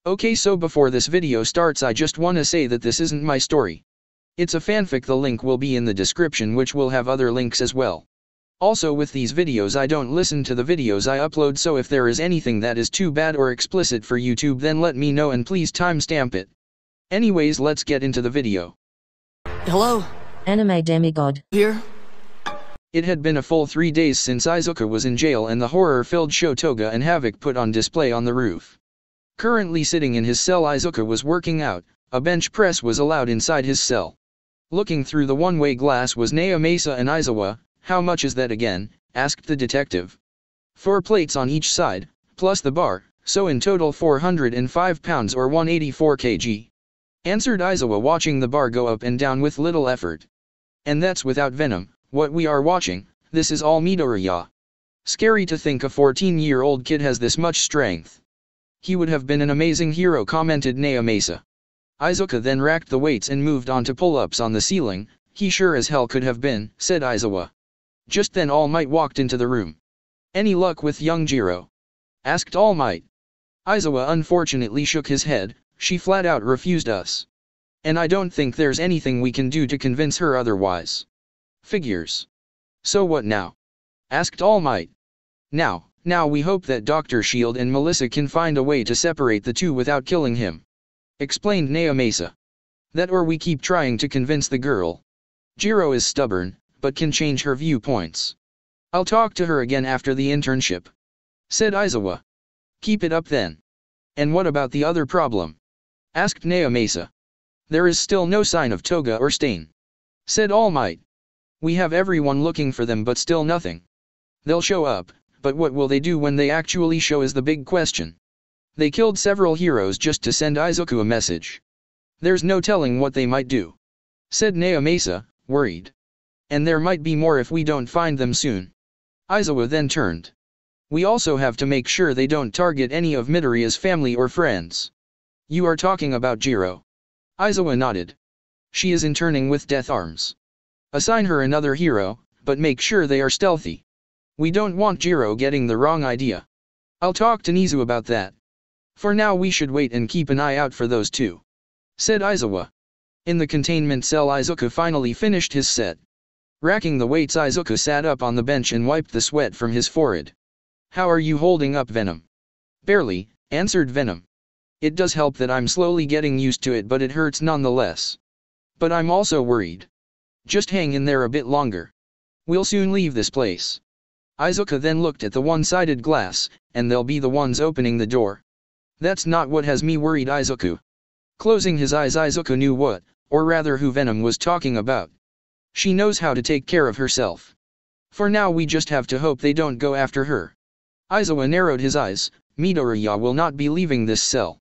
Okay, so before this video starts, I just wanna say that this isn't my story. It's a fanfic. The link will be in the description, which will have other links as well. Also, with these videos, I don't listen to the videos I upload, so if there is anything that is too bad or explicit for YouTube, then let me know and please timestamp it. Anyways, let's get into the video. Hello? Anime demigod. Here? It had been a full 3 days since Izuka was in jail and the horror-filled show Toga and Havoc put on display on the roof. Currently sitting in his cell, Izuka was working out. A bench press was allowed inside his cell. Looking through the one-way glass was Naomasa and Izawa. "How much is that again?" asked the detective. 4 plates on each side, plus the bar, so in total 405 pounds or 184 kg. Answered Izawa, watching the bar go up and down with little effort. "And that's without Venom, what we are watching. This is all Midoriya. Scary to think a 14-year-old kid has this much strength. He would have been an amazing hero," commented Naomasa. Izuka then racked the weights and moved on to pull-ups on the ceiling. "He sure as hell could have been," said Izawa. Just then All Might walked into the room. "Any luck with young Jiro?" asked All Might. Izawa unfortunately shook his head. "She flat out refused us. And I don't think there's anything we can do to convince her otherwise." "Figures. So what now?" asked All Might. Now we hope that Dr. Shield and Melissa can find a way to separate the two without killing him," explained Naomasa. "That or we keep trying to convince the girl. Jiro is stubborn, but can change her viewpoints. I'll talk to her again after the internship," said Izawa. "Keep it up then." "And what about the other problem?" asked Naomasa. "There is still no sign of Toga or Stain," said All Might. "We have everyone looking for them, but still nothing. They'll show up, but what will they do when they actually show is the big question. They killed several heroes just to send Izuku a message. There's no telling what they might do," said Naomasa, worried. "And there might be more if we don't find them soon." Izawa then turned. "We also have to make sure they don't target any of Midoriya's family or friends." "You are talking about Jiro?" Izawa nodded. "She is interning with Death Arms. Assign her another hero, but make sure they are stealthy. We don't want Jiro getting the wrong idea. I'll talk to Nizu about that. For now we should wait and keep an eye out for those two," said Izawa. In the containment cell, Izuka finally finished his set. Racking the weights, Izuka sat up on the bench and wiped the sweat from his forehead. "How are you holding up, Venom?" "Barely," answered Venom. "It does help that I'm slowly getting used to it, but it hurts nonetheless. But I'm also worried. Just hang in there a bit longer. We'll soon leave this place." Izuka then looked at the one-sided glass, "And they'll be the ones opening the door." "That's not what has me worried, Izuku." Closing his eyes, Izuka knew what, or rather who Venom was talking about. "She knows how to take care of herself. For now we just have to hope they don't go after her." Izawa narrowed his eyes. "Midoriya will not be leaving this cell.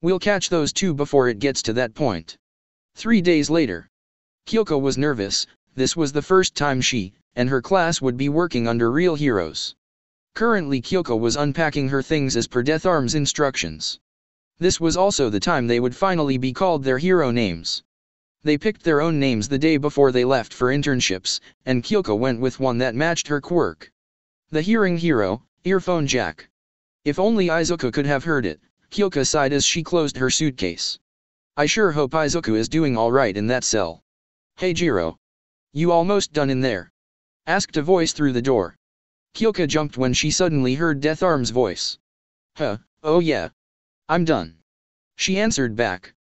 We'll catch those two before it gets to that point." 3 days later. Kyoko was nervous. This was the first time she and her class would be working under real heroes. Currently Kyoko was unpacking her things as per Death Arm's instructions. This was also the time they would finally be called their hero names. They picked their own names the day before they left for internships, and Kyoko went with one that matched her quirk. The hearing hero, earphone jack. If only Izuka could have heard it, Kyoko sighed as she closed her suitcase. "I sure hope Izuku is doing alright in that cell." "Hey Jiro. You almost done in there?" asked a voice through the door. Kyoko jumped when she suddenly heard Death Arm's voice. Oh yeah. I'm done," she answered back.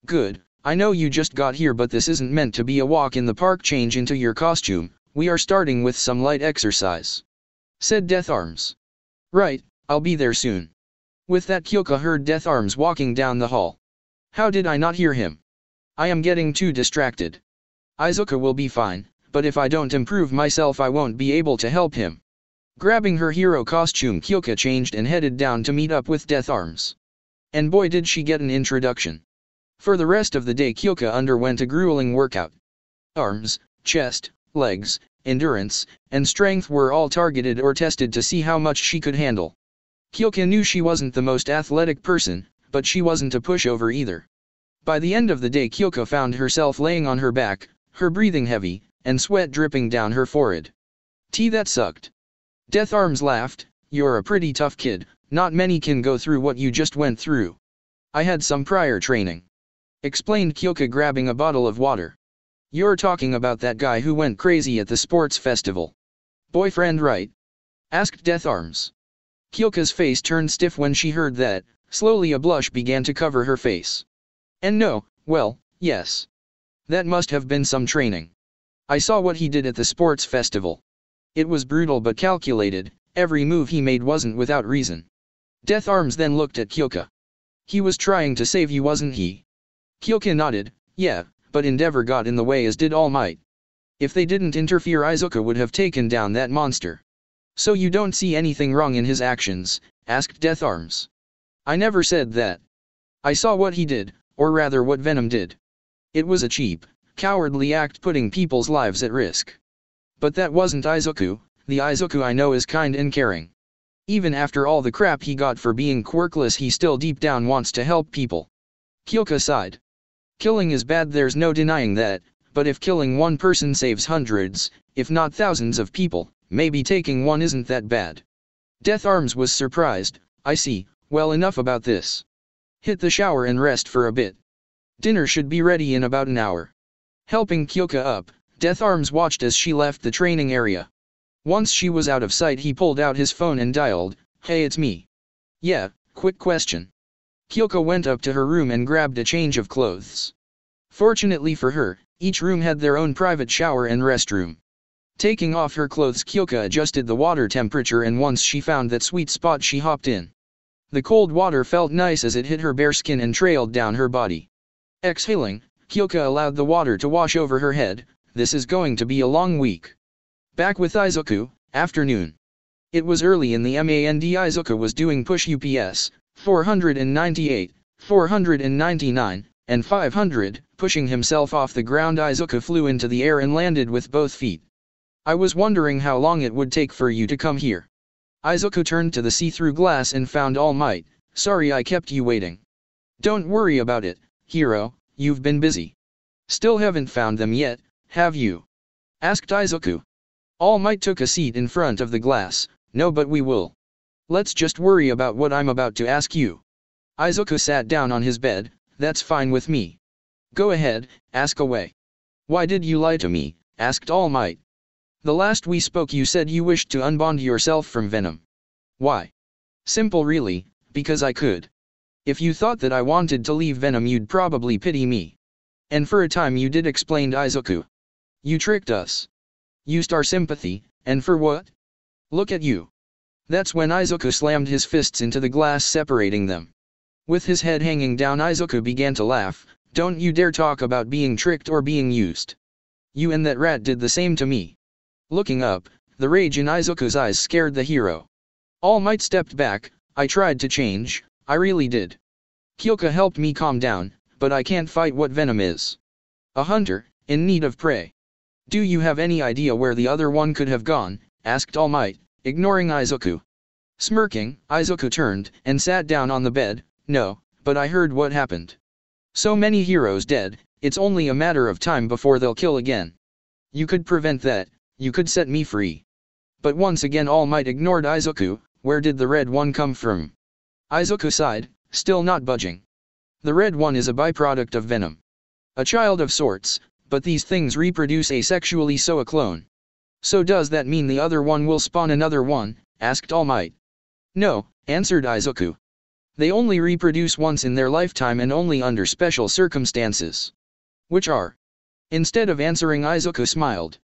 "Good, I know you just got here, but this isn't meant to be a walk in the park. Change into your costume, we are starting with some light exercise," said Death Arms. "Right, I'll be there soon." With that, Kyoko heard Death Arms walking down the hall. "How did I not hear him? I am getting too distracted. Izuka will be fine, but if I don't improve myself I won't be able to help him." Grabbing her hero costume, Kyoko changed and headed down to meet up with Death Arms. And boy did she get an introduction. For the rest of the day Kyoko underwent a grueling workout. Arms, chest, legs, endurance, and strength were all targeted or tested to see how much she could handle. Kyoko knew she wasn't the most athletic person, but she wasn't a pushover either. By the end of the day Kyoko found herself laying on her back, her breathing heavy, and sweat dripping down her forehead. That sucked. Death Arms laughed. "You're a pretty tough kid, not many can go through what you just went through." I had some prior training. Explained Kyoka, grabbing a bottle of water. You're talking about that guy who went crazy at the sports festival. Boyfriend, right? Asked Death Arms. Kyoka's face turned stiff when she heard that. Slowly a blush began to cover her face. And no, well, yes. That must have been some training. I saw what he did at the sports festival. It was brutal but calculated, every move he made wasn't without reason. Death Arms then looked at Kyoka. He was trying to save you, wasn't he? Kyoka nodded, yeah, but Endeavor got in the way, as did All Might. If they didn't interfere, Izuku would have taken down that monster. So you don't see anything wrong in his actions? Asked Death Arms. I never said that. I saw what he did, or rather what Venom did. It was a cheap, cowardly act, putting people's lives at risk. But that wasn't Izuku. The Izuku I know is kind and caring. Even after all the crap he got for being quirkless, he still deep down wants to help people. Kyoka sighed. Killing is bad, there's no denying that, but if killing one person saves hundreds, if not thousands of people, maybe taking one isn't that bad. Death Arms was surprised. I see, well, enough about this. Hit the shower and rest for a bit. Dinner should be ready in about an hour. Helping Kyoka up, Death Arms watched as she left the training area. Once she was out of sight, he pulled out his phone and dialed. Hey, it's me. Yeah, quick question. Kyoka went up to her room and grabbed a change of clothes. Fortunately for her, each room had their own private shower and restroom. Taking off her clothes, Kyoka adjusted the water temperature, and once she found that sweet spot, she hopped in. The cold water felt nice as it hit her bare skin and trailed down her body. Exhaling, Kyoka allowed the water to wash over her head. This is going to be a long week. Back with Izuku, afternoon. It was early in the MAND. Izuku was doing push UPS, 498, 499, and 500, pushing himself off the ground. Izuku flew into the air and landed with both feet. I was wondering how long it would take for you to come here. Izuku turned to the see-through glass and found All Might. Sorry I kept you waiting. Don't worry about it, hero, you've been busy. Still haven't found them yet, have you? Asked Izuku. All Might took a seat in front of the glass. No, but we will. Let's just worry about what I'm about to ask you. Izuku sat down on his bed. That's fine with me. Go ahead, ask away. Why did you lie to me? Asked All Might. The last we spoke you said you wished to unbond yourself from Venom. Why? Simple really, because I could. If you thought that I wanted to leave Venom, you'd probably pity me. And for a time you did, explained Izuku. You tricked us. Used our sympathy, and for what? Look at you. That's when Izuku slammed his fists into the glass, separating them. With his head hanging down, Izuku began to laugh. Don't you dare talk about being tricked or being used. You and that rat did the same to me. Looking up, the rage in Izuku's eyes scared the hero. All Might stepped back. I tried to change, I really did. Kyoka helped me calm down, but I can't fight what Venom is. A hunter, in need of prey. Do you have any idea where the other one could have gone? Asked All Might, ignoring Izuku. Smirking, Izuku turned and sat down on the bed. No, but I heard what happened. So many heroes dead, it's only a matter of time before they'll kill again. You could prevent that. You could set me free. But once again All Might ignored Izuku. Where did the red one come from? Izuku sighed, still not budging. The red one is a byproduct of Venom. A child of sorts, but these things reproduce asexually, so a clone. So does that mean the other one will spawn another one? Asked All Might. No, answered Izuku. They only reproduce once in their lifetime and only under special circumstances. Which are? Instead of answering, Izuku smiled.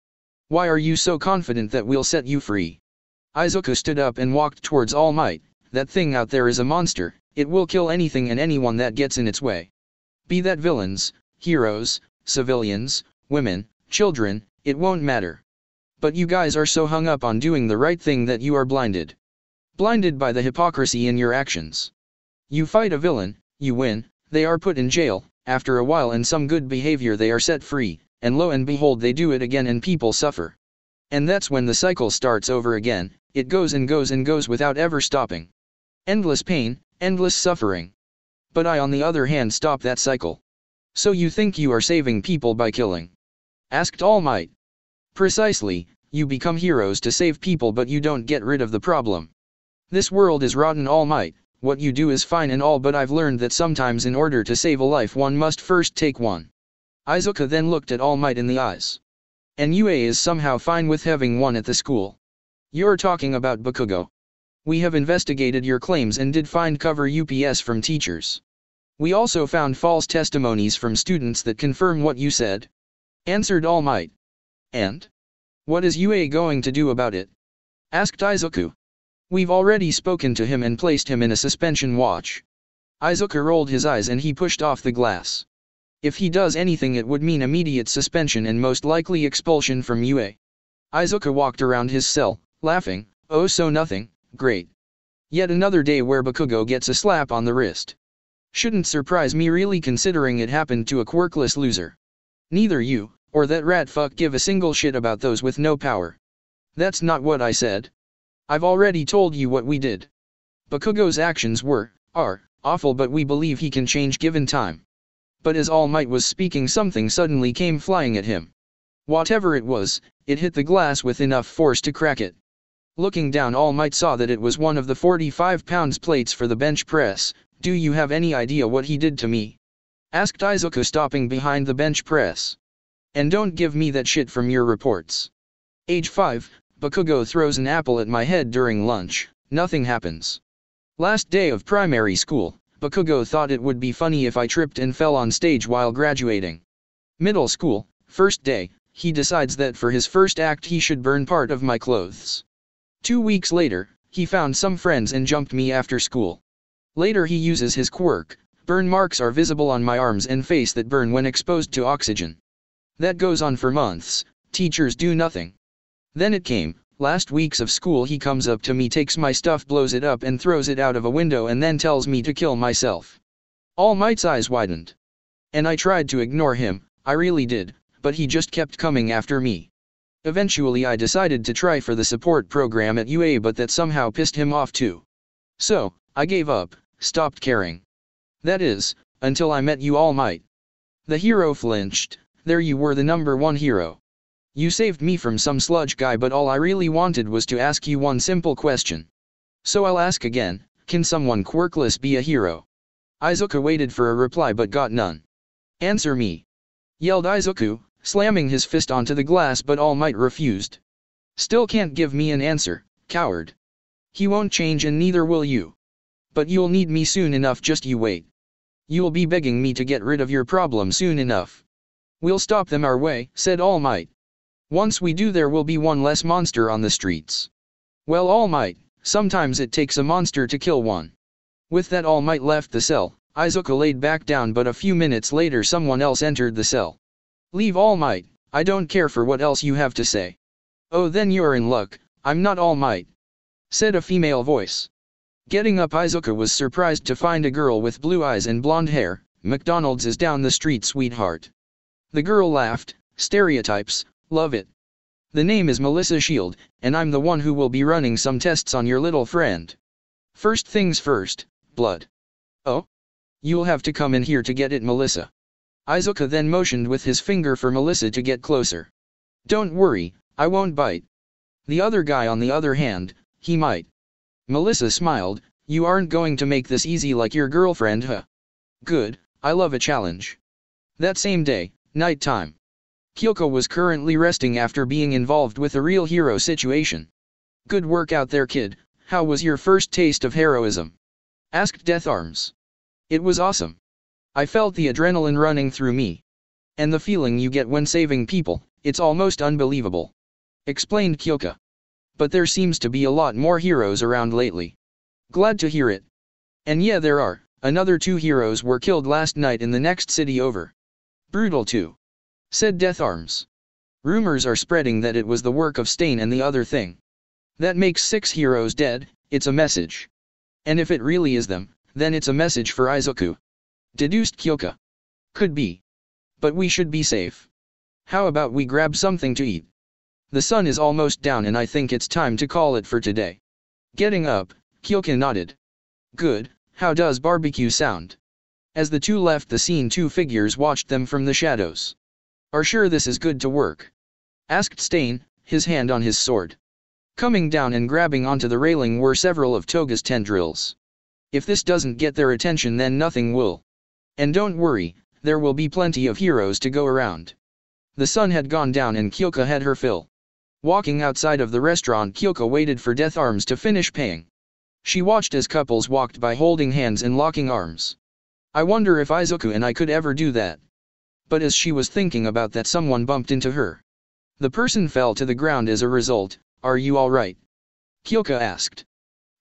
Why are you so confident that we'll set you free? Izuku stood up and walked towards All Might. That thing out there is a monster. It will kill anything and anyone that gets in its way. Be that villains, heroes, civilians, women, children, it won't matter. But you guys are so hung up on doing the right thing that you are blinded. Blinded by the hypocrisy in your actions. You fight a villain, you win, they are put in jail, after a while and some good behavior they are set free. And lo and behold they do it again and people suffer. And that's when the cycle starts over again. It goes and goes and goes without ever stopping. Endless pain, endless suffering. But I on the other hand stop that cycle. So you think you are saving people by killing? Asked All Might. Precisely, you become heroes to save people but you don't get rid of the problem. This world is rotten, All Might. What you do is fine and all, but I've learned that sometimes in order to save a life one must first take one. Izuka then looked at All Might in the eyes. And UA is somehow fine with having one at the school. You're talking about Bakugo. We have investigated your claims and did find cover UPS from teachers. We also found false testimonies from students that confirm what you said. Answered All Might. And? What is UA going to do about it? Asked Izuku. We've already spoken to him and placed him in a suspension watch. Izuku rolled his eyes and he pushed off the glass. If he does anything it would mean immediate suspension and most likely expulsion from UA. Izuku walked around his cell, laughing. Oh, so nothing, great. Yet another day where Bakugo gets a slap on the wrist. Shouldn't surprise me really considering it happened to a quirkless loser. Neither you, or that rat fuck give a single shit about those with no power. That's not what I said. I've already told you what we did. Bakugo's actions are awful, but we believe he can change given time. But as All Might was speaking, something suddenly came flying at him. Whatever it was, it hit the glass with enough force to crack it. Looking down, All Might saw that it was one of the 45 pounds plates for the bench press. Do you have any idea what he did to me? Asked Izuku, stopping behind the bench press. And don't give me that shit from your reports. Age 5, Bakugo throws an apple at my head during lunch, nothing happens. Last day of primary school, Bakugo thought it would be funny if I tripped and fell on stage while graduating. Middle school, first day, he decides that for his first act he should burn part of my clothes. 2 weeks later, he found some friends and jumped me after school. Later he uses his quirk, burn marks are visible on my arms and face that burn when exposed to oxygen. That goes on for months, teachers do nothing. Then it came, last weeks of school he comes up to me, takes my stuff, blows it up and throws it out of a window and then tells me to kill myself. All Might's eyes widened. And I tried to ignore him, I really did, but he just kept coming after me. Eventually I decided to try for the support program at UA, but that somehow pissed him off too. So, I gave up, stopped caring. That is, until I met you, All Might. The hero flinched. There you were, the #1 hero. You saved me from some sludge guy, but all I really wanted was to ask you one simple question. So I'll ask again, can someone quirkless be a hero? Izuku waited for a reply but got none. Answer me, yelled Izuku, slamming his fist onto the glass, but All Might refused. Still can't give me an answer, coward. He won't change and neither will you. But you'll need me soon enough, just you wait. You'll be begging me to get rid of your problem soon enough. We'll stop them our way, said All Might. Once we do, there will be one less monster on the streets. Well, All Might, sometimes it takes a monster to kill one. With that, All Might left the cell. Izuku laid back down, but a few minutes later someone else entered the cell. Leave, All Might, I don't care for what else you have to say. Oh, then you're in luck, I'm not All Might, said a female voice. Getting up, Izuku was surprised to find a girl with blue eyes and blonde hair. McDonald's is down the street, sweetheart. The girl laughed. Stereotypes, love it. The name is Melissa Shield, and I'm the one who will be running some tests on your little friend. First things first, blood. Oh? You'll have to come in here to get it, Melissa. Izuku then motioned with his finger for Melissa to get closer. Don't worry, I won't bite. The other guy, on the other hand, he might. Melissa smiled. You aren't going to make this easy like your girlfriend, huh? Good, I love a challenge. That same day, night time. Kyoko was currently resting after being involved with a real hero situation. Good work out there, kid. How was your first taste of heroism? Asked Death Arms. It was awesome. I felt the adrenaline running through me. And the feeling you get when saving people, it's almost unbelievable. Explained Kyoko. But there seems to be a lot more heroes around lately. Glad to hear it. And yeah, there are. Another 2 heroes were killed last night in the next city over. Brutal too, said Death Arms. Rumors are spreading that it was the work of Stain and the other thing. That makes 6 heroes dead. It's a message. And if it really is them, then it's a message for Izuku. Deduced Kyoko. Could be. But we should be safe. How about we grab something to eat? The sun is almost down and I think it's time to call it for today. Getting up, Kyoko nodded. Good, how does barbecue sound? As the two left the scene, 2 figures watched them from the shadows. Are sure this is good to work? Asked Stain, his hand on his sword. Coming down and grabbing onto the railing were several of Toga's tendrils. If this doesn't get their attention, then nothing will. And don't worry, there will be plenty of heroes to go around. The sun had gone down and Kyoka had her fill. Walking outside of the restaurant, Kyoka waited for Death Arms to finish paying. She watched as couples walked by holding hands and locking arms. I wonder if Izuku and I could ever do that. But as she was thinking about that, someone bumped into her. The person fell to the ground as a result. Are you alright? Kyoka asked.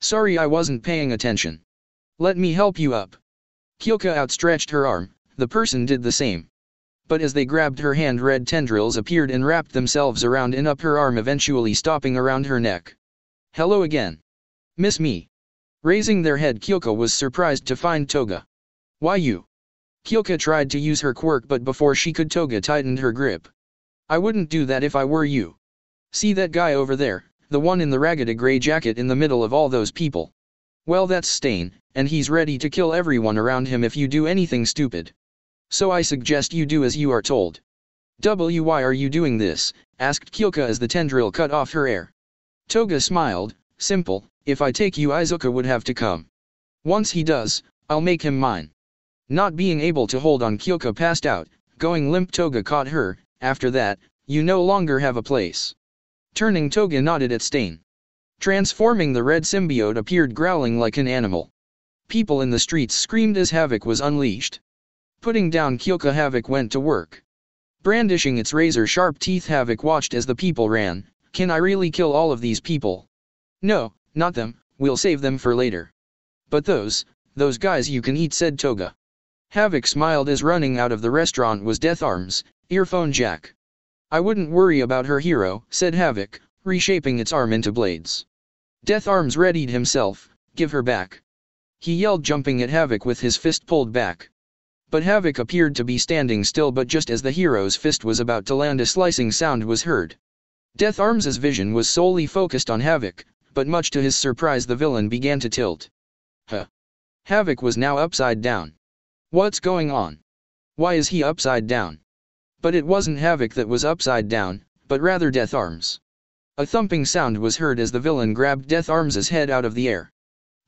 Sorry, I wasn't paying attention. Let me help you up. Kyoka outstretched her arm, the person did the same. But as they grabbed her hand, red tendrils appeared and wrapped themselves around and up her arm, eventually stopping around her neck. Hello again. Miss me. Raising their head, Kyoka was surprised to find Toga. Why you? Kyoka tried to use her quirk, but before she could, Toga tightened her grip. I wouldn't do that if I were you. See that guy over there, the one in the ragged gray jacket in the middle of all those people? Well, that's Stain, and he's ready to kill everyone around him if you do anything stupid. So I suggest you do as you are told. Why are you doing this? Asked Kyoka as the tendril cut off her hair. Toga smiled. Simple, if I take you, Izuku would have to come. Once he does, I'll make him mine. Not being able to hold on, Kyoka passed out. Going limp, Toga caught her. After that, you no longer have a place. Turning, Toga nodded at Stain. Transforming, the red symbiote appeared, growling like an animal. People in the streets screamed as Havoc was unleashed. Putting down Kyoka, Havoc went to work. Brandishing its razor-sharp teeth, Havoc watched as the people ran. Can I really kill all of these people? No, not them, we'll save them for later. But those guys you can eat, said Toga. Havoc smiled as running out of the restaurant was Death Arms, Earphone Jack. I wouldn't worry about her hero, said Havoc, reshaping its arm into blades. Death Arms readied himself. Give her back. He yelled, jumping at Havoc with his fist pulled back. But Havoc appeared to be standing still, but just as the hero's fist was about to land, a slicing sound was heard. Death Arms' vision was solely focused on Havoc, but much to his surprise the villain began to tilt. Huh. Havoc was now upside down. What's going on? Why is he upside down? But it wasn't Havoc that was upside down, but rather Death Arms. A thumping sound was heard as the villain grabbed Death Arms' head out of the air.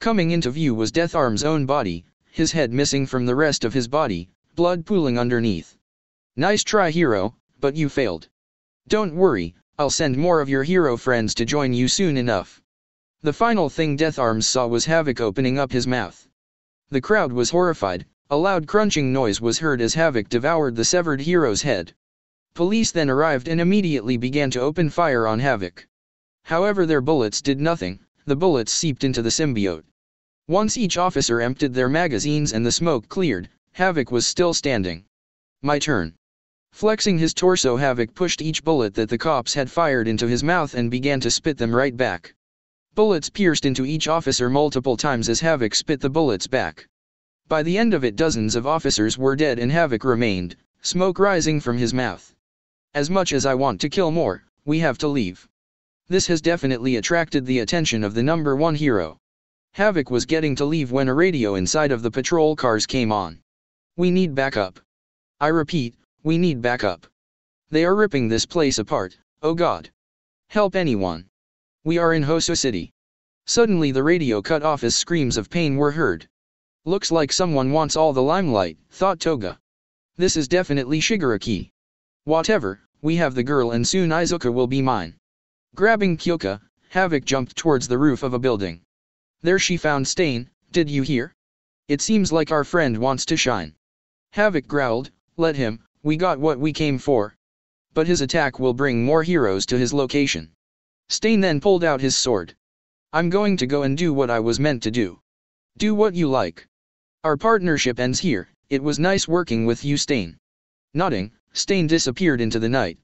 Coming into view was Death Arms' own body, his head missing from the rest of his body, blood pooling underneath. Nice try, hero, but you failed. Don't worry, I'll send more of your hero friends to join you soon enough. The final thing Death Arms saw was Havoc opening up his mouth. The crowd was horrified. A loud crunching noise was heard as Havoc devoured the severed hero's head. Police then arrived and immediately began to open fire on Havoc. However, their bullets did nothing. The bullets seeped into the symbiote. Once each officer emptied their magazines and the smoke cleared, Havoc was still standing. My turn. Flexing his torso, Havoc pushed each bullet that the cops had fired into his mouth and began to spit them right back. Bullets pierced into each officer multiple times as Havoc spit the bullets back. By the end of it, dozens of officers were dead and Havoc remained, smoke rising from his mouth. As much as I want to kill more, we have to leave. This has definitely attracted the attention of the number one hero. Havoc was getting to leave when a radio inside of the patrol cars came on. We need backup. I repeat, we need backup. They are ripping this place apart, oh God. Help anyone. We are in Hoso City. Suddenly the radio cut off as screams of pain were heard. Looks like someone wants all the limelight, thought Toga. This is definitely Shigaraki. Whatever, we have the girl and soon Izuku will be mine. Grabbing Kyoka, Havoc jumped towards the roof of a building. There she found Stain. Did you hear? It seems like our friend wants to shine. Havoc growled, let him, we got what we came for. But his attack will bring more heroes to his location. Stain then pulled out his sword. I'm going to go and do what I was meant to do. Do what you like. Our partnership ends here. It was nice working with you, Stain. Nodding, Stain disappeared into the night.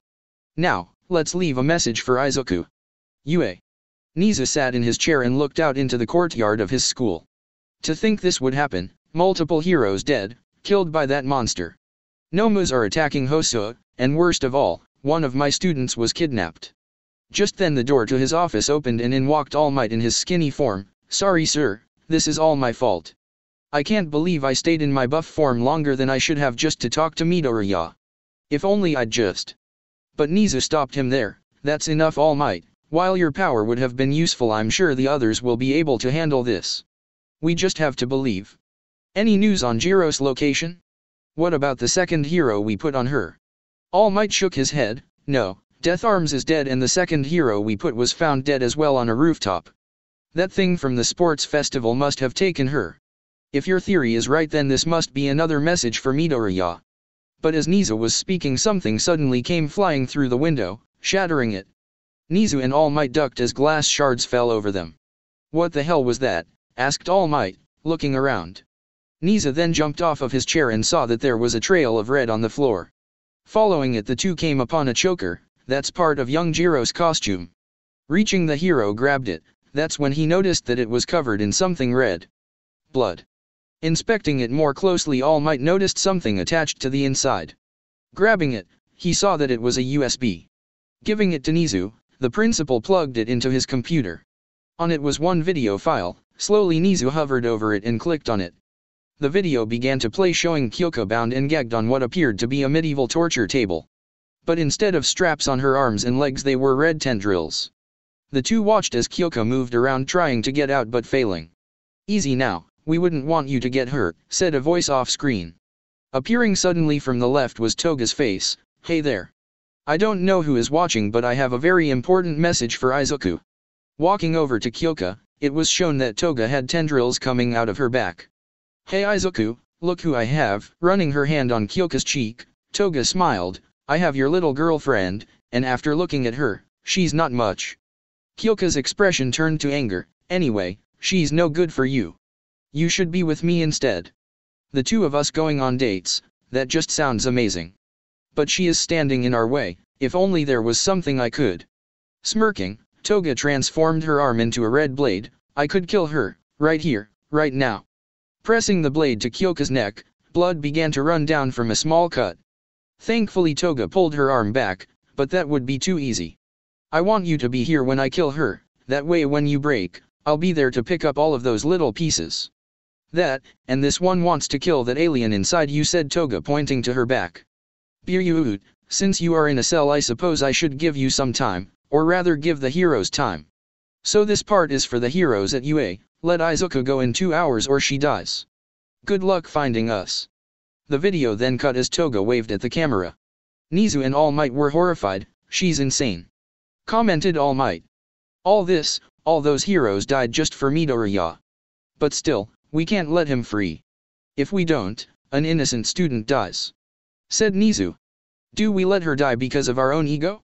Now, let's leave a message for Izuku. Yue. Niza sat in his chair and looked out into the courtyard of his school. To think this would happen, multiple heroes dead, killed by that monster. Nomus are attacking Hoso, and worst of all, one of my students was kidnapped. Just then the door to his office opened and in walked All Might in his skinny form. Sorry sir, this is all my fault. I can't believe I stayed in my buff form longer than I should have just to talk to Midoriya. If only I'd just. But Niza stopped him there. That's enough, All Might. While your power would have been useful, I'm sure the others will be able to handle this. We just have to believe. Any news on Jiro's location? What about the second hero we put on her? All Might shook his head. No, Death Arms is dead and the second hero we put was found dead as well on a rooftop. That thing from the sports festival must have taken her. If your theory is right, then this must be another message for Midoriya. But as Nizu was speaking, something suddenly came flying through the window, shattering it. Nizu and All Might ducked as glass shards fell over them. What the hell was that? Asked All Might, looking around. Nizu then jumped off of his chair and saw that there was a trail of red on the floor. Following it, the two came upon a choker. That's part of young Jiro's costume. Reaching, the hero grabbed it. That's when he noticed that it was covered in something red. Blood. Inspecting it more closely, All Might noticed something attached to the inside. Grabbing it, he saw that it was a USB. Giving it to Nizu, the principal plugged it into his computer. On it was one video file. Slowly Nizu hovered over it and clicked on it. The video began to play, showing Kyoka bound and gagged on what appeared to be a medieval torture table. But instead of straps on her arms and legs, they were red tendrils. The two watched as Kyoka moved around trying to get out but failing. Easy now, we wouldn't want you to get hurt, said a voice off screen. Appearing suddenly from the left was Toga's face. Hey there. I don't know who is watching, but I have a very important message for Izuku. Walking over to Kyoka, it was shown that Toga had tendrils coming out of her back. Hey Izuku, look who I have. Running her hand on Kyoka's cheek, Toga smiled. I have your little girlfriend, and after looking at her, she's not much. Kyoka's expression turned to anger. Anyway, she's no good for you. You should be with me instead. The two of us going on dates, that just sounds amazing. But she is standing in our way. If only there was something I could. Smirking, Toga transformed her arm into a red blade. I could kill her, right here, right now. Pressing the blade to Kyoka's neck, blood began to run down from a small cut. Thankfully Toga pulled her arm back, but that would be too easy. I want you to be here when I kill her, that way when you break, I'll be there to pick up all of those little pieces. That, and this one wants to kill that alien inside you, said Toga, pointing to her back. Biryuut, since you are in a cell, I suppose I should give you some time, or rather give the heroes time. So this part is for the heroes at UA, let Izuku go in 2 hours or she dies. Good luck finding us. The video then cut as Toga waved at the camera. Nizu and All Might were horrified. She's insane. Commented All Might. All those heroes died just for Midoriya. But still, we can't let him free. If we don't, an innocent student dies. Said Nizu. Do we let her die because of our own ego?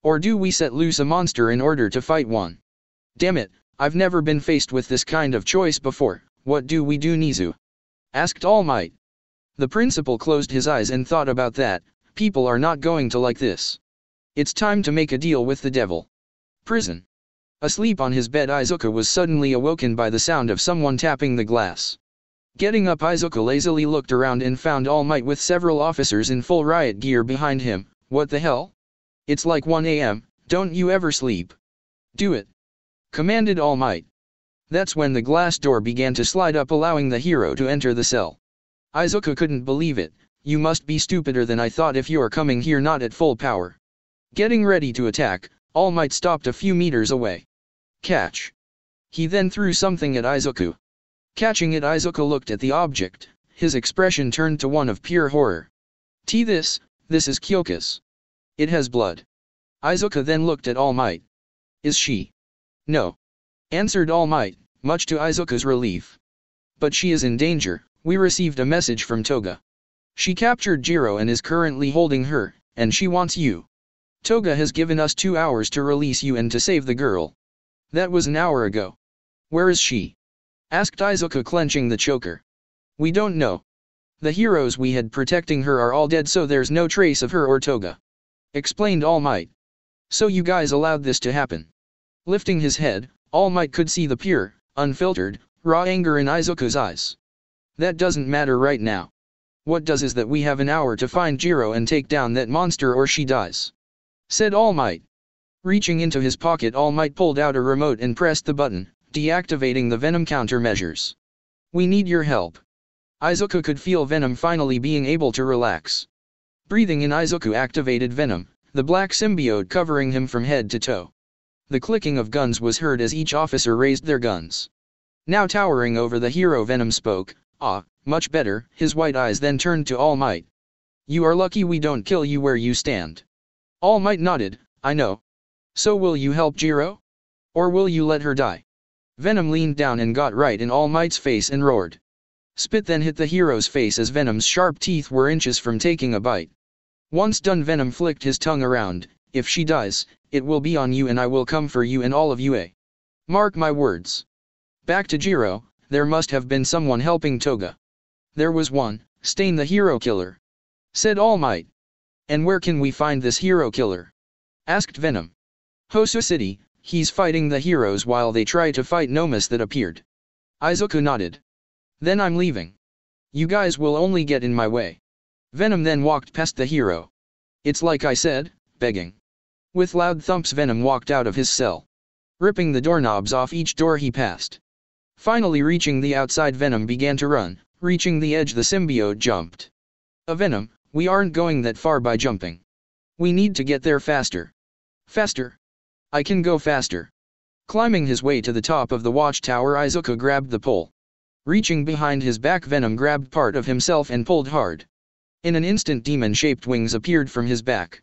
Or do we set loose a monster in order to fight one? Damn it, I've never been faced with this kind of choice before. What do we do, Nizu? Asked All Might. The principal closed his eyes and thought about that. People are not going to like this. It's time to make a deal with the devil. Prison. Asleep on his bed, Izuku was suddenly awoken by the sound of someone tapping the glass. Getting up, Izuku lazily looked around and found All Might with several officers in full riot gear behind him. What the hell? It's like 1 a.m., don't you ever sleep? Do it. Commanded All Might. That's when the glass door began to slide up, allowing the hero to enter the cell. Izuku couldn't believe it. You must be stupider than I thought if you're coming here not at full power. Getting ready to attack, All Might stopped a few meters away. Catch. He then threw something at Izuku. Catching it, Izuku looked at the object. His expression turned to one of pure horror. This is Kyoka's. It has blood. Izuku then looked at All Might. Is she? No. Answered All Might, much to Izuku's relief. But she is in danger. We received a message from Toga. She captured Jiro and is currently holding her, and she wants you. Toga has given us 2 hours to release you and to save the girl. That was an hour ago. Where is she? Asked Izuku, clenching the choker. We don't know. The heroes we had protecting her are all dead, so there's no trace of her or Toga. Explained All Might. So you guys allowed this to happen. Lifting his head, All Might could see the pure, unfiltered, raw anger in Izuku's eyes. That doesn't matter right now. What does is that we have an hour to find Jiro and take down that monster or she dies. Said All Might. Reaching into his pocket, All Might pulled out a remote and pressed the button, deactivating the Venom countermeasures. We need your help. Izuku could feel Venom finally being able to relax. Breathing in, Izuku activated Venom, the black symbiote covering him from head to toe. The clicking of guns was heard as each officer raised their guns. Now towering over the hero, Venom spoke. "Ah, much better." His white eyes then turned to All Might. "You are lucky we don't kill you where you stand." All Might nodded. "I know. So will you help Jiro? Or will you let her die?" Venom leaned down and got right in All Might's face and roared. Spit then hit the hero's face as Venom's sharp teeth were inches from taking a bite. Once done, Venom flicked his tongue around. "If she dies, it will be on you, and I will come for you and all of you, eh? Mark my words." Back to Jiro. There must have been someone helping Toga. "There was one, Stain the hero killer," said All Might. "And where can we find this hero killer?" asked Venom. "Hosu City, he's fighting the heroes while they try to fight Nomus that appeared." Izuku nodded. "Then I'm leaving. You guys will only get in my way." Venom then walked past the hero. "It's like I said," begging. With loud thumps, Venom walked out of his cell, ripping the doorknobs off each door he passed. Finally reaching the outside, Venom began to run. Reaching the edge, the symbiote jumped. Venom, we aren't going that far by jumping. We need to get there faster." "Faster? I can go faster." Climbing his way to the top of the watchtower, Izuku grabbed the pole. Reaching behind his back, Venom grabbed part of himself and pulled hard. In an instant, demon-shaped wings appeared from his back.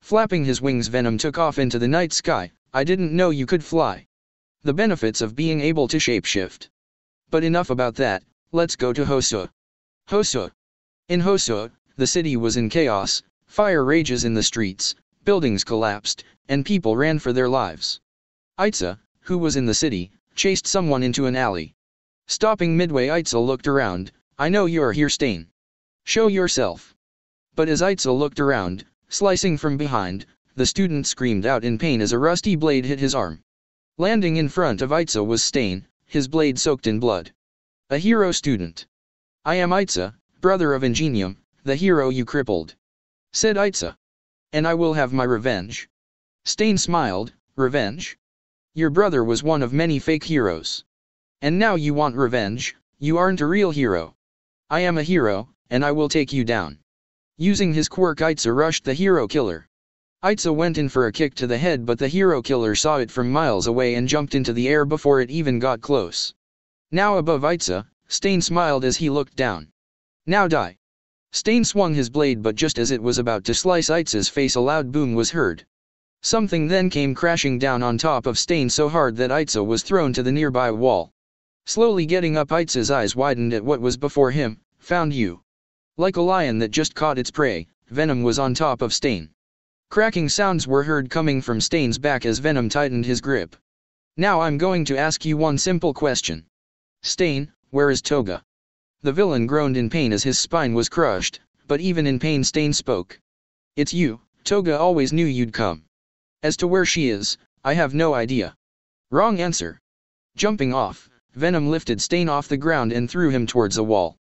Flapping his wings, Venom took off into the night sky. "I didn't know you could fly." The benefits of being able to shapeshift. But enough about that, let's go to Hosu. Hosu. In Hosu, the city was in chaos. Fire rages in the streets, buildings collapsed, and people ran for their lives. Itza, who was in the city, chased someone into an alley. Stopping midway, Itza looked around. "I know you're here, Stain. Show yourself." But as Itza looked around, slicing from behind, the student screamed out in pain as a rusty blade hit his arm. Landing in front of Itza was Stain, his blade soaked in blood. A hero student. "I am Itza, brother of Ingenium, the hero you crippled," said Itza. "And I will have my revenge." Stain smiled. "Revenge? Your brother was one of many fake heroes. And now you want revenge? You aren't a real hero." "I am a hero, and I will take you down." Using his quirk, Itza rushed the hero killer. Itza went in for a kick to the head, but the hero killer saw it from miles away and jumped into the air before it even got close. Now above Itza, Stain smiled as he looked down. "Now die." Stain swung his blade, but just as it was about to slice Itza's face, a loud boom was heard. Something then came crashing down on top of Stain so hard that Itza was thrown to the nearby wall. Slowly getting up, Itza's eyes widened at what was before him. "Found you." Like a lion that just caught its prey, Venom was on top of Stain. Cracking sounds were heard coming from Stain's back as Venom tightened his grip. "Now I'm going to ask you one simple question. Stain, where is Toga?" The villain groaned in pain as his spine was crushed, but even in pain Stain spoke. "It's you, Toga always knew you'd come. As to where she is, I have no idea." "Wrong answer." Jumping off, Venom lifted Stain off the ground and threw him towards a wall.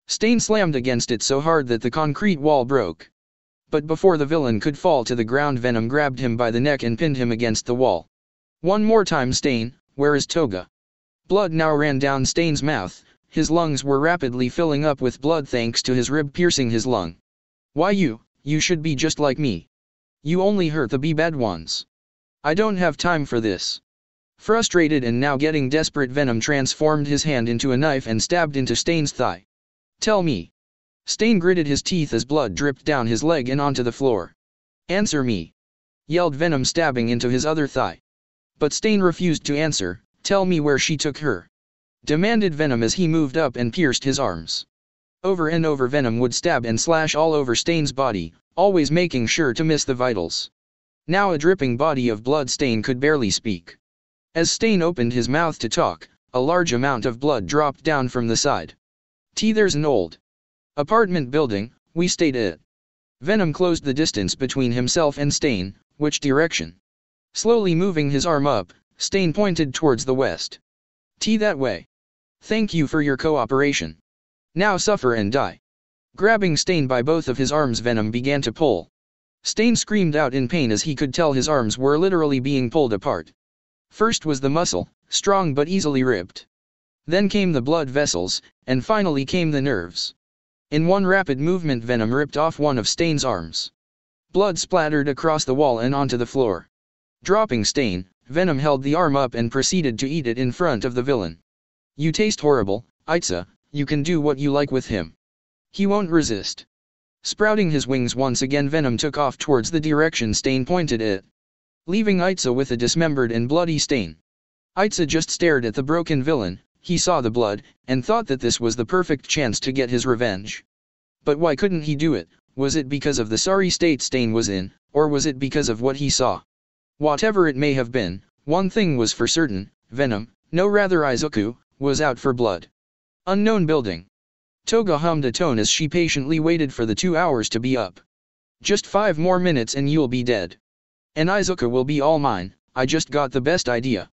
Stain slammed against it so hard that the concrete wall broke. But before the villain could fall to the ground, Venom grabbed him by the neck and pinned him against the wall. "One more time, Stain, where is Toga?" Blood now ran down Stain's mouth. His lungs were rapidly filling up with blood thanks to his rib piercing his lung. "Why you should be just like me. You only hurt the bad ones. I don't have time for this." Frustrated and now getting desperate, Venom transformed his hand into a knife and stabbed into Stain's thigh. "Tell me." Stain gritted his teeth as blood dripped down his leg and onto the floor. "Answer me," yelled Venom, stabbing into his other thigh. But Stain refused to answer. "Tell me where she took her," demanded Venom as he moved up and pierced his arms. Over and over Venom would stab and slash all over Stain's body, always making sure to miss the vitals. Now a dripping body of blood, Stain could barely speak. As Stain opened his mouth to talk, a large amount of blood dropped down from the side. "There's an old apartment building, we stayed at." Venom closed the distance between himself and Stain. "Which direction?" Slowly moving his arm up, Stain pointed towards the west. "That way. Thank you for your cooperation. Now suffer and die." Grabbing Stain by both of his arms, Venom began to pull. Stain screamed out in pain as he could tell his arms were literally being pulled apart. First was the muscle, strong but easily ripped. Then came the blood vessels, and finally came the nerves. In one rapid movement, Venom ripped off one of Stain's arms. Blood splattered across the wall and onto the floor. Dropping Stain, Venom held the arm up and proceeded to eat it in front of the villain. You taste horrible, Itza, you can do what you like with him. He won't resist. Sprouting his wings once again, Venom took off towards the direction Stain pointed at, leaving Itza with a dismembered and bloody Stain. Itza just stared at the broken villain. He saw the blood, and thought that this was the perfect chance to get his revenge. But why couldn't he do it? Was it because of the sorry state Stain was in, or was it because of what he saw? Whatever it may have been, one thing was for certain, Venom, no rather Izuku, was out for blood. Unknown building. Toga hummed a tone as she patiently waited for the 2 hours to be up. Just 5 more minutes and you'll be dead. And Izuku will be all mine. I just got the best idea.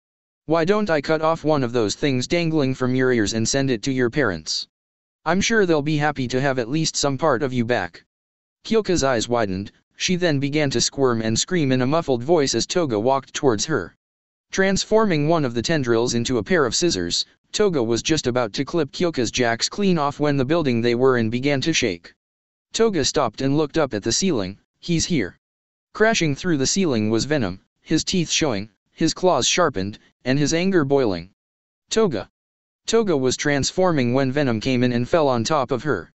Why don't I cut off one of those things dangling from your ears and send it to your parents? I'm sure they'll be happy to have at least some part of you back. Kyoka's eyes widened. She then began to squirm and scream in a muffled voice as Toga walked towards her. Transforming one of the tendrils into a pair of scissors, Toga was just about to clip Kyoka's jacks clean off when the building they were in began to shake. Toga stopped and looked up at the ceiling. He's here. Crashing through the ceiling was Venom, his teeth showing, his claws sharpened, and his anger boiling. Toga. Toga was transforming when Venom came in and fell on top of her.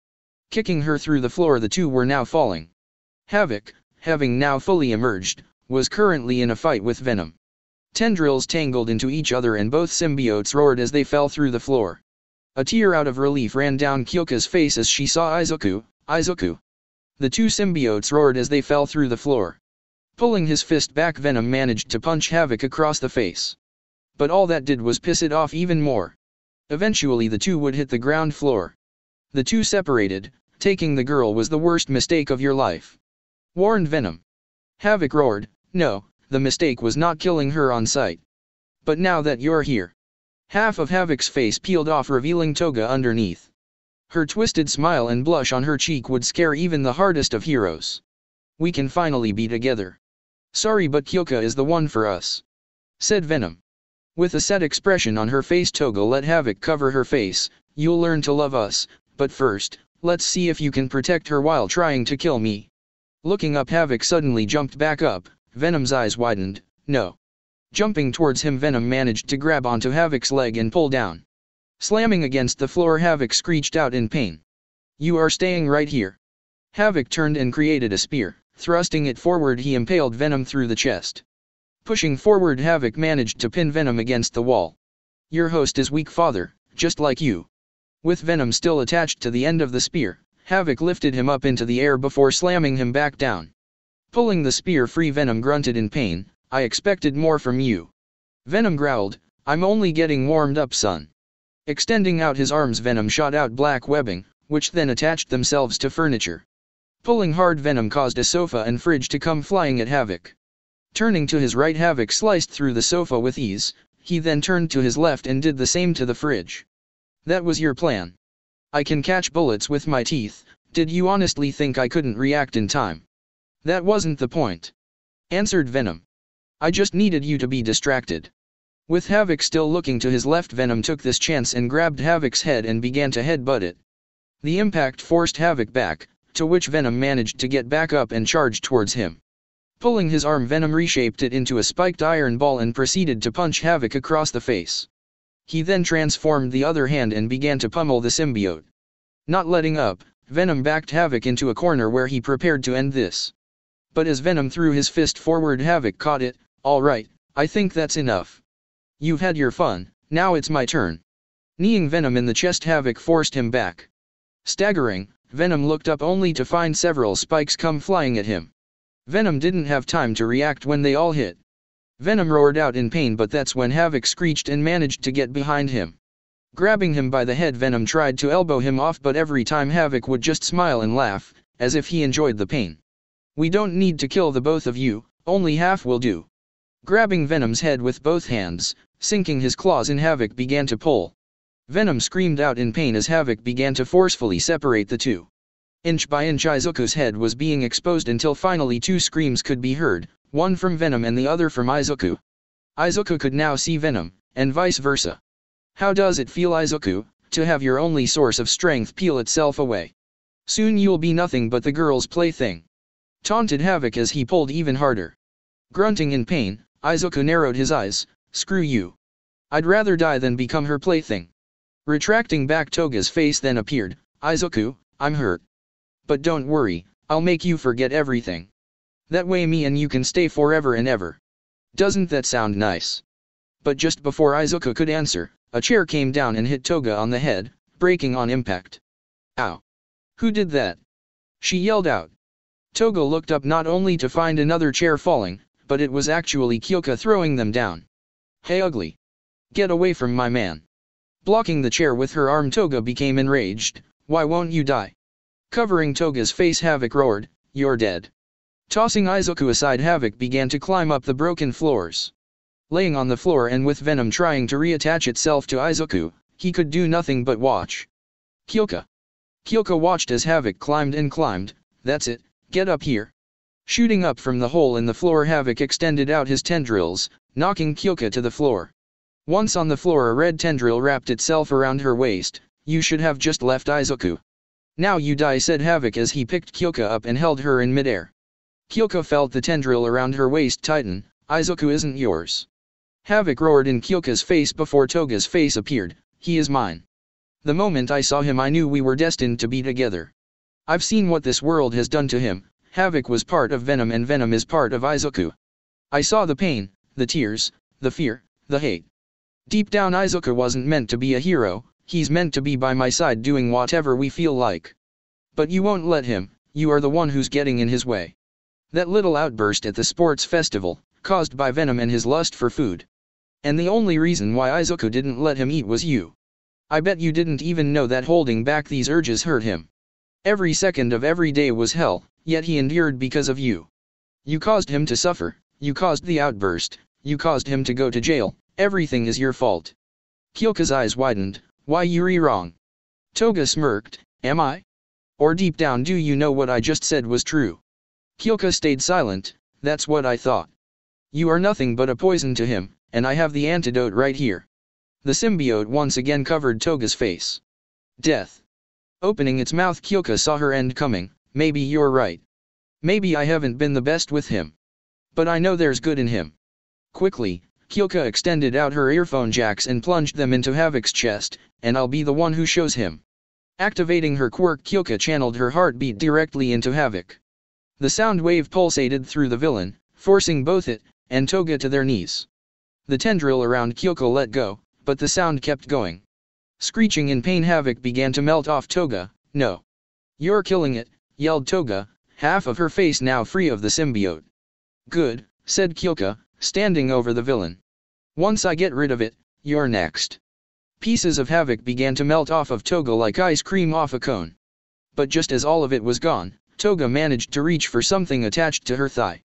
Kicking her through the floor, the two were now falling. Havoc, having now fully emerged, was currently in a fight with Venom. Tendrils tangled into each other and both symbiotes roared as they fell through the floor. A tear out of relief ran down Kyoka's face as she saw Izuku. Izuku. The two symbiotes roared as they fell through the floor. Pulling his fist back, Venom managed to punch Havoc across the face. But all that did was piss it off even more. Eventually the two would hit the ground floor. The two separated. Taking the girl was the worst mistake of your life, warned Venom. Havoc roared, no, the mistake was not killing her on sight. But now that you're here. Half of Havoc's face peeled off, revealing Toga underneath. Her twisted smile and blush on her cheek would scare even the hardest of heroes. We can finally be together. Sorry, but Kyoka is the one for us, said Venom. With a sad expression on her face, Toga let Havoc cover her face. You'll learn to love us, but first, let's see if you can protect her while trying to kill me. Looking up, Havoc suddenly jumped back up. Venom's eyes widened. No. Jumping towards him, Venom managed to grab onto Havoc's leg and pull down. Slamming against the floor, Havoc screeched out in pain. You are staying right here. Havoc turned and created a spear. Thrusting it forward, he impaled Venom through the chest. Pushing forward, Havoc managed to pin Venom against the wall. Your host is weak, father, just like you. With Venom still attached to the end of the spear, Havoc lifted him up into the air before slamming him back down. Pulling the spear free, Venom grunted in pain. I expected more from you. Venom growled, I'm only getting warmed up, son. Extending out his arms, Venom shot out black webbing, which then attached themselves to furniture. Pulling hard, Venom caused a sofa and fridge to come flying at Havoc. Turning to his right, Havoc sliced through the sofa with ease. He then turned to his left and did the same to the fridge. That was your plan. I can catch bullets with my teeth. Did you honestly think I couldn't react in time? That wasn't the point, answered Venom. I just needed you to be distracted. With Havoc still looking to his left, Venom took this chance and grabbed Havoc's head and began to headbutt it. The impact forced Havoc back, to which Venom managed to get back up and charge towards him. Pulling his arm, Venom reshaped it into a spiked iron ball and proceeded to punch Havoc across the face. He then transformed the other hand and began to pummel the symbiote. Not letting up, Venom backed Havoc into a corner where he prepared to end this. But as Venom threw his fist forward, Havoc caught it. All right, I think that's enough. You've had your fun, now it's my turn. Kneeing Venom in the chest, Havoc forced him back. Staggering, Venom looked up only to find several spikes come flying at him. Venom didn't have time to react when they all hit. Venom roared out in pain, but that's when Havoc screeched and managed to get behind him. Grabbing him by the head, Venom tried to elbow him off, but every time Havoc would just smile and laugh, as if he enjoyed the pain. We don't need to kill the both of you, only half will do. Grabbing Venom's head with both hands, sinking his claws in, Havoc began to pull. Venom screamed out in pain as Havoc began to forcefully separate the two. Inch by inch, Izuku's head was being exposed until finally 2 screams could be heard, one from Venom and the other from Izuku. Izuku could now see Venom, and vice versa. How does it feel, Izuku, to have your only source of strength peel itself away? Soon you'll be nothing but the girl's plaything, taunted Havoc as he pulled even harder. Grunting in pain, Izuku narrowed his eyes. Screw you. I'd rather die than become her plaything. Retracting back, Toga's face then appeared. Izuku, I'm hurt. But don't worry, I'll make you forget everything. That way me and you can stay forever and ever. Doesn't that sound nice? But just before Izuku could answer, a chair came down and hit Toga on the head, breaking on impact. Ow! Who did that? She yelled out. Toga looked up not only to find another chair falling, but it was actually Kyoka throwing them down. Hey ugly! Get away from my man! Blocking the chair with her arm, Toga became enraged. Why won't you die? Covering Toga's face, Havoc roared, you're dead. Tossing Izuku aside, Havoc began to climb up the broken floors. Laying on the floor and with Venom trying to reattach itself to Izuku, he could do nothing but watch. Kyoka! Kyoka watched as Havoc climbed and climbed. That's it, get up here. Shooting up from the hole in the floor, Havoc extended out his tendrils, knocking Kyoka to the floor. Once on the floor, a red tendril wrapped itself around her waist. You should have just left Izuku. Now you die, said Havoc as he picked Kyoka up and held her in midair. Kyoka felt the tendril around her waist tighten. Izuku isn't yours. Havoc roared in Kyoka's face before Toga's face appeared. He is mine. The moment I saw him I knew we were destined to be together. I've seen what this world has done to him. Havoc was part of Venom and Venom is part of Izuku. I saw the pain, the tears, the fear, the hate. Deep down Izuku wasn't meant to be a hero, he's meant to be by my side doing whatever we feel like. But you won't let him, you are the one who's getting in his way. That little outburst at the sports festival, caused by Venom and his lust for food. And the only reason why Izuku didn't let him eat was you. I bet you didn't even know that holding back these urges hurt him. Every second of every day was hell, yet he endured because of you. You caused him to suffer, you caused the outburst, you caused him to go to jail, everything is your fault. Kyoka's eyes widened. Why Yuri wrong? Toga smirked. Am I? Or deep down do you know what I just said was true? Kyoka stayed silent. That's what I thought. You are nothing but a poison to him, and I have the antidote right here. The symbiote once again covered Toga's face. Death. Opening its mouth, Kyoka saw her end coming. Maybe you're right. Maybe I haven't been the best with him. But I know there's good in him. Quickly, Kyoka extended out her earphone jacks and plunged them into Havoc's chest, and I'll be the one who shows him. Activating her quirk, Kyoka channeled her heartbeat directly into Havoc. The sound wave pulsated through the villain, forcing both it and Toga to their knees. The tendril around Kyoka let go, but the sound kept going. Screeching in pain, Havoc began to melt off Toga. No. You're killing it, yelled Toga, half of her face now free of the symbiote. Good, said Kyoka, standing over the villain. Once I get rid of it, you're next. Pieces of Havoc began to melt off of Toga like ice cream off a cone. But just as all of it was gone, Toga managed to reach for something attached to her thigh.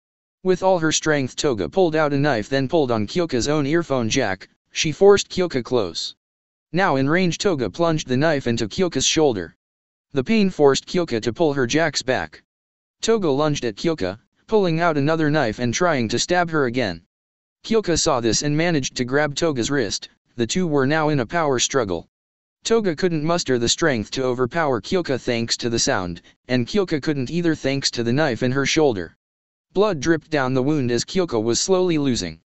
With all her strength, Toga pulled out a knife, then pulled on Kyoka's own earphone jack. She forced Kyoka close. Now in range, Toga plunged the knife into Kyoka's shoulder. The pain forced Kyoka to pull her jacks back. Toga lunged at Kyoka, pulling out another knife and trying to stab her again. Kyoka saw this and managed to grab Toga's wrist. The two were now in a power struggle. Toga couldn't muster the strength to overpower Kyoka thanks to the sound, and Kyoka couldn't either thanks to the knife in her shoulder. Blood dripped down the wound as Kyoka was slowly losing.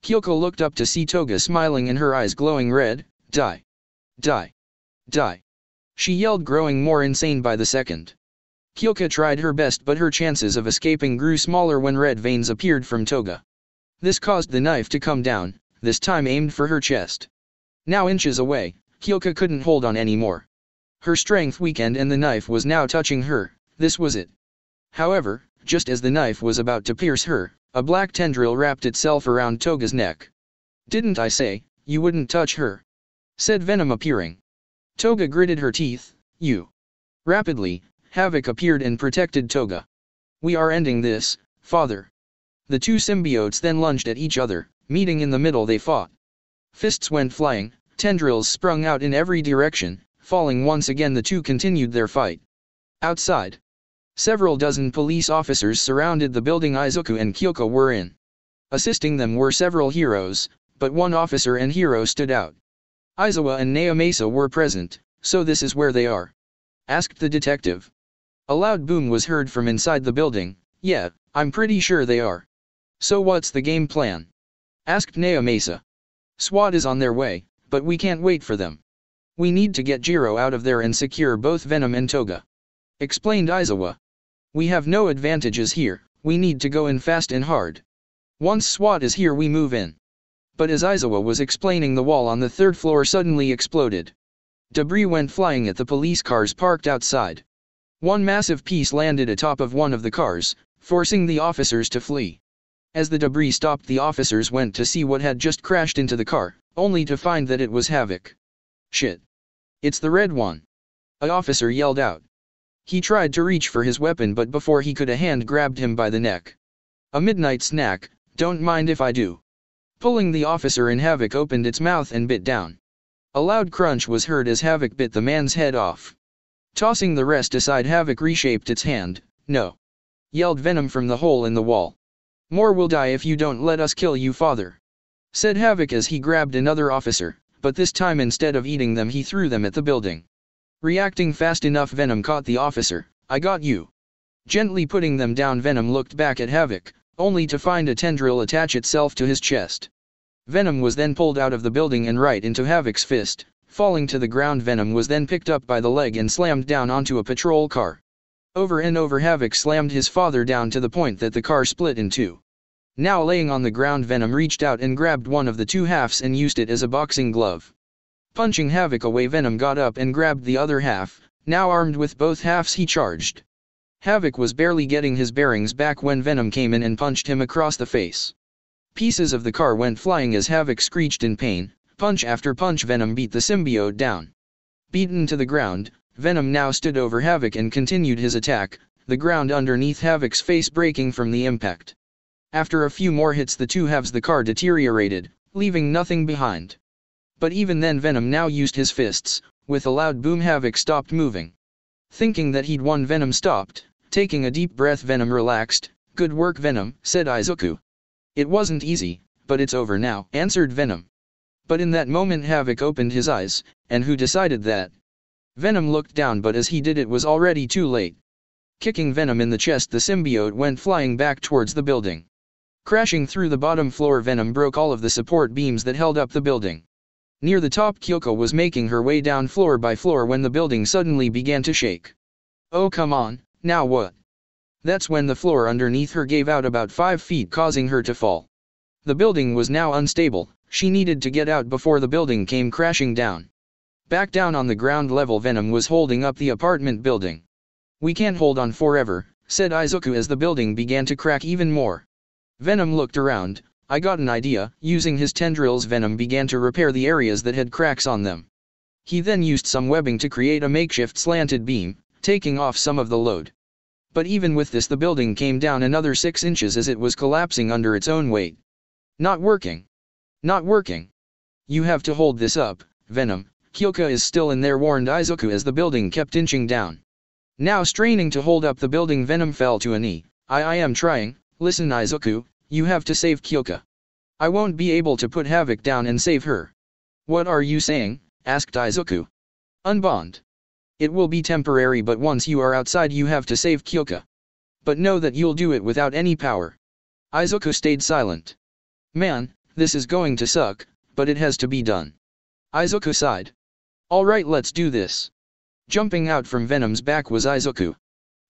Kyoka looked up to see Toga smiling and her eyes glowing red. Die. Die. Die. She yelled, growing more insane by the second. Kyoka tried her best, but her chances of escaping grew smaller when red veins appeared from Toga. This caused the knife to come down, this time aimed for her chest. Now inches away, Kyoka couldn't hold on anymore. Her strength weakened and the knife was now touching her. This was it. However, just as the knife was about to pierce her, a black tendril wrapped itself around Toga's neck. Didn't I say, you wouldn't touch her? Said Venom appearing. Toga gritted her teeth. You. Rapidly, Havoc appeared and protected Toga. We are ending this, father. The two symbiotes then lunged at each other, meeting in the middle. They fought. Fists went flying, tendrils sprung out in every direction, falling once again. The two continued their fight. Outside, several dozen police officers surrounded the building Izuku and Kyoka were in. Assisting them were several heroes, but one officer and hero stood out. Aizawa and Naomasa were present. So this is where they are? Asked the detective. A loud boom was heard from inside the building. Yeah, I'm pretty sure they are. So what's the game plan? Asked Naomasa. SWAT is on their way, but we can't wait for them. We need to get Jiro out of there and secure both Venom and Toga," explained Aizawa. "We have no advantages here, we need to go in fast and hard. Once SWAT is here we move in." But as Aizawa was explaining, the wall on the third floor suddenly exploded. Debris went flying at the police cars parked outside. One massive piece landed atop of one of the cars, forcing the officers to flee. As the debris stopped, the officers went to see what had just crashed into the car, only to find that it was Havoc. "Shit! It's the red one!" an officer yelled out. He tried to reach for his weapon, but before he could, a hand grabbed him by the neck. "A midnight snack, don't mind if I do." Pulling the officer in, Havoc opened its mouth and bit down. A loud crunch was heard as Havoc bit the man's head off. Tossing the rest aside, Havoc reshaped its hand. "No!" yelled Venom from the hole in the wall. "More will die if you don't let us kill you, father," said Havoc as he grabbed another officer, but this time instead of eating them he threw them at the building. Reacting fast enough, Venom caught the officer. "I got you." Gently putting them down, Venom looked back at Havoc, only to find a tendril attach itself to his chest. Venom was then pulled out of the building and right into Havoc's fist. Falling to the ground, Venom was then picked up by the leg and slammed down onto a patrol car. Over and over, Havoc slammed his father down to the point that the car split in two. Now laying on the ground, Venom reached out and grabbed one of the two halves and used it as a boxing glove. Punching Havoc away, Venom got up and grabbed the other half. Now armed with both halves, he charged. Havoc was barely getting his bearings back when Venom came in and punched him across the face. Pieces of the car went flying as Havoc screeched in pain. Punch after punch, Venom beat the symbiote down. Beaten to the ground, Venom now stood over Havoc and continued his attack, the ground underneath Havoc's face breaking from the impact. After a few more hits, the two halves the car deteriorated, leaving nothing behind. But even then, Venom now used his fists. With a loud boom, Havoc stopped moving. Thinking that he'd won, Venom stopped. Taking a deep breath, Venom relaxed. "Good work, Venom," said Izuku. "It wasn't easy, but it's over now," answered Venom. But in that moment, Havoc opened his eyes. "And who decided that?" Venom looked down, but as he did, it was already too late. Kicking Venom in the chest, the symbiote went flying back towards the building. Crashing through the bottom floor, Venom broke all of the support beams that held up the building. Near the top, Kyoko was making her way down floor by floor when the building suddenly began to shake. "Oh come on, now what?" That's when the floor underneath her gave out about 5 feet, causing her to fall. The building was now unstable. She needed to get out before the building came crashing down. Back down on the ground level, Venom was holding up the apartment building. "We can't hold on forever," said Izuku as the building began to crack even more. Venom looked around. "I got an idea." Using his tendrils, Venom began to repair the areas that had cracks on them. He then used some webbing to create a makeshift slanted beam, taking off some of the load. But even with this, the building came down another 6 inches as it was collapsing under its own weight. "Not working. Not working. You have to hold this up, Venom. Kyoko is still in there," warned Izuku as the building kept inching down. Now straining to hold up the building, Venom fell to a knee. I am trying. Listen, Izuku, you have to save Kyoko. I won't be able to put Havoc down and save her." "What are you saying?" asked Izuku. "Unbond. It will be temporary, but once you are outside you have to save Kyoko. But know that you'll do it without any power." Izuku stayed silent. "Man, this is going to suck, but it has to be done." Izuku sighed. "Alright, let's do this." Jumping out from Venom's back was Izuku.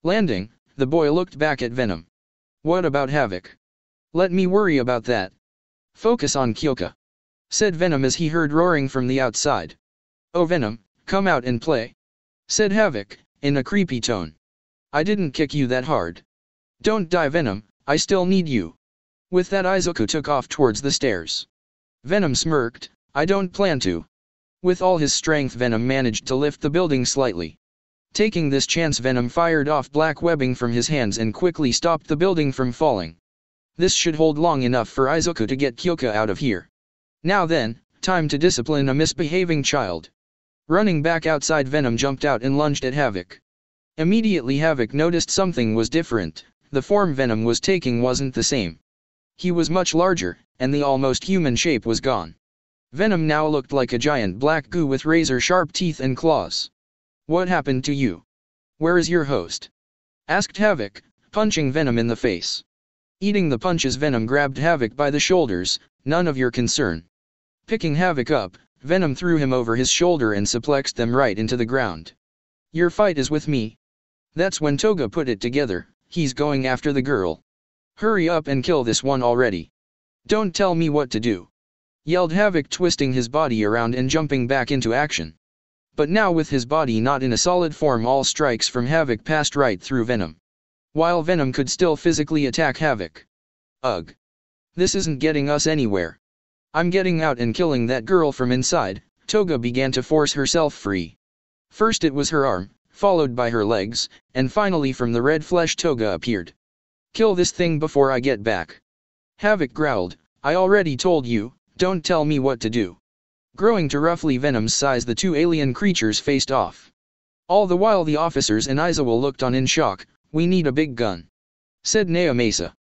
Landing, the boy looked back at Venom. "What about Havoc?" "Let me worry about that. Focus on Kyoko," said Venom as he heard roaring from the outside. "Oh Venom, come out and play," said Havoc, in a creepy tone. "I didn't kick you that hard. Don't die, Venom, I still need you." With that, Izuku took off towards the stairs. Venom smirked. "I don't plan to." With all his strength, Venom managed to lift the building slightly. Taking this chance, Venom fired off black webbing from his hands and quickly stopped the building from falling. This should hold long enough for Izuku to get Kyoko out of here. Now then, time to discipline a misbehaving child. Running back outside, Venom jumped out and lunged at Havoc. Immediately Havoc noticed something was different. The form Venom was taking wasn't the same. He was much larger, and the almost human shape was gone. Venom now looked like a giant black goo with razor-sharp teeth and claws. "What happened to you? Where is your host?" asked Havoc, punching Venom in the face. Eating the punches, Venom grabbed Havoc by the shoulders. "None of your concern." Picking Havoc up, Venom threw him over his shoulder and suplexed them right into the ground. Your fight is with me. That's when Toga put it together, he's going after the girl. Hurry up and kill this one already. Don't tell me what to do. Yelled Havoc, twisting his body around and jumping back into action. But now with his body not in a solid form, all strikes from Havoc passed right through Venom. While Venom could still physically attack Havoc. Ugh. This isn't getting us anywhere. I'm getting out and killing that girl from inside. Toga began to force herself free. First it was her arm, followed by her legs, and finally from the red flesh Toga appeared. Kill this thing before I get back. Havoc growled, I already told you, don't tell me what to do. Growing to roughly Venom's size, the two alien creatures faced off. All the while the officers and Aizawa looked on in shock. We need a big gun, said Naomasa.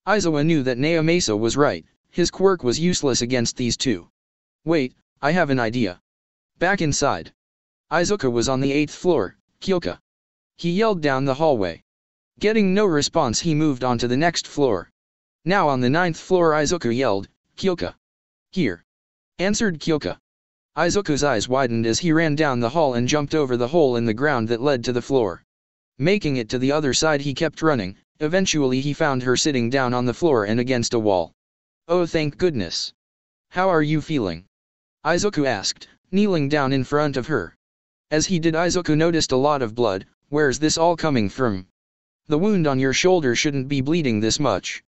Aizawa knew that Naomasa was right, his quirk was useless against these two. Wait, I have an idea. Back inside. Izuka was on the 8th floor, Kyoka. He yelled down the hallway. Getting no response, he moved on to the next floor. Now on the 9th floor, Izuka yelled, Kyoka. Here. Answered Kyoka. Izuka's eyes widened as he ran down the hall and jumped over the hole in the ground that led to the floor. Making it to the other side, he kept running. Eventually he found her sitting down on the floor and against a wall. Oh, thank goodness. How are you feeling? Izuku asked, kneeling down in front of her. As he did, Izuku noticed a lot of blood. Where's this all coming from? The wound on your shoulder shouldn't be bleeding this much.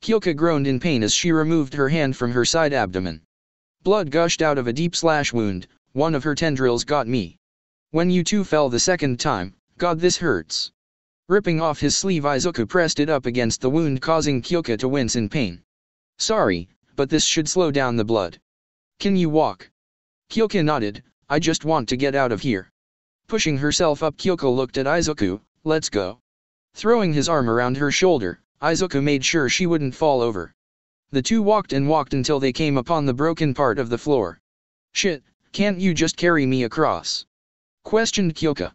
Kyoka groaned in pain as she removed her hand from her side abdomen. Blood gushed out of a deep slash wound. One of her tendrils got me. When you two fell the second time, God, this hurts. Ripping off his sleeve, Izuku pressed it up against the wound, causing Kyoka to wince in pain. Sorry, but this should slow down the blood. Can you walk? Kyoka nodded. I just want to get out of here. Pushing herself up, Kyoka looked at Izuku. Let's go. Throwing his arm around her shoulder, Izuku made sure she wouldn't fall over. The two walked and walked until they came upon the broken part of the floor. Shit, can't you just carry me across? Questioned Kyoka.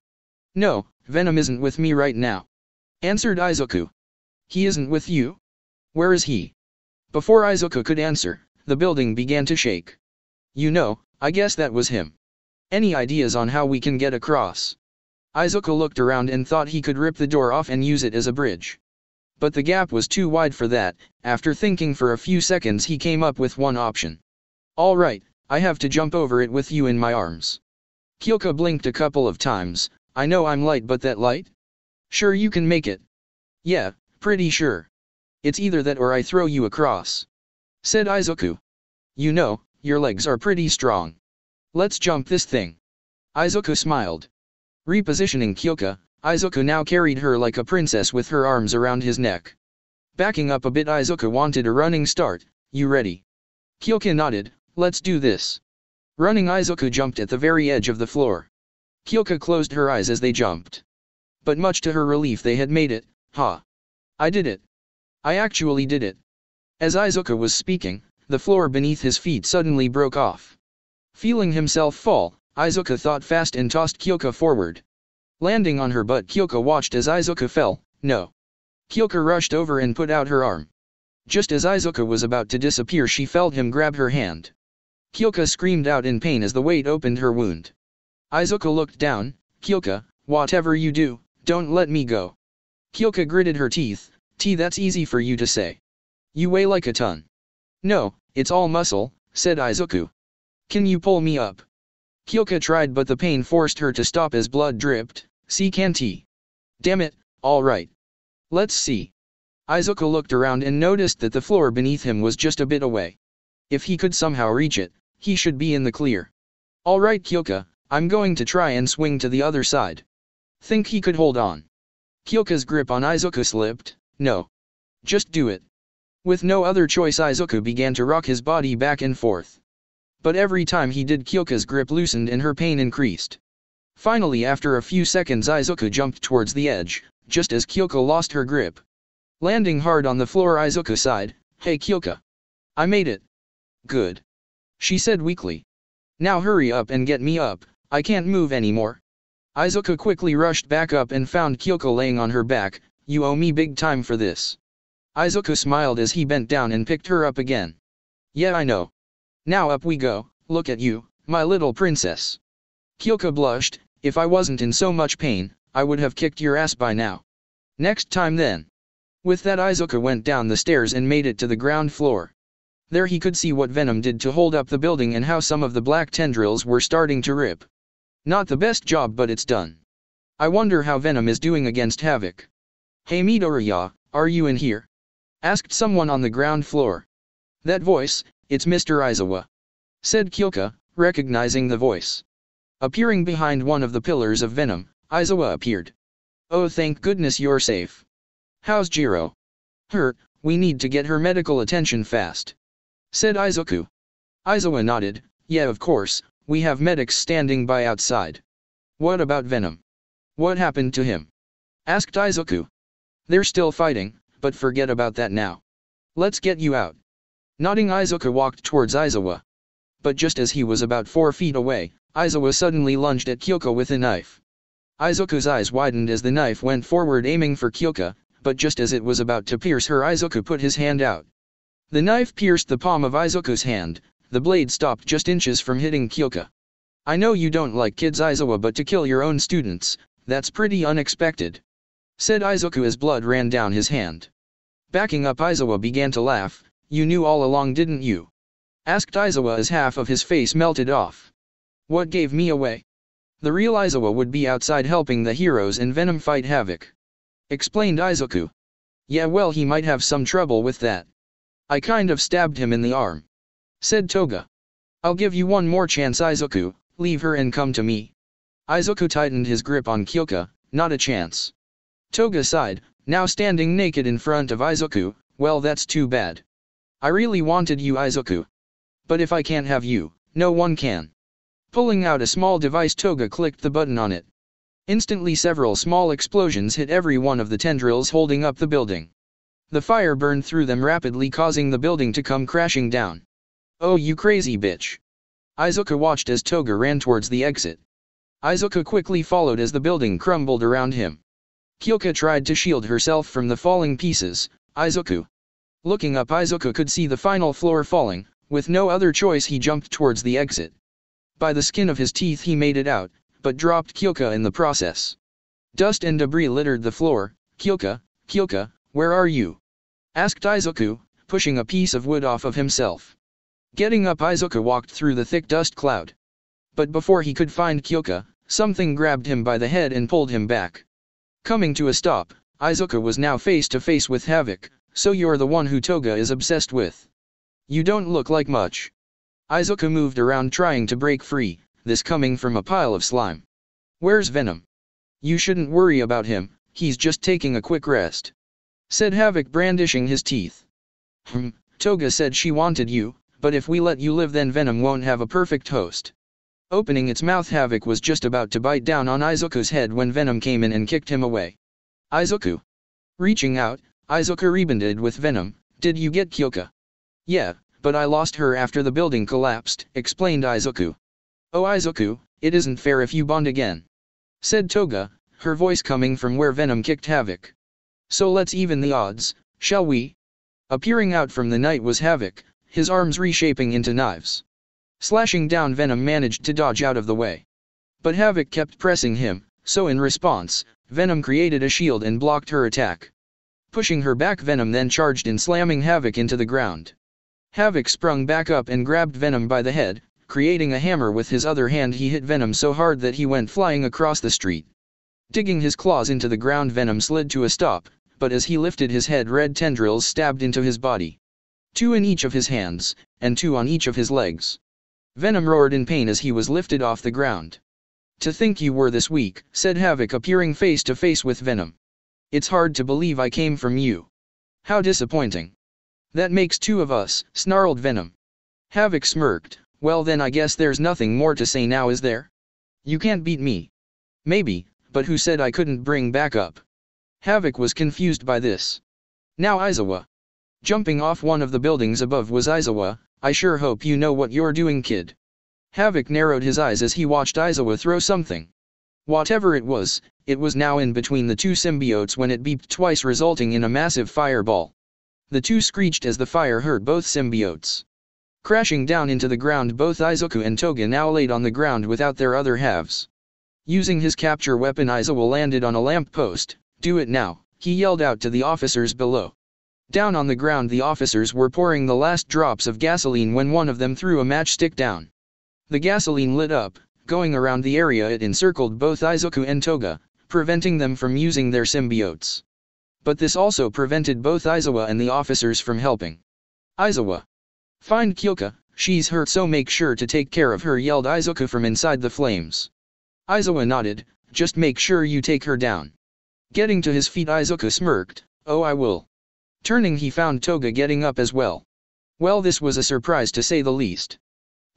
No, Venom isn't with me right now. Answered Izuku. He isn't with you? Where is he? Before Izuku could answer, the building began to shake. You know, I guess that was him. Any ideas on how we can get across? Izuku looked around and thought he could rip the door off and use it as a bridge. But the gap was too wide for that. After thinking for a few seconds, he came up with one option. All right, I have to jump over it with you in my arms. Kyoka blinked a couple of times. I know I'm light, but that light? Sure you can make it. Yeah, pretty sure. It's either that or I throw you across. Said Izuku. You know, your legs are pretty strong. Let's jump this thing. Izuku smiled. Repositioning Kyoka, Izuku now carried her like a princess with her arms around his neck. Backing up a bit, Izuku wanted a running start. You ready? Kyoka nodded. Let's do this. Running, Izuku jumped at the very edge of the floor. Kyoka closed her eyes as they jumped. But much to her relief, they had made it. Ha! I did it. I actually did it. As Izuku was speaking, the floor beneath his feet suddenly broke off. Feeling himself fall, Izuku thought fast and tossed Kyoka forward. Landing on her butt, Kyoka watched as Izuku fell. No. Kyoka rushed over and put out her arm. Just as Izuku was about to disappear, she felt him grab her hand. Kyoka screamed out in pain as the weight opened her wound. Izuku looked down. Kyoka, whatever you do, don't let me go. Kyoka gritted her teeth. That's easy for you to say. You weigh like a ton. No, it's all muscle, said Izuku. Can you pull me up? Kyoka tried, but the pain forced her to stop as blood dripped. Can't he? Damn it, alright. Let's see. Izuku looked around and noticed that the floor beneath him was just a bit away. If he could somehow reach it, he should be in the clear. Alright Kyoka, I'm going to try and swing to the other side. Think he could hold on? Kyoka's grip on Izuku slipped. No. Just do it. With no other choice, Izuku began to rock his body back and forth. But every time he did, Kyoka's grip loosened and her pain increased. Finally, after a few seconds, Izuku jumped towards the edge, just as Kyoka lost her grip. Landing hard on the floor, Izuku sighed. Hey Kyoka. I made it. Good. She said weakly. Now hurry up and get me up, I can't move anymore. Izuku quickly rushed back up and found Kyoka laying on her back. You owe me big time for this. Izuku smiled as he bent down and picked her up again. Yeah, I know. Now up we go. Look at you, My little princess. Kyoka blushed. If I wasn't in so much pain, I would have kicked your ass by now. Next time then. With that, Izuka went down the stairs and made it to the ground floor. There he could see what Venom did to hold up the building and how some of the black tendrils were starting to rip. Not the best job, but it's done. I wonder how Venom is doing against Havoc. Hey Midoriya, are you in here? Asked someone on the ground floor. That voice, it's Mr. Aizawa. Said Kyoka, recognizing the voice. Appearing behind one of the pillars of Venom, Aizawa appeared. Oh, thank goodness you're safe. How's Jiro? Her, we need to get her medical attention fast. Said Izuku. Aizawa nodded. Yeah, of course, we have medics standing by outside. What about Venom? What happened to him? Asked Izuku. They're still fighting, but forget about that now. Let's get you out. Nodding, Izuku walked towards Aizawa. But just as he was about 4 feet away, Aizawa suddenly lunged at Kyoka with a knife. Izuku's eyes widened as the knife went forward, aiming for Kyoka, but just as it was about to pierce her, Izuku put his hand out. The knife pierced the palm of Izuku's hand. The blade stopped just inches from hitting Kyoka. I know you don't like kids, Aizawa, but to kill your own students, that's pretty unexpected. Said Izuku as blood ran down his hand. Backing up, Aizawa began to laugh. You knew all along, didn't you? Asked Aizawa as half of his face melted off. What gave me away? The real Aizawa would be outside helping the heroes and Venom fight Havoc. Explained Izuku. Yeah, well, he might have some trouble with that. I kind of stabbed him in the arm. Said Toga. I'll give you one more chance, Izuku, leave her and come to me. Izuku tightened his grip on Kyoka. Not a chance. Toga sighed, now standing naked in front of Izuku. Well, that's too bad. I really wanted you, Izuku. But if I can't have you, no one can. Pulling out a small device, Toga clicked the button on it. Instantly several small explosions hit every one of the tendrils holding up the building. The fire burned through them rapidly, causing the building to come crashing down. Oh, you crazy bitch. Izuku watched as Toga ran towards the exit. Izuku quickly followed as the building crumbled around him. Kyoka tried to shield herself from the falling pieces. Izuku. Looking up, Izuku could see the final floor falling. With no other choice, he jumped towards the exit. By the skin of his teeth he made it out, but dropped Kyoka in the process. Dust and debris littered the floor. Kyoka, where are you? Asked Izuku, pushing a piece of wood off of himself. Getting up, Izuku walked through the thick dust cloud. But before he could find Kyoka, something grabbed him by the head and pulled him back. Coming to a stop, Izuku was now face to face with Havoc. So you're the one who Toga is obsessed with. You don't look like much. Izuku moved around trying to break free, this coming from a pile of slime. Where's Venom? You shouldn't worry about him, he's just taking a quick rest. Said Havoc, brandishing his teeth. Toga said she wanted you, but if we let you live then Venom won't have a perfect host. Opening its mouth, Havoc was just about to bite down on Izuku's head when Venom came in and kicked him away. Izuku. Reaching out, Izuku rebonded with Venom. Did you get Kyoka? Yeah, but I lost her after the building collapsed, explained Izuku. Oh Izuku, it isn't fair if you bond again. Said Toga, her voice coming from where Venom kicked Havoc. So let's even the odds, shall we? Appearing out from the night was Havoc, his arms reshaping into knives. Slashing down, Venom managed to dodge out of the way. But Havoc kept pressing him, so in response, Venom created a shield and blocked her attack. Pushing her back, Venom then charged in, slamming Havoc into the ground. Havoc sprung back up and grabbed Venom by the head, creating a hammer with his other hand. He hit Venom so hard that he went flying across the street. Digging his claws into the ground, Venom slid to a stop, but as he lifted his head, red tendrils stabbed into his body. 2 in each of his hands, and 2 on each of his legs. Venom roared in pain as he was lifted off the ground. To think you were this weak, said Havoc, appearing face to face with Venom. It's hard to believe I came from you. How disappointing. That makes 2 of us, snarled Venom. Havoc smirked. Well then I guess there's nothing more to say now, is there? You can't beat me. Maybe, but who said I couldn't bring backup? Havoc was confused by this. Now Aizawa. Jumping off one of the buildings above was Aizawa. I sure hope you know what you're doing, kid. Havoc narrowed his eyes as he watched Aizawa throw something. Whatever it was now in between the 2 symbiotes when it beeped twice, resulting in a massive fireball. The 2 screeched as the fire hurt both symbiotes. Crashing down into the ground, both Izuku and Toga now laid on the ground without their other halves. Using his capture weapon, Izuku landed on a lamp post. "Do it now," he yelled out to the officers below. Down on the ground, the officers were pouring the last drops of gasoline when one of them threw a matchstick down. The gasoline lit up, going around the area. It encircled both Izuku and Toga, preventing them from using their symbiotes. But this also prevented both Izuku and the officers from helping. "Izuku, find Kyoka, she's hurt, so make sure to take care of her," yelled Izuku from inside the flames. Izuku nodded, "Just make sure you take her down." Getting to his feet, Izuku smirked, "Oh, I will." Turning, he found Toga getting up as well. "Well, this was a surprise to say the least.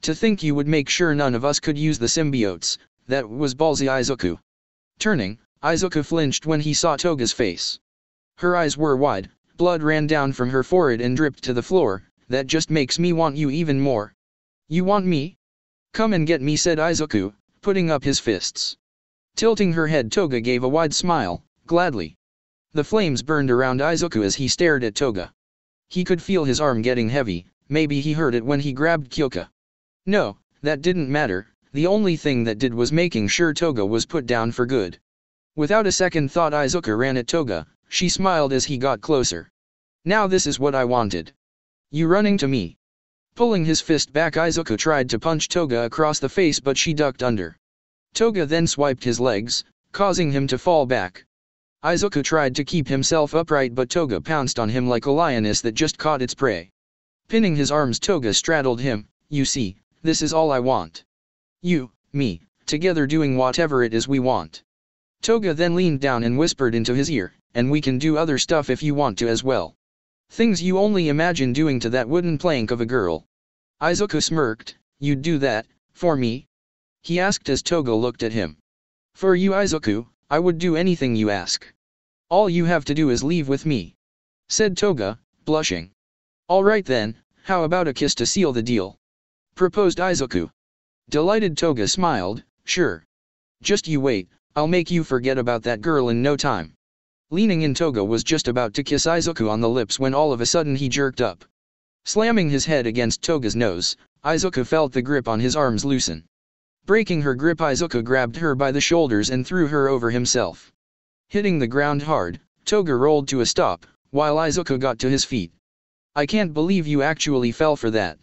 To think you would make sure none of us could use the symbiotes, that was ballsy, Izuku." Turning, Izuku flinched when he saw Toga's face. Her eyes were wide, blood ran down from her forehead and dripped to the floor. "That just makes me want you even more." "You want me? Come and get me," said Izuku, putting up his fists. Tilting her head, Toga gave a wide smile, "Gladly." The flames burned around Izuku as he stared at Toga. He could feel his arm getting heavy. Maybe he heard it when he grabbed Kyoka. No, that didn't matter. The only thing that did was making sure Toga was put down for good. Without a second thought, Izuku ran at Toga. She smiled as he got closer. "Now this is what I wanted. You running to me." Pulling his fist back, Izuku tried to punch Toga across the face, but she ducked under. Toga then swiped his legs, causing him to fall back. Izuku tried to keep himself upright, but Toga pounced on him like a lioness that just caught its prey. Pinning his arms, Toga straddled him. "You see, this is all I want. You, me, together doing whatever it is we want." Toga then leaned down and whispered into his ear, "And we can do other stuff if you want to as well. Things you only imagine doing to that wooden plank of a girl." Izuku smirked. "You'd do that, for me?" he asked as Toga looked at him. "For you, Izuku, I would do anything you ask. All you have to do is leave with me," said Toga, blushing. "All right then, how about a kiss to seal the deal?" proposed Izuku. Delighted Toga smiled, "Sure. Just you wait, I'll make you forget about that girl in no time." Leaning in, Toga was just about to kiss Izuku on the lips when all of a sudden he jerked up. Slamming his head against Toga's nose, Izuku felt the grip on his arms loosen. Breaking her grip, Izuku grabbed her by the shoulders and threw her over himself. Hitting the ground hard, Toga rolled to a stop, while Izuku got to his feet. "I can't believe you actually fell for that,"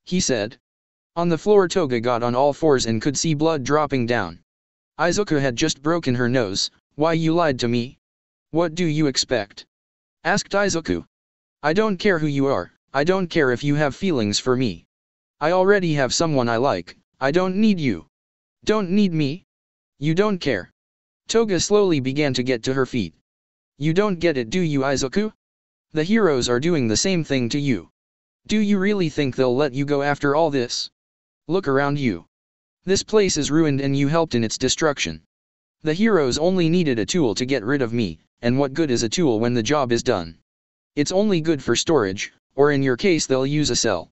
he said. On the floor, Toga got on all fours and could see blood dropping down. Izuku had just broken her nose. "Why, you lied to me? What do you expect?" asked Izuku. "I don't care who you are, I don't care if you have feelings for me. I already have someone I like, I don't need you." "Don't need me? You don't care?" Toga slowly began to get to her feet. "You don't get it, do you, Izuku? The heroes are doing the same thing to you. Do you really think they'll let you go after all this? Look around you. This place is ruined and you helped in its destruction. The heroes only needed a tool to get rid of me, and what good is a tool when the job is done? It's only good for storage, or in your case they'll use a cell.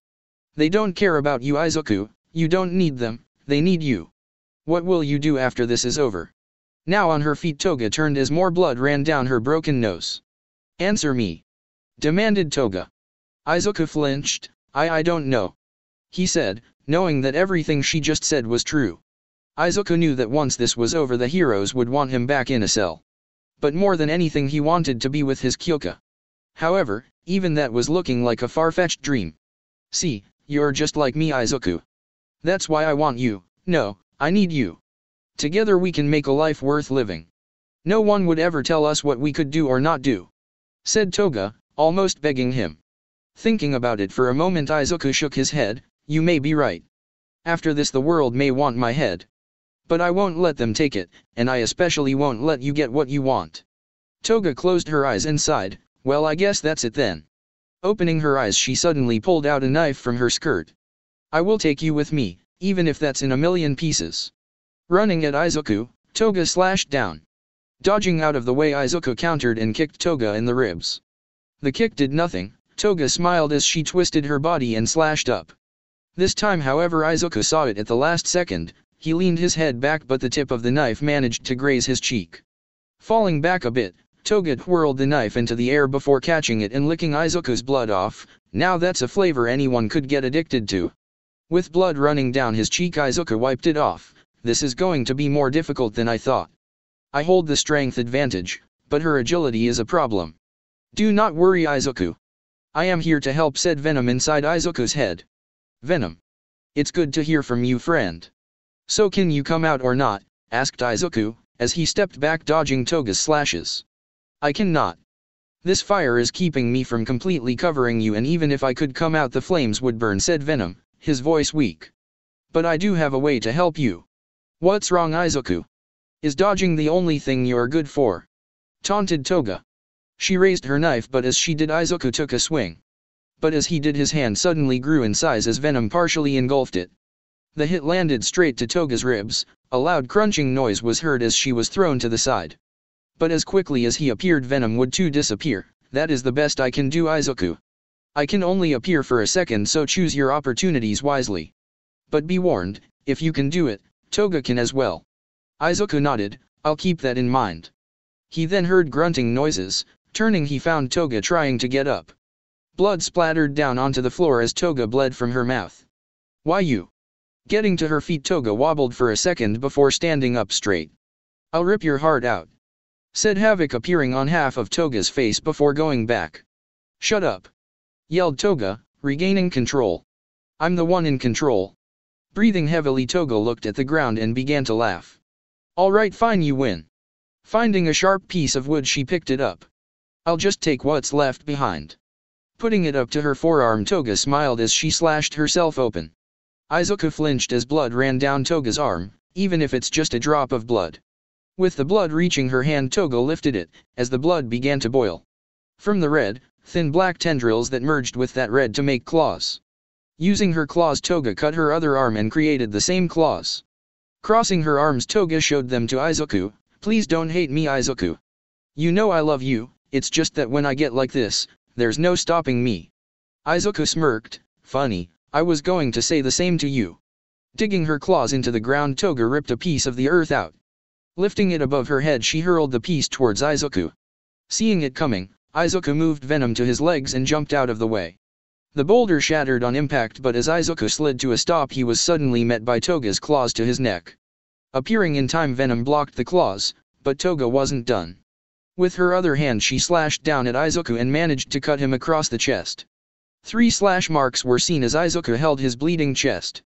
They don't care about you, Izuku, you don't need them, they need you. What will you do after this is over?" Now on her feet, Toga turned as more blood ran down her broken nose. "Answer me," demanded Toga. Izuku flinched. I don't know," he said, knowing that everything she just said was true. Izuku knew that once this was over, the heroes would want him back in a cell. But more than anything, he wanted to be with his Kyoka. However, even that was looking like a far-fetched dream. "See, you're just like me, Izuku. That's why I want you. No, I need you. Together we can make a life worth living. No one would ever tell us what we could do or not do," said Toga, almost begging him. Thinking about it for a moment, Izuku shook his head. "You may be right. After this the world may want my head. But I won't let them take it, and I especially won't let you get what you want." Toga closed her eyes and sighed. "Well, I guess that's it then." Opening her eyes, she suddenly pulled out a knife from her skirt. "I will take you with me, even if that's in a million pieces." Running at Izuku, Toga slashed down. Dodging out of the way, Izuku countered and kicked Toga in the ribs. The kick did nothing. Toga smiled as she twisted her body and slashed up. This time, however, Izuku saw it at the last second. He leaned his head back, but the tip of the knife managed to graze his cheek. Falling back a bit, Toga twirled the knife into the air before catching it and licking Izuku's blood off. Now that's a flavor anyone could get addicted to. With blood running down his cheek, Izuku wiped it off. This is going to be more difficult than I thought. I hold the strength advantage, but her agility is a problem. Do not worry, Izuku. I am here to help, said Venom inside Izuku's head. Venom. It's good to hear from you, friend. So can you come out or not? Asked Izuku, as he stepped back, dodging Toga's slashes. I cannot. This fire is keeping me from completely covering you, and even if I could come out, the flames would burn, said Venom, his voice weak. But I do have a way to help you. What's wrong, Izuku? Is dodging the only thing you're good for? Taunted Toga. She raised her knife, but as she did, Izuku took a swing. But as he did, his hand suddenly grew in size as Venom partially engulfed it. The hit landed straight to Toga's ribs. A loud crunching noise was heard as she was thrown to the side. But as quickly as he appeared, Venom would too disappear. That is the best I can do, Izuku. I can only appear for a second, so choose your opportunities wisely. But be warned, if you can do it, Toga can as well. Izuku nodded. I'll keep that in mind. He then heard grunting noises. Turning, he found Toga trying to get up. Blood splattered down onto the floor as Toga bled from her mouth. Why you? Getting to her feet, Toga wobbled for a second before standing up straight. I'll rip your heart out, said Havoc, appearing on half of Toga's face before going back. Shut up, yelled Toga, regaining control. I'm the one in control. Breathing heavily, Toga looked at the ground and began to laugh. All right, fine, you win. Finding a sharp piece of wood, she picked it up. I'll just take what's left behind. Putting it up to her forearm, Toga smiled as she slashed herself open. Izuku flinched as blood ran down Toga's arm, even if it's just a drop of blood. With the blood reaching her hand, Toga lifted it, as the blood began to boil. From the red, thin black tendrils that merged with that red to make claws. Using her claws, Toga cut her other arm and created the same claws. Crossing her arms, Toga showed them to Izuku. Please don't hate me, Izuku. You know I love you, it's just that when I get like this, there's no stopping me. Izuku smirked. Funny, I was going to say the same to you. Digging her claws into the ground, Toga ripped a piece of the earth out. Lifting it above her head, she hurled the piece towards Izuku. Seeing it coming, Izuku moved Venom to his legs and jumped out of the way. The boulder shattered on impact, but as Izuku slid to a stop, he was suddenly met by Toga's claws to his neck. Appearing in time, Venom blocked the claws, but Toga wasn't done. With her other hand, she slashed down at Izuku and managed to cut him across the chest. 3 slash marks were seen as Izuku held his bleeding chest.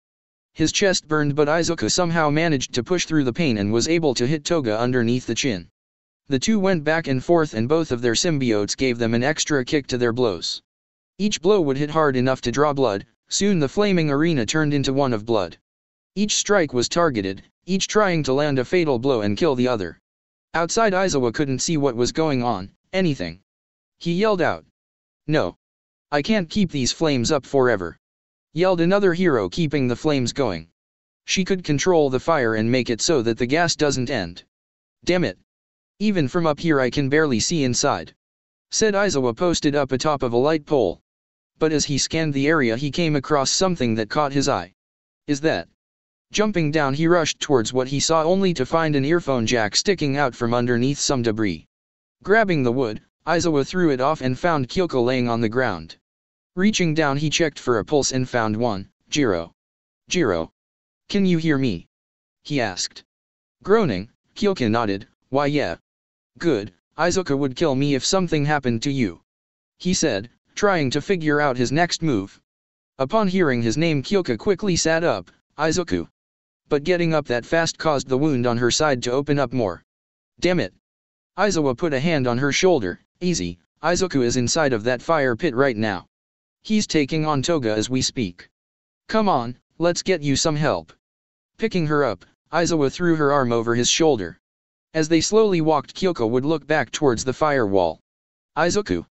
His chest burned, but Izuku somehow managed to push through the pain and was able to hit Toga underneath the chin. The two went back and forth, and both of their symbiotes gave them an extra kick to their blows. Each blow would hit hard enough to draw blood. Soon the flaming arena turned into one of blood. Each strike was targeted, each trying to land a fatal blow and kill the other. Outside, Izuku couldn't see what was going on. Anything. He yelled out. No. I can't keep these flames up forever. Yelled another hero, keeping the flames going. She could control the fire and make it so that the gas doesn't end. Damn it. Even from up here I can barely see inside, said Izuku, posted up atop of a light pole. But as he scanned the area, he came across something that caught his eye. Is that? Jumping down, he rushed towards what he saw, only to find an earphone jack sticking out from underneath some debris. Grabbing the wood, Izuku threw it off and found Kyoko laying on the ground. Reaching down, he checked for a pulse and found one. Jiro. Jiro. Can you hear me? He asked. Groaning, Kyoko nodded. Why, yeah. Good, Izuku would kill me if something happened to you, he said, trying to figure out his next move. Upon hearing his name, Kyoko quickly sat up. Izuku. But getting up that fast caused the wound on her side to open up more. Damn it. Izuku put a hand on her shoulder. Easy, Izuku is inside of that fire pit right now. He's taking on Toga as we speak. Come on, let's get you some help. Picking her up, Izuku threw her arm over his shoulder. As they slowly walked, Kyoko would look back towards the firewall. Izuku.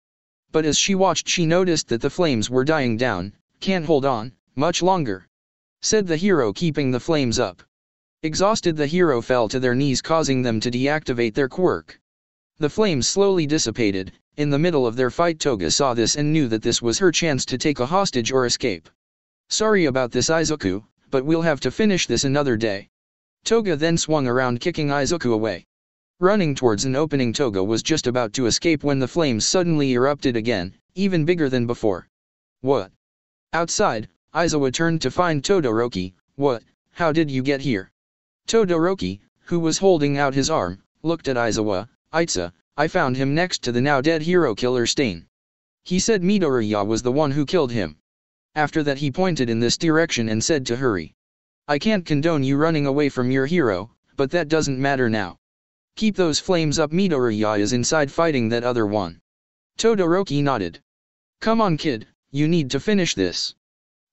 But as she watched, she noticed that the flames were dying down. Can't hold on much longer, said the hero, keeping the flames up. Exhausted, the hero fell to their knees, causing them to deactivate their quirk. The flames slowly dissipated. In the middle of their fight, Toga saw this and knew that this was her chance to take a hostage or escape. Sorry about this, Izuku, but we'll have to finish this another day. Toga then swung around, kicking Izuku away. Running towards an opening, Toga was just about to escape when the flames suddenly erupted again, even bigger than before. What? Outside, Aizawa turned to find Todoroki. What? How did you get here? Todoroki, who was holding out his arm, looked at Aizawa. Aitsa, I found him next to the now dead hero killer Stain. He said Midoriya was the one who killed him. After that he pointed in this direction and said to hurry. I can't condone you running away from your hero, but that doesn't matter now. Keep those flames up, Midoriya is inside fighting that other one. Todoroki nodded. Come on kid, you need to finish this.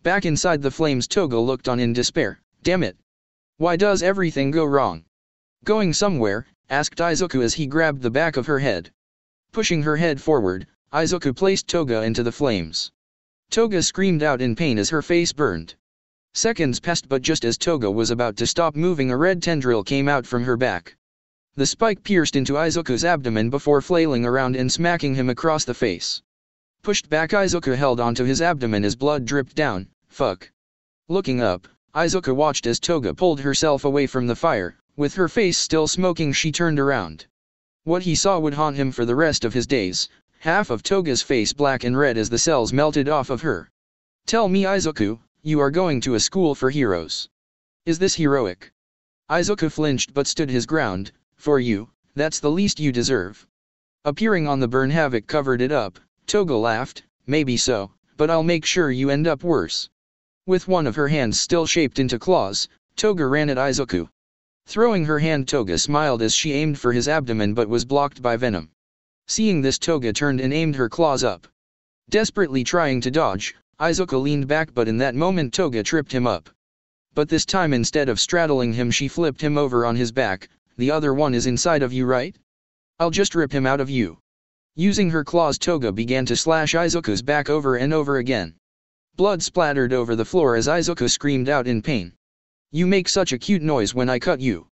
Back inside the flames, Toga looked on in despair. Damn it. Why does everything go wrong? Going somewhere? Asked Izuku as he grabbed the back of her head. Pushing her head forward, Izuku placed Toga into the flames. Toga screamed out in pain as her face burned. Seconds passed, but just as Toga was about to stop moving, a red tendril came out from her back. The spike pierced into Izuku's abdomen before flailing around and smacking him across the face. Pushed back, Izuku held onto his abdomen as blood dripped down. Fuck. Looking up, Izuku watched as Toga pulled herself away from the fire. With her face still smoking, she turned around. What he saw would haunt him for the rest of his days. Half of Toga's face black and red as the cells melted off of her. Tell me, Izuku, you are going to a school for heroes. Is this heroic? Izuku flinched but stood his ground. For you, that's the least you deserve. Appearing on the burn, Havoc covered it up. Toga laughed. Maybe so, but I'll make sure you end up worse. With one of her hands still shaped into claws, Toga ran at Izuku. Throwing her hand, Toga smiled as she aimed for his abdomen but was blocked by Venom. Seeing this, Toga turned and aimed her claws up. Desperately trying to dodge, Izuku leaned back, but in that moment Toga tripped him up. But this time, instead of straddling him, she flipped him over on his back. The other one is inside of you, right? I'll just rip him out of you. Using her claws, Toga began to slash Izuku's back over and over again. Blood splattered over the floor as Izuku screamed out in pain. You make such a cute noise when I cut you.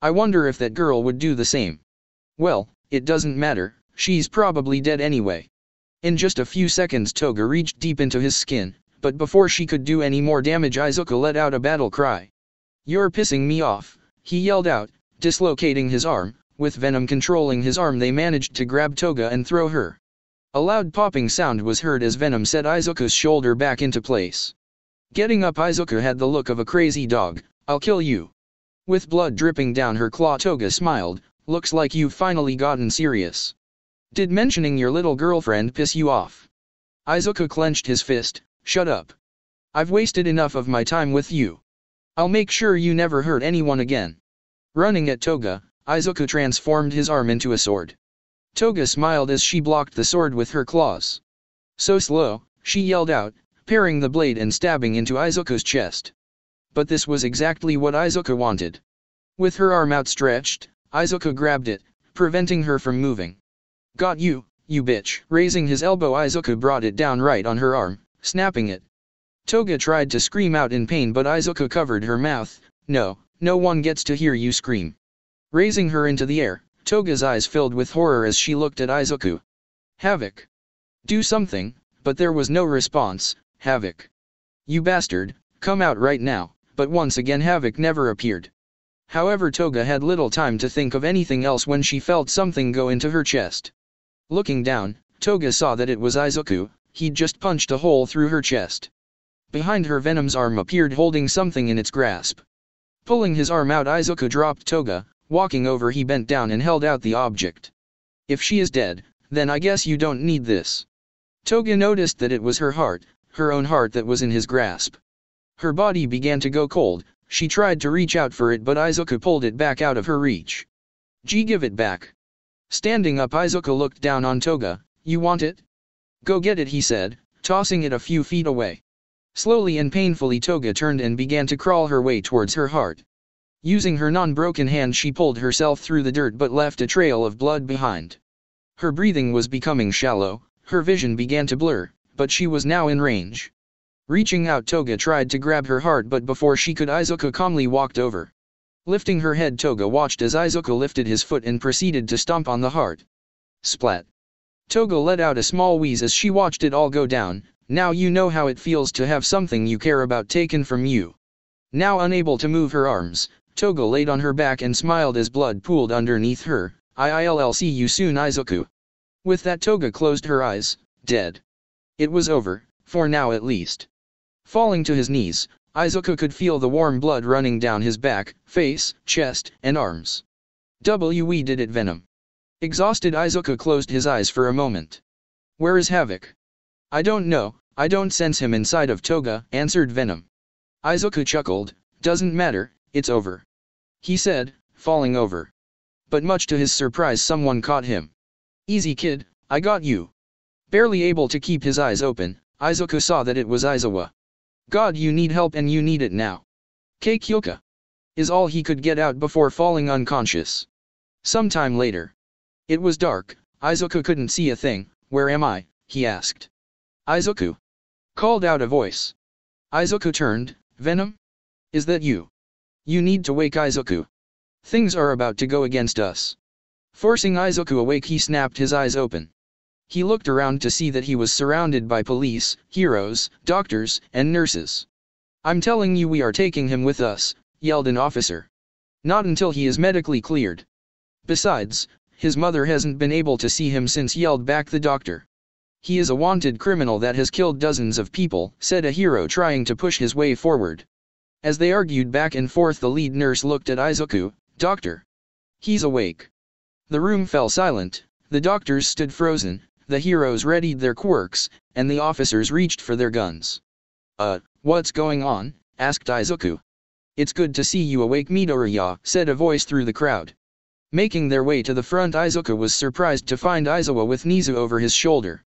I wonder if that girl would do the same. Well, it doesn't matter, she's probably dead anyway. In just a few seconds, Toga reached deep into his skin, but before she could do any more damage, Izuku let out a battle cry. You're pissing me off, he yelled out, dislocating his arm. With Venom controlling his arm, they managed to grab Toga and throw her. A loud popping sound was heard as Venom set Izuku's shoulder back into place. Getting up, Izuku had the look of a crazy dog. I'll kill you. With blood dripping down her claw, Toga smiled. Looks like you've finally gotten serious. Did mentioning your little girlfriend piss you off? Izuku clenched his fist. Shut up. I've wasted enough of my time with you. I'll make sure you never hurt anyone again. Running at Toga, Izuku transformed his arm into a sword. Toga smiled as she blocked the sword with her claws. So slow, she yelled out, parrying the blade and stabbing into Izuku's chest. But this was exactly what Izuku wanted. With her arm outstretched, Izuku grabbed it, preventing her from moving. Got you, you bitch. Raising his elbow, Izuku brought it down right on her arm, snapping it. Toga tried to scream out in pain, but Izuku covered her mouth. No one gets to hear you scream. Raising her into the air, Toga's eyes filled with horror as she looked at Izuku. Havoc. Do something, but there was no response. Havoc. You bastard, come out right now. But once again Havoc never appeared. However, Toga had little time to think of anything else when she felt something go into her chest. Looking down, Toga saw that it was Izuku. He'd just punched a hole through her chest. Behind her, Venom's arm appeared holding something in its grasp. Pulling his arm out, Izuku dropped Toga. Walking over, he bent down and held out the object. If she is dead, then I guess you don't need this. Toga noticed that it was her heart, her own heart, that was in his grasp. Her body began to go cold. She tried to reach out for it, but Izuku pulled it back out of her reach. Give it back. Standing up, Izuku looked down on Toga. You want it? Go get it, he said, tossing it a few feet away. Slowly and painfully, Toga turned and began to crawl her way towards her heart. Using her non-broken hand, she pulled herself through the dirt but left a trail of blood behind. Her breathing was becoming shallow, her vision began to blur, but she was now in range. Reaching out, Toga tried to grab her heart, but before she could, Izuku calmly walked over. Lifting her head, Toga watched as Izuku lifted his foot and proceeded to stomp on the heart. Splat. Toga let out a small wheeze as she watched it all go down. Now you know how it feels to have something you care about taken from you. Now unable to move her arms, Toga laid on her back and smiled as blood pooled underneath her. I'll see you soon, Izuku. With that, Toga closed her eyes, dead. It was over, for now at least. Falling to his knees, Izuku could feel the warm blood running down his back, face, chest, and arms. We did it, Venom. Exhausted, Izuku closed his eyes for a moment. Where is Havoc? I don't know, I don't sense him inside of Toga, answered Venom. Izuku chuckled. Doesn't matter, it's over. He said, falling over. But much to his surprise, someone caught him. Easy, kid, I got you. Barely able to keep his eyes open, Izuku saw that it was Aizawa. God, you need help and you need it now. Kyoka. Is all he could get out before falling unconscious. Sometime later. It was dark, Izuku couldn't see a thing. Where am I? He asked. Izuku. Called out a voice. Izuku turned. Venom? Is that you? You need to wake, Izuku. Things are about to go against us. Forcing Izuku awake, he snapped his eyes open. He looked around to see that he was surrounded by police, heroes, doctors, and nurses. I'm telling you, we are taking him with us, yelled an officer. Not until he is medically cleared. Besides, his mother hasn't been able to see him since, yelled back the doctor. He is a wanted criminal that has killed dozens of people, said a hero trying to push his way forward. As they argued back and forth, the lead nurse looked at Izuku. Doctor. He's awake. The room fell silent, the doctors stood frozen, the heroes readied their quirks, and the officers reached for their guns. What's going on? Asked Izuku. It's good to see you awake, Midoriya, said a voice through the crowd. Making their way to the front, Izuku was surprised to find Aizawa with Nizu over his shoulder.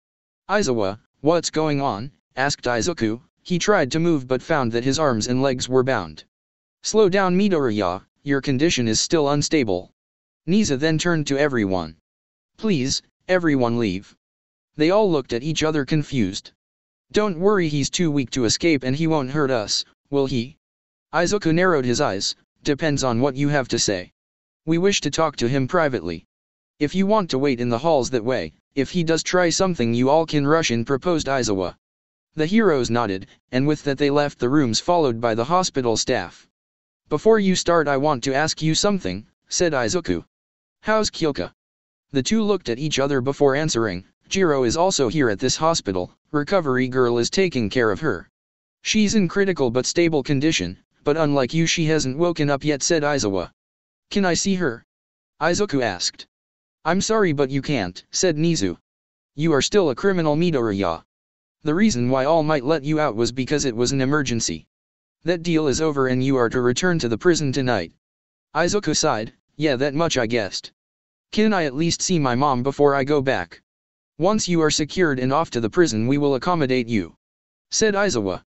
Aizawa, what's going on? Asked Izuku. He tried to move but found that his arms and legs were bound. Slow down, Midoriya, your condition is still unstable. Nizu then turned to everyone. Please, everyone leave. They all looked at each other confused. Don't worry, he's too weak to escape and he won't hurt us, will he? Izuku narrowed his eyes. Depends on what you have to say. We wish to talk to him privately. If you want to wait in the halls that way, if he does try something you all can rush in, proposed Aizawa. The heroes nodded, and with that they left the rooms followed by the hospital staff. Before you start, I want to ask you something, said Izuku. How's Kyoka? The two looked at each other before answering. Jiro is also here at this hospital, recovery girl is taking care of her. She's in critical but stable condition, but unlike you she hasn't woken up yet, said Aizawa. Can I see her? Izuku asked. I'm sorry but you can't, said Nizu. You are still a criminal, Midoriya. The reason why All Might let you out was because it was an emergency. That deal is over and you are to return to the prison tonight. Izuku sighed. Yeah, that much I guessed. Can I at least see my mom before I go back? Once you are secured and off to the prison we will accommodate you, said Aizawa.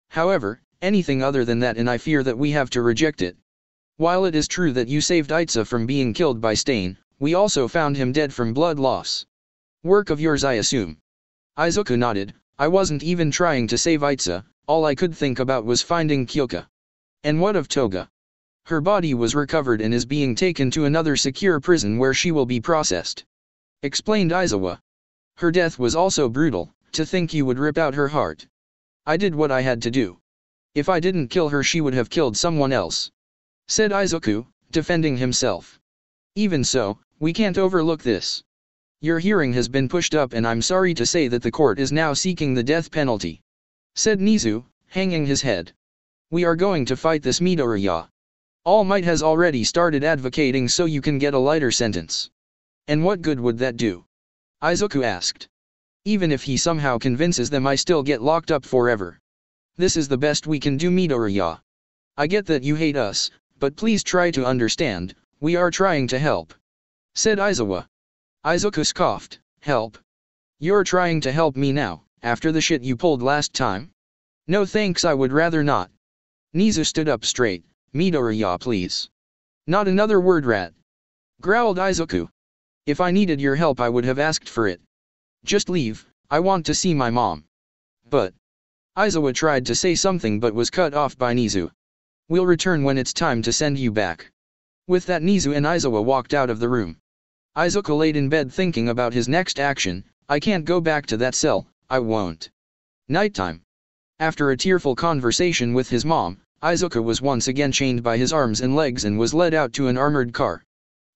However, anything other than that and I fear that we have to reject it. While it is true that you saved Itza from being killed by Stain, we also found him dead from blood loss. Work of yours, I assume. Izuku nodded. I wasn't even trying to save Itza, all I could think about was finding Kyoka. And what of Toga? Her body was recovered and is being taken to another secure prison where she will be processed, explained Aizawa. Her death was also brutal, to think you would rip out her heart. I did what I had to do. If I didn't kill her she would have killed someone else, said Izuku, defending himself. Even so, we can't overlook this. Your hearing has been pushed up and I'm sorry to say that the court is now seeking the death penalty, said Nizu, hanging his head. We are going to fight this, Midoriya. All Might has already started advocating so you can get a lighter sentence. And what good would that do? Izuku asked. Even if he somehow convinces them I still get locked up forever. This is the best we can do, Midoriya. I get that you hate us, but please try to understand, we are trying to help, said Aizawa. Izuku scoffed. Help? You're trying to help me now, after the shit you pulled last time? No thanks, I would rather not. Nizu stood up straight. Midoriya, please. Not another word, rat, growled Izuku. If I needed your help I would have asked for it. Just leave, I want to see my mom. But Aizawa tried to say something but was cut off by Nizu. We'll return when it's time to send you back. With that Nizu and Aizawa walked out of the room. Izuku laid in bed thinking about his next action. I can't go back to that cell, I won't. Nighttime. After a tearful conversation with his mom, Izuku was once again chained by his arms and legs and was led out to an armored car.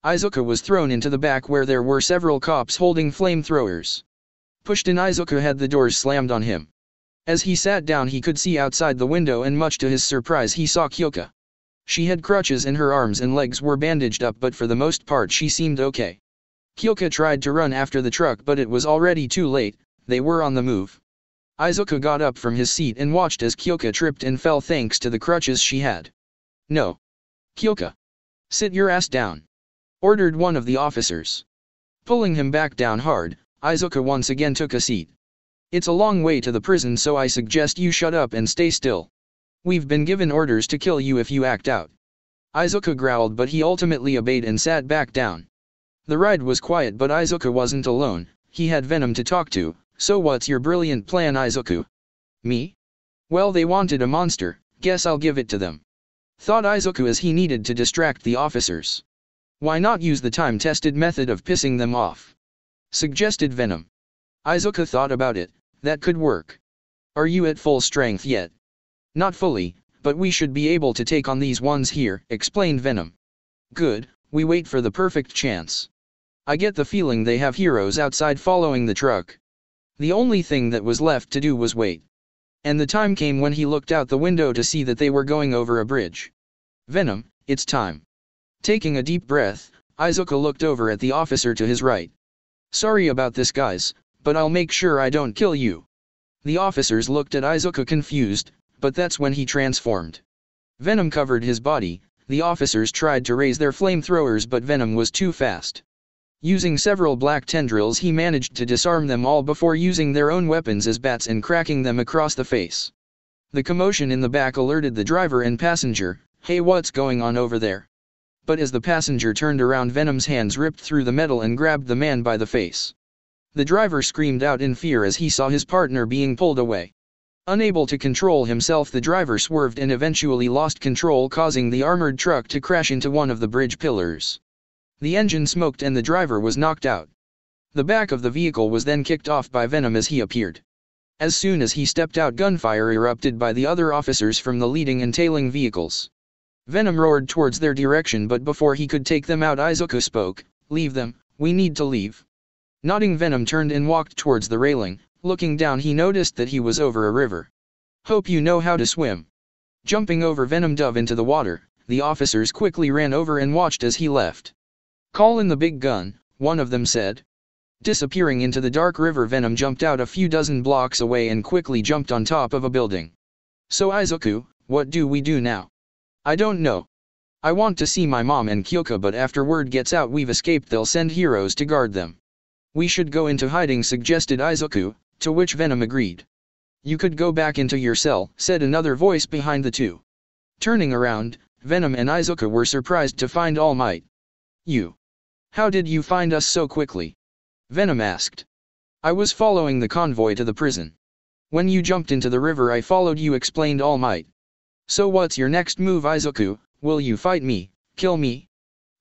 Izuku was thrown into the back where there were several cops holding flamethrowers. Pushed in, Izuku had the doors slammed on him. As he sat down he could see outside the window, and much to his surprise he saw Kyoka. She had crutches and her arms and legs were bandaged up, but for the most part she seemed okay. Kyoka tried to run after the truck, but it was already too late, they were on the move. Izuku got up from his seat and watched as Kyoka tripped and fell thanks to the crutches she had. "No. Kyoka. Sit your ass down," ordered one of the officers. Pulling him back down hard, Izuku once again took a seat. "It's a long way to the prison, so I suggest you shut up and stay still. We've been given orders to kill you if you act out." Izuku growled, but he ultimately obeyed and sat back down. The ride was quiet, but Izuku wasn't alone. He had Venom to talk to. "So what's your brilliant plan, Izuku?" "Me? Well, they wanted a monster, guess I'll give it to them," thought Izuku as he needed to distract the officers. "Why not use the time-tested method of pissing them off?" suggested Venom. Izuku thought about it. That could work. "Are you at full strength yet?" "Not fully, but we should be able to take on these ones here," explained Venom. "Good, we wait for the perfect chance. I get the feeling they have heroes outside following the truck." The only thing that was left to do was wait. And the time came when he looked out the window to see that they were going over a bridge. "Venom, it's time." Taking a deep breath, Izuku looked over at the officer to his right. "Sorry about this, guys, but I'll make sure I don't kill you." The officers looked at Izuku confused, but that's when he transformed. Venom covered his body. The officers tried to raise their flamethrowers, but Venom was too fast. Using several black tendrils he managed to disarm them all before using their own weapons as bats and cracking them across the face. The commotion in the back alerted the driver and passenger. "Hey, what's going on over there?" But as the passenger turned around, Venom's hands ripped through the metal and grabbed the man by the face. The driver screamed out in fear as he saw his partner being pulled away. Unable to control himself, the driver swerved and eventually lost control, causing the armored truck to crash into one of the bridge pillars. The engine smoked and the driver was knocked out. The back of the vehicle was then kicked off by Venom as he appeared. As soon as he stepped out, gunfire erupted by the other officers from the leading and tailing vehicles. Venom roared towards their direction, but before he could take them out, Izuku spoke. "Leave them, we need to leave." Nodding, Venom turned and walked towards the railing. Looking down, he noticed that he was over a river. "Hope you know how to swim." Jumping over, Venom dove into the water. The officers quickly ran over and watched as he left. "Call in the big gun," one of them said. Disappearing into the dark river, Venom jumped out a few dozen blocks away and quickly jumped on top of a building. "So Izuku, what do we do now?" "I don't know. I want to see my mom and Kyoka, but after word gets out we've escaped they'll send heroes to guard them." "We should go into hiding," suggested Izuku, to which Venom agreed. "You could go back into your cell," said another voice behind the two. Turning around, Venom and Izuku were surprised to find All Might. "You? How did you find us so quickly?" Venom asked. "I was following the convoy to the prison. When you jumped into the river I followed you," explained All Might. "So what's your next move, Izuku? Will you fight me, kill me?"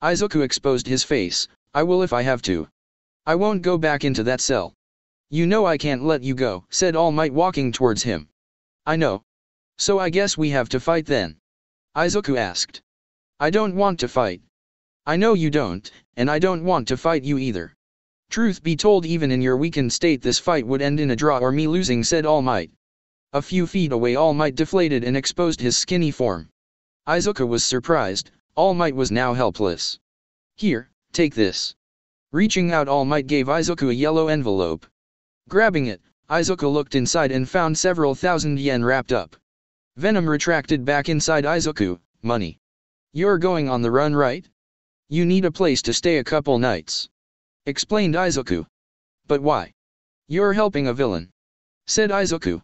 Izuku exposed his face. "I will if I have to. I won't go back into that cell." "You know I can't let you go," said All Might, walking towards him. "I know. So I guess we have to fight then?" Izuku asked. "I don't want to fight." "I know you don't, and I don't want to fight you either. Truth be told, even in your weakened state this fight would end in a draw or me losing," said All Might. A few feet away, All Might deflated and exposed his skinny form. Izuku was surprised. All Might was now helpless. "Here, take this." Reaching out, All Might gave Izuku a yellow envelope. Grabbing it, Izuku looked inside and found several thousand yen wrapped up. Venom retracted back inside Izuku. "Money. You're going on the run, right? You need a place to stay a couple nights," explained Izuku. "But why?" "You're helping a villain," said Izuku.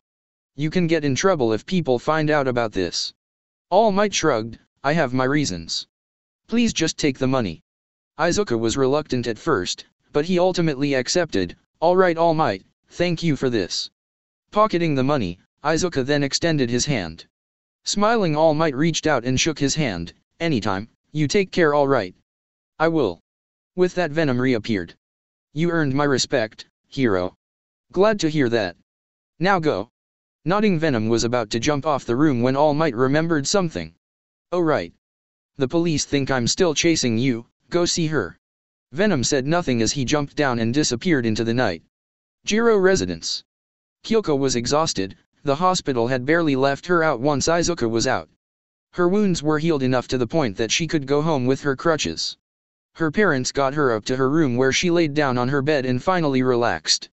"You can get in trouble if people find out about this." All Might shrugged. "I have my reasons. Please just take the money." Izuku was reluctant at first, but he ultimately accepted. "All right, All Might, thank you for this." Pocketing the money, Izuku then extended his hand. Smiling, All Might reached out and shook his hand. "Anytime, you take care, all right?" "I will." With that, Venom reappeared. "You earned my respect, hero. Glad to hear that. Now go." Nodding, Venom was about to jump off the room when All Might remembered something. Oh right. The police think I'm still chasing you, go see her. Venom said nothing as he jumped down and disappeared into the night. Jiro residence. Kyoko was exhausted, the hospital had barely left her out once Izuku was out. Her wounds were healed enough to the point that she could go home with her crutches. Her parents got her up to her room where she laid down on her bed and finally relaxed.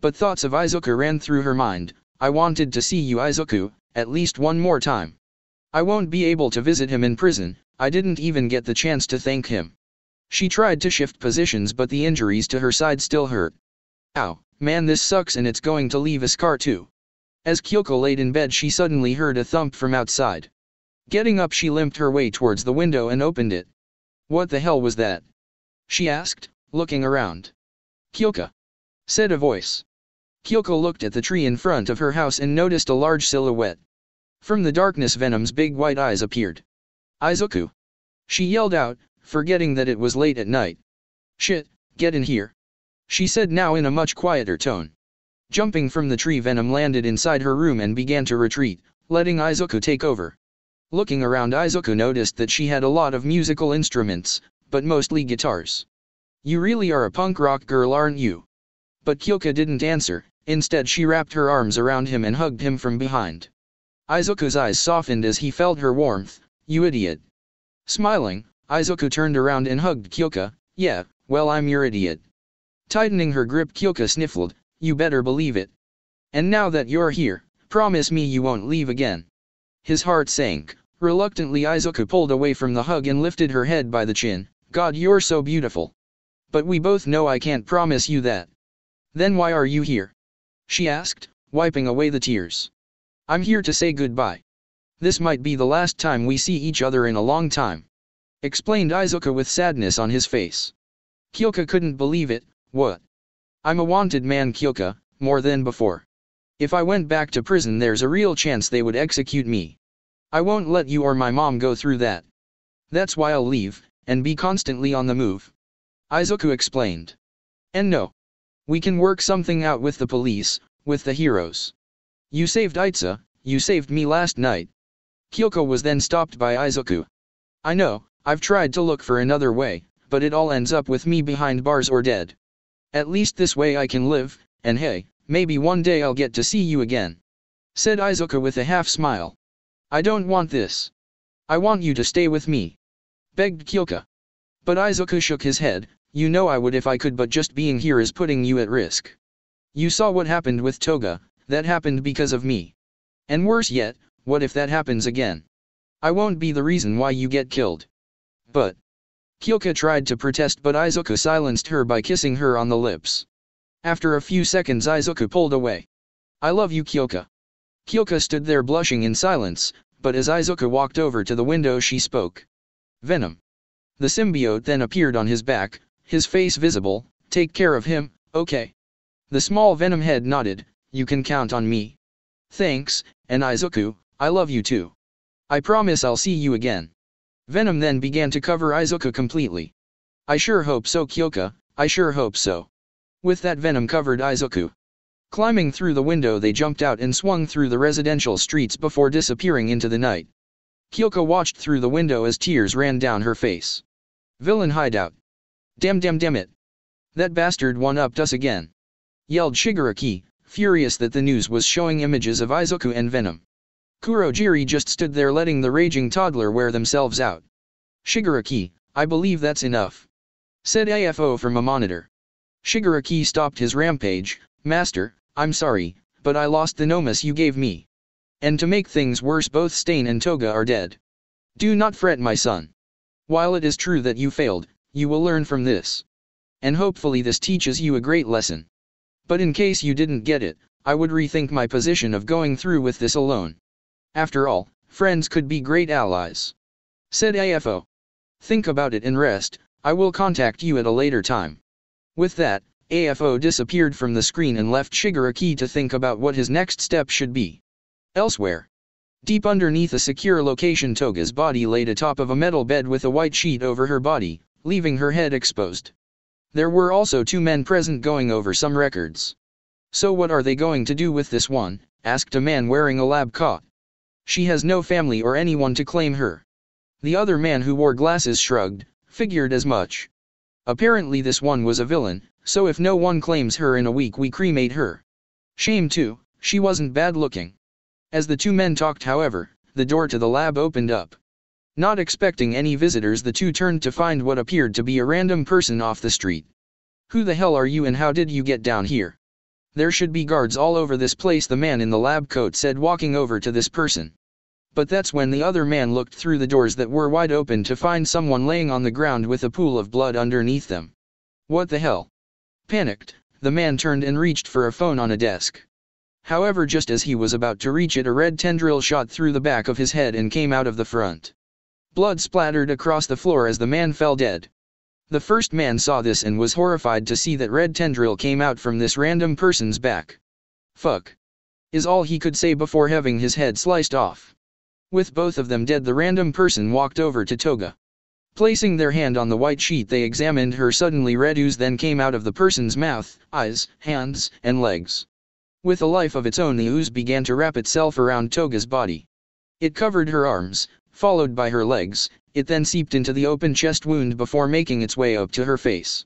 But thoughts of Izuku ran through her mind. I wanted to see you, Izuku, at least one more time. I won't be able to visit him in prison, I didn't even get the chance to thank him. She tried to shift positions but the injuries to her side still hurt. Ow, man, this sucks and it's going to leave a scar too. As Kyoko laid in bed she suddenly heard a thump from outside. Getting up she limped her way towards the window and opened it. What the hell was that? She asked, looking around. Kyoko, said a voice. Kyoko looked at the tree in front of her house and noticed a large silhouette. From the darkness Venom's big white eyes appeared. Izuku! She yelled out, forgetting that it was late at night. Shit, get in here. She said now in a much quieter tone. Jumping from the tree Venom landed inside her room and began to retreat, letting Izuku take over. Looking around Izuku noticed that she had a lot of musical instruments, but mostly guitars. You really are a punk rock girl, aren't you? But Kyoko didn't answer, instead she wrapped her arms around him and hugged him from behind. Izuku's eyes softened as he felt her warmth. You idiot. Smiling, Izuku turned around and hugged Kyoko. Yeah, well, I'm your idiot. Tightening her grip, Kyoko sniffled. You better believe it. And now that you're here, promise me you won't leave again. His heart sank. Reluctantly Izuku pulled away from the hug and lifted her head by the chin. God, you're so beautiful. But we both know I can't promise you that. Then why are you here? She asked, wiping away the tears. I'm here to say goodbye. This might be the last time we see each other in a long time. Explained Izuku with sadness on his face. Kyoko couldn't believe it. What? I'm a wanted man, Kyoko, more than before. If I went back to prison there's a real chance they would execute me. I won't let you or my mom go through that. That's why I'll leave, and be constantly on the move. Izuku explained. And no. We can work something out with the police, with the heroes. You saved Itza, you saved me last night. Kyoko was then stopped by Izuku. I know, I've tried to look for another way, but it all ends up with me behind bars or dead. At least this way I can live, and hey, maybe one day I'll get to see you again. Said Izuku with a half smile. I don't want this. I want you to stay with me. Begged Kyoko. But Izuku shook his head. You know I would if I could, but just being here is putting you at risk. You saw what happened with Toga, that happened because of me. And worse yet, what if that happens again? I won't be the reason why you get killed. But... Kyoko tried to protest but Izuku silenced her by kissing her on the lips. After a few seconds Izuku pulled away. I love you, Kyoko. Kyoko stood there blushing in silence, but as Izuku walked over to the window she spoke. Venom. The symbiote then appeared on his back, his face visible. Take care of him, okay? The small Venom head nodded. You can count on me. Thanks, and Izuku, I love you too. I promise I'll see you again. Venom then began to cover Izuku completely. I sure hope so, Kyoko, I sure hope so. With that Venom covered Izuku. Climbing through the window they jumped out and swung through the residential streets before disappearing into the night. Kyoko watched through the window as tears ran down her face. Villain hideout. Damn it. That bastard one-upped us again. Yelled Shigaraki, furious that the news was showing images of Izuku and Venom. Kurogiri just stood there letting the raging toddler wear themselves out. Shigaraki, I believe that's enough. Said AFO from a monitor. Shigaraki stopped his rampage. Master, I'm sorry, but I lost the Nomus you gave me. And to make things worse both Stain and Toga are dead. Do not fret, my son. While it is true that you failed, you will learn from this. And hopefully this teaches you a great lesson. But in case you didn't get it, I would rethink my position of going through with this alone. After all, friends could be great allies. Said AFO. Think about it and rest, I will contact you at a later time. With that, AFO disappeared from the screen and left Shigaraki to think about what his next step should be. Elsewhere. Deep underneath a secure location Toga's body laid atop of a metal bed with a white sheet over her body, leaving her head exposed. There were also two men present going over some records. So what are they going to do with this one, asked a man wearing a lab coat. She has no family or anyone to claim her. The other man who wore glasses shrugged, figured as much. Apparently this one was a villain, so if no one claims her in a week we cremate her. Shame too, she wasn't bad looking. As the two men talked however, the door to the lab opened up. Not expecting any visitors the two turned to find what appeared to be a random person off the street. Who the hell are you and how did you get down here? There should be guards all over this place, the man in the lab coat said, walking over to this person. But that's when the other man looked through the doors that were wide open to find someone laying on the ground with a pool of blood underneath them. What the hell? Panicked, the man turned and reached for a phone on a desk. However, just as he was about to reach it, a red tendril shot through the back of his head and came out of the front. Blood splattered across the floor as the man fell dead. The first man saw this and was horrified to see that red tendril came out from this random person's back. Fuck, is all he could say before having his head sliced off. With both of them dead, the random person walked over to Toga. Placing their hand on the white sheet, they examined her. Suddenly red ooze then came out of the person's mouth, eyes, hands, and legs. With a life of its own, the ooze began to wrap itself around Toga's body. It covered her arms, followed by her legs. It then seeped into the open chest wound before making its way up to her face.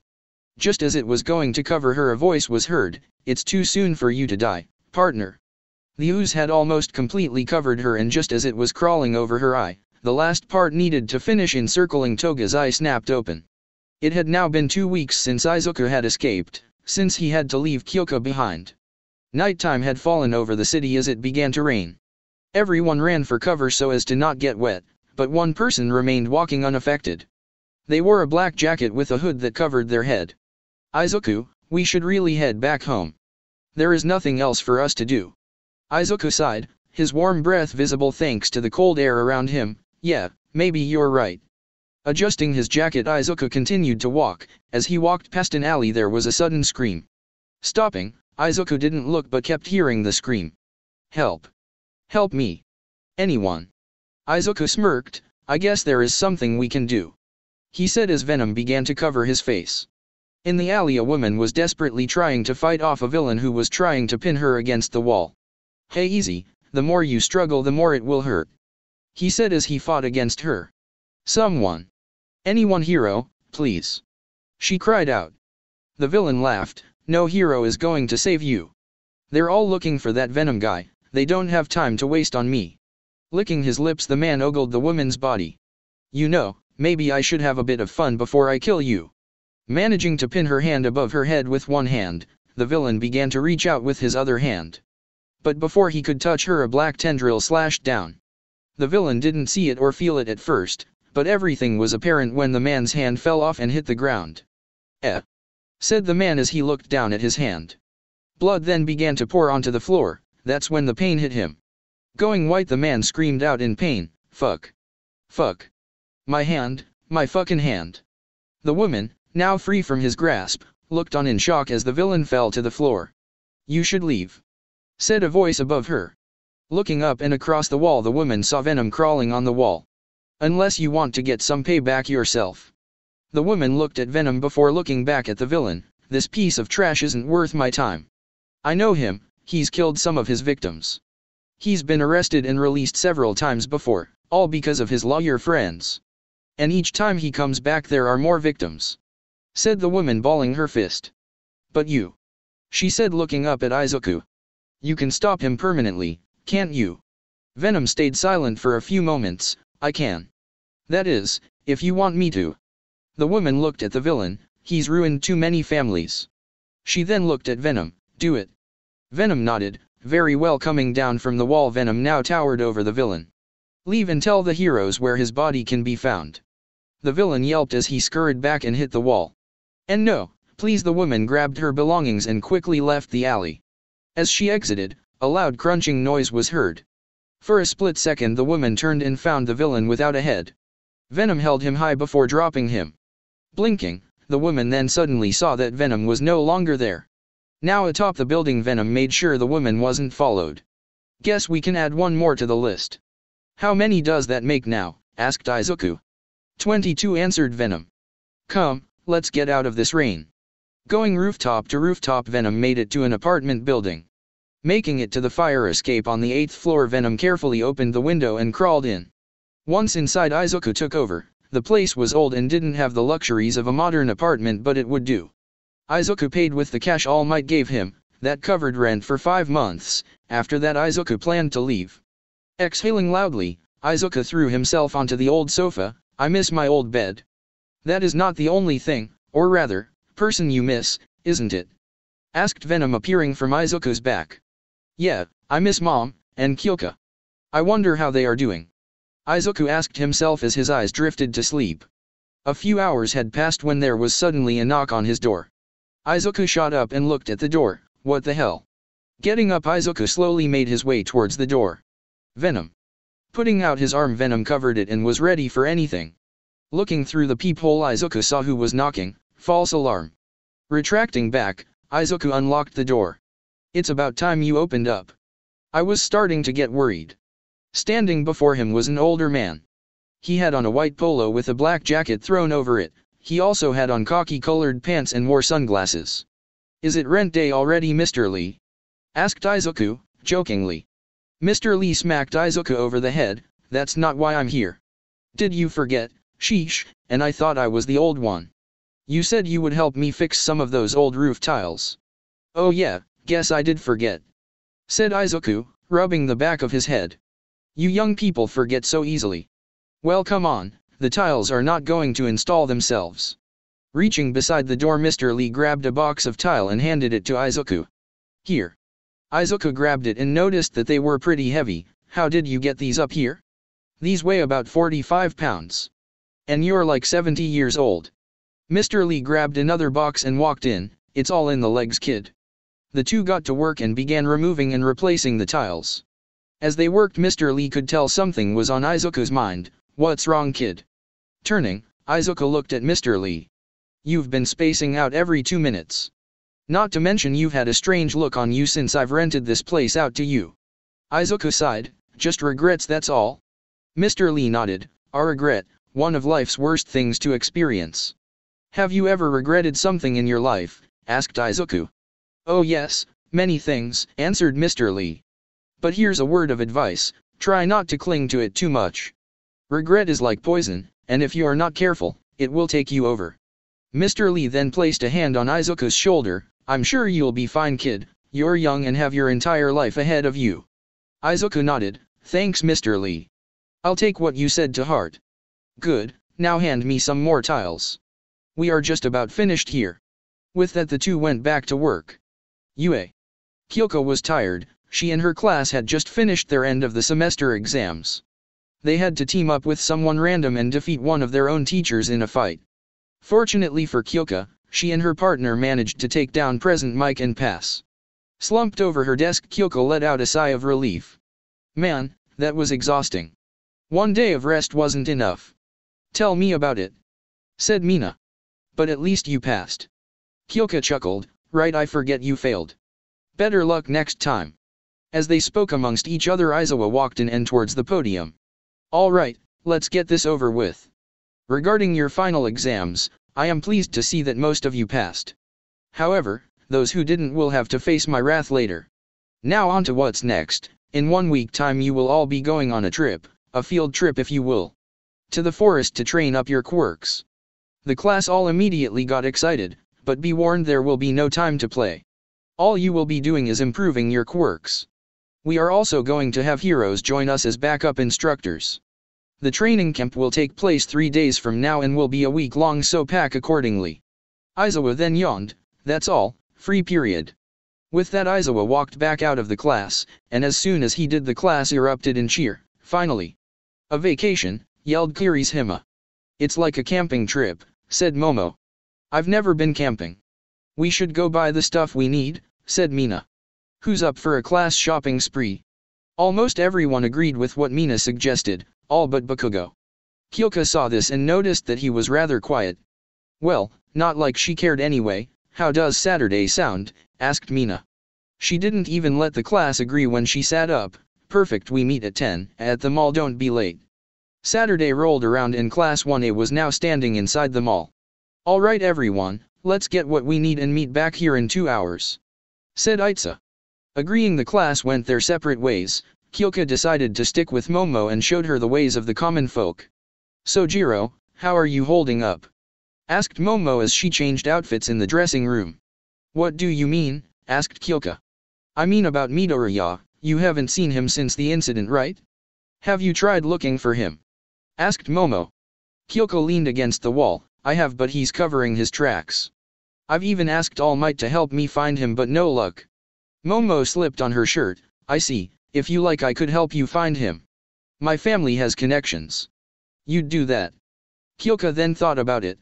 Just as it was going to cover her, a voice was heard, "It's too soon for you to die, partner." The ooze had almost completely covered her, and just as it was crawling over her eye, the last part needed to finish encircling Toga's eye snapped open. It had now been 2 weeks since Izuku had escaped, since he had to leave Kyoka behind. Nighttime had fallen over the city as it began to rain. Everyone ran for cover so as to not get wet, but one person remained walking unaffected. They wore a black jacket with a hood that covered their head. "Izuku, we should really head back home. There is nothing else for us to do." Izuku sighed, his warm breath visible thanks to the cold air around him. "Yeah, maybe you're right." Adjusting his jacket, Izuku continued to walk. As he walked past an alley, there was a sudden scream. Stopping, Izuku didn't look but kept hearing the scream. "Help! Help me! Anyone!" Izuku smirked. "I guess there is something we can do," he said as Venom began to cover his face. In the alley, a woman was desperately trying to fight off a villain who was trying to pin her against the wall. "Hey, easy, the more you struggle the more it will hurt," he said as he fought against her. "Someone. Anyone, hero, please," she cried out. The villain laughed. "No hero is going to save you. They're all looking for that Venom guy, they don't have time to waste on me." Licking his lips, the man ogled the woman's body. "You know, maybe I should have a bit of fun before I kill you." Managing to pin her hand above her head with one hand, the villain began to reach out with his other hand. But before he could touch her, a black tendril slashed down. The villain didn't see it or feel it at first, but everything was apparent when the man's hand fell off and hit the ground. "Eh," said the man as he looked down at his hand. Blood then began to pour onto the floor. That's when the pain hit him. Going white, the man screamed out in pain, "Fuck! Fuck! My hand, my fucking hand!" The woman, now free from his grasp, looked on in shock as the villain fell to the floor. "You should leave," said a voice above her. Looking up and across the wall, the woman saw Venom crawling on the wall. "Unless you want to get some payback yourself." The woman looked at Venom before looking back at the villain. "This piece of trash isn't worth my time. I know him, he's killed some of his victims. He's been arrested and released several times before, all because of his lawyer friends. And each time he comes back there are more victims," said the woman, balling her fist. "But you," she said looking up at Izuku. "You can stop him permanently, can't you?" Venom stayed silent for a few moments. "I can. That is, if you want me to." The woman looked at the villain. "He's ruined too many families." She then looked at Venom. "Do it." Venom nodded. Very well. Coming down from the wall, Venom now towered over the villain. "Leave and tell the heroes where his body can be found." The villain yelped as he scurried back and hit the wall. "And no, please." The woman grabbed her belongings and quickly left the alley. As she exited, a loud crunching noise was heard. For a split second the woman turned and found the villain without a head. Venom held him high before dropping him. Blinking, the woman then suddenly saw that Venom was no longer there. Now atop the building, Venom made sure the woman wasn't followed. "Guess we can add one more to the list." "How many does that make now?" asked Izuku. 22, answered Venom. "Come, let's get out of this rain." Going rooftop to rooftop, Venom made it to an apartment building. Making it to the fire escape on the 8th floor, Venom carefully opened the window and crawled in. Once inside, Izuku took over. The place was old and didn't have the luxuries of a modern apartment, but it would do. Izuku paid with the cash All Might gave him, that covered rent for 5 months. After that, Izuku planned to leave. Exhaling loudly, Izuku threw himself onto the old sofa. I miss my old bed. That is not the only thing, or rather, person you miss, isn't it? Asked Venom, appearing from Izuku's back. Yeah, I miss Mom, and Kyoka. I wonder how they are doing. Izuku asked himself as his eyes drifted to sleep. A few hours had passed when there was suddenly a knock on his door. Izuku shot up and looked at the door. What the hell? Getting up, Izuku slowly made his way towards the door. Venom. Putting out his arm, Venom covered it and was ready for anything. Looking through the peephole, Izuku saw who was knocking. False alarm. Retracting back, Izuku unlocked the door. It's about time you opened up. I was starting to get worried. Standing before him was an older man. He had on a white polo with a black jacket thrown over it. He also had on khaki-colored pants and wore sunglasses. Is it rent day already, Mr. Lee? Asked Izuku, jokingly. Mr. Lee smacked Izuku over the head. That's not why I'm here. Did you forget? Sheesh, and I thought I was the old one. You said you would help me fix some of those old roof tiles. Oh yeah, guess I did forget. Said Izuku, rubbing the back of his head. You young people forget so easily. Well, come on, the tiles are not going to install themselves. Reaching beside the door, Mr. Lee grabbed a box of tile and handed it to Izuku. Here. Izuku grabbed it and noticed that they were pretty heavy. How did you get these up here? These weigh about 45 pounds. And you're like 70 years old. Mr. Lee grabbed another box and walked in. It's all in the legs, kid. The two got to work and began removing and replacing the tiles. As they worked, Mr. Lee could tell something was on Izuku's mind. What's wrong, kid? Turning, Izuku looked at Mr. Lee. You've been spacing out every 2 minutes. Not to mention you've had a strange look on you since I've rented this place out to you. Izuku sighed. Just regrets, that's all? Mr. Lee nodded. A regret, one of life's worst things to experience. Have you ever regretted something in your life? Asked Izuku. Oh yes, many things, answered Mr. Lee. But here's a word of advice, try not to cling to it too much. Regret is like poison, and if you are not careful, it will take you over. Mr. Lee then placed a hand on Izuku's shoulder. I'm sure you'll be fine, kid, you're young and have your entire life ahead of you. Izuku nodded. Thanks, Mr. Lee. I'll take what you said to heart. Good, now hand me some more tiles. We are just about finished here. With that, the two went back to work. Yue. Kyoko was tired. She and her class had just finished their end of the semester exams. They had to team up with someone random and defeat one of their own teachers in a fight. Fortunately for Kyoko, she and her partner managed to take down Present Mike and pass. Slumped over her desk, Kyoko let out a sigh of relief. Man, that was exhausting. One day of rest wasn't enough. Tell me about it. Said Mina. But at least you passed. Kyoko chuckled. Right, I forget you failed. Better luck next time. As they spoke amongst each other, Izawa walked in and towards the podium. Alright, let's get this over with. Regarding your final exams, I am pleased to see that most of you passed. However, those who didn't will have to face my wrath later. Now on to what's next. In 1 week time you will all be going on a trip, a field trip if you will. To the forest to train up your quirks. The class all immediately got excited, but be warned, there will be no time to play. All you will be doing is improving your quirks. We are also going to have heroes join us as backup instructors. The training camp will take place 3 days from now and will be a week long, so pack accordingly. Izawa then yawned. That's all, free period. With that, Izawa walked back out of the class, and as soon as he did, the class erupted in cheer. Finally. A vacation, yelled Kirishima. It's like a camping trip, said Momo. I've never been camping. We should go buy the stuff we need, said Mina. Who's up for a class shopping spree? Almost everyone agreed with what Mina suggested, all but Bakugo. Kyoko saw this and noticed that he was rather quiet. Well, not like she cared anyway. How does Saturday sound? Asked Mina. She didn't even let the class agree when she sat up. Perfect, we meet at 10 at the mall, don't be late. Saturday rolled around and class 1A was now standing inside the mall. Alright everyone, let's get what we need and meet back here in 2 hours. Said Itza. Agreeing the class went their separate ways, Kyoka decided to stick with Momo and showed her the ways of the common folk. "So Jiro, how are you holding up?" asked Momo as she changed outfits in the dressing room. "What do you mean?" asked Kyoka. "I mean about Midoriya, you haven't seen him since the incident, right? Have you tried looking for him?" asked Momo. Kyoka leaned against the wall. "I have, but he's covering his tracks. I've even asked All Might to help me find him, but no luck." Momo slipped on her shirt. "I see, if you like I could help you find him. My family has connections." "You'd do that?" Kyoka then thought about it.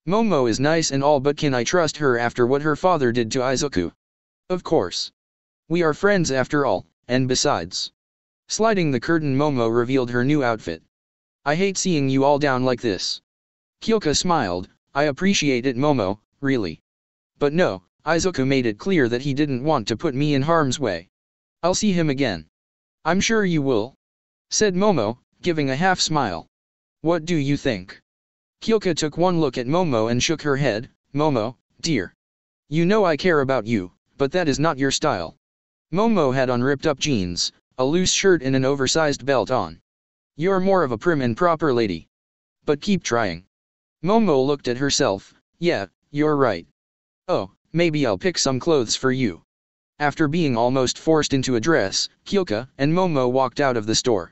"Momo is nice and all, but can I trust her after what her father did to Izuku?" "Of course. We are friends after all, and besides." Sliding the curtain, Momo revealed her new outfit. "I hate seeing you all down like this." Kyoka smiled. "I appreciate it, Momo, really. But no, Izuku made it clear that he didn't want to put me in harm's way. I'll see him again." "I'm sure you will," said Momo, giving a half smile. "What do you think?" Kyoka took one look at Momo and shook her head. "Momo, dear. You know I care about you, but that is not your style." Momo had on ripped up jeans, a loose shirt and an oversized belt on. "You're more of a prim and proper lady. But keep trying." Momo looked at herself. "Yeah, you're right. Oh, maybe I'll pick some clothes for you." After being almost forced into a dress, Kyoka and Momo walked out of the store.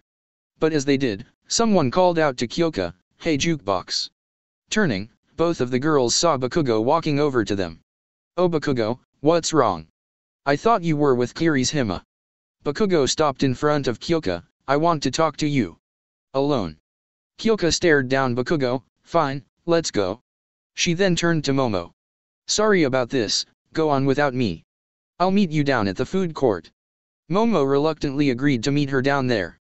But as they did, someone called out to Kyoka, "Hey jukebox." Turning, both of the girls saw Bakugo walking over to them. "Oh Bakugo, what's wrong? I thought you were with Kirishima." Bakugo stopped in front of Kyoka. "I want to talk to you. Alone." Kyoka stared down Bakugo. "Fine, let's go." She then turned to Momo. "Sorry about this, go on without me. I'll meet you down at the food court." Momo reluctantly agreed to meet her down there.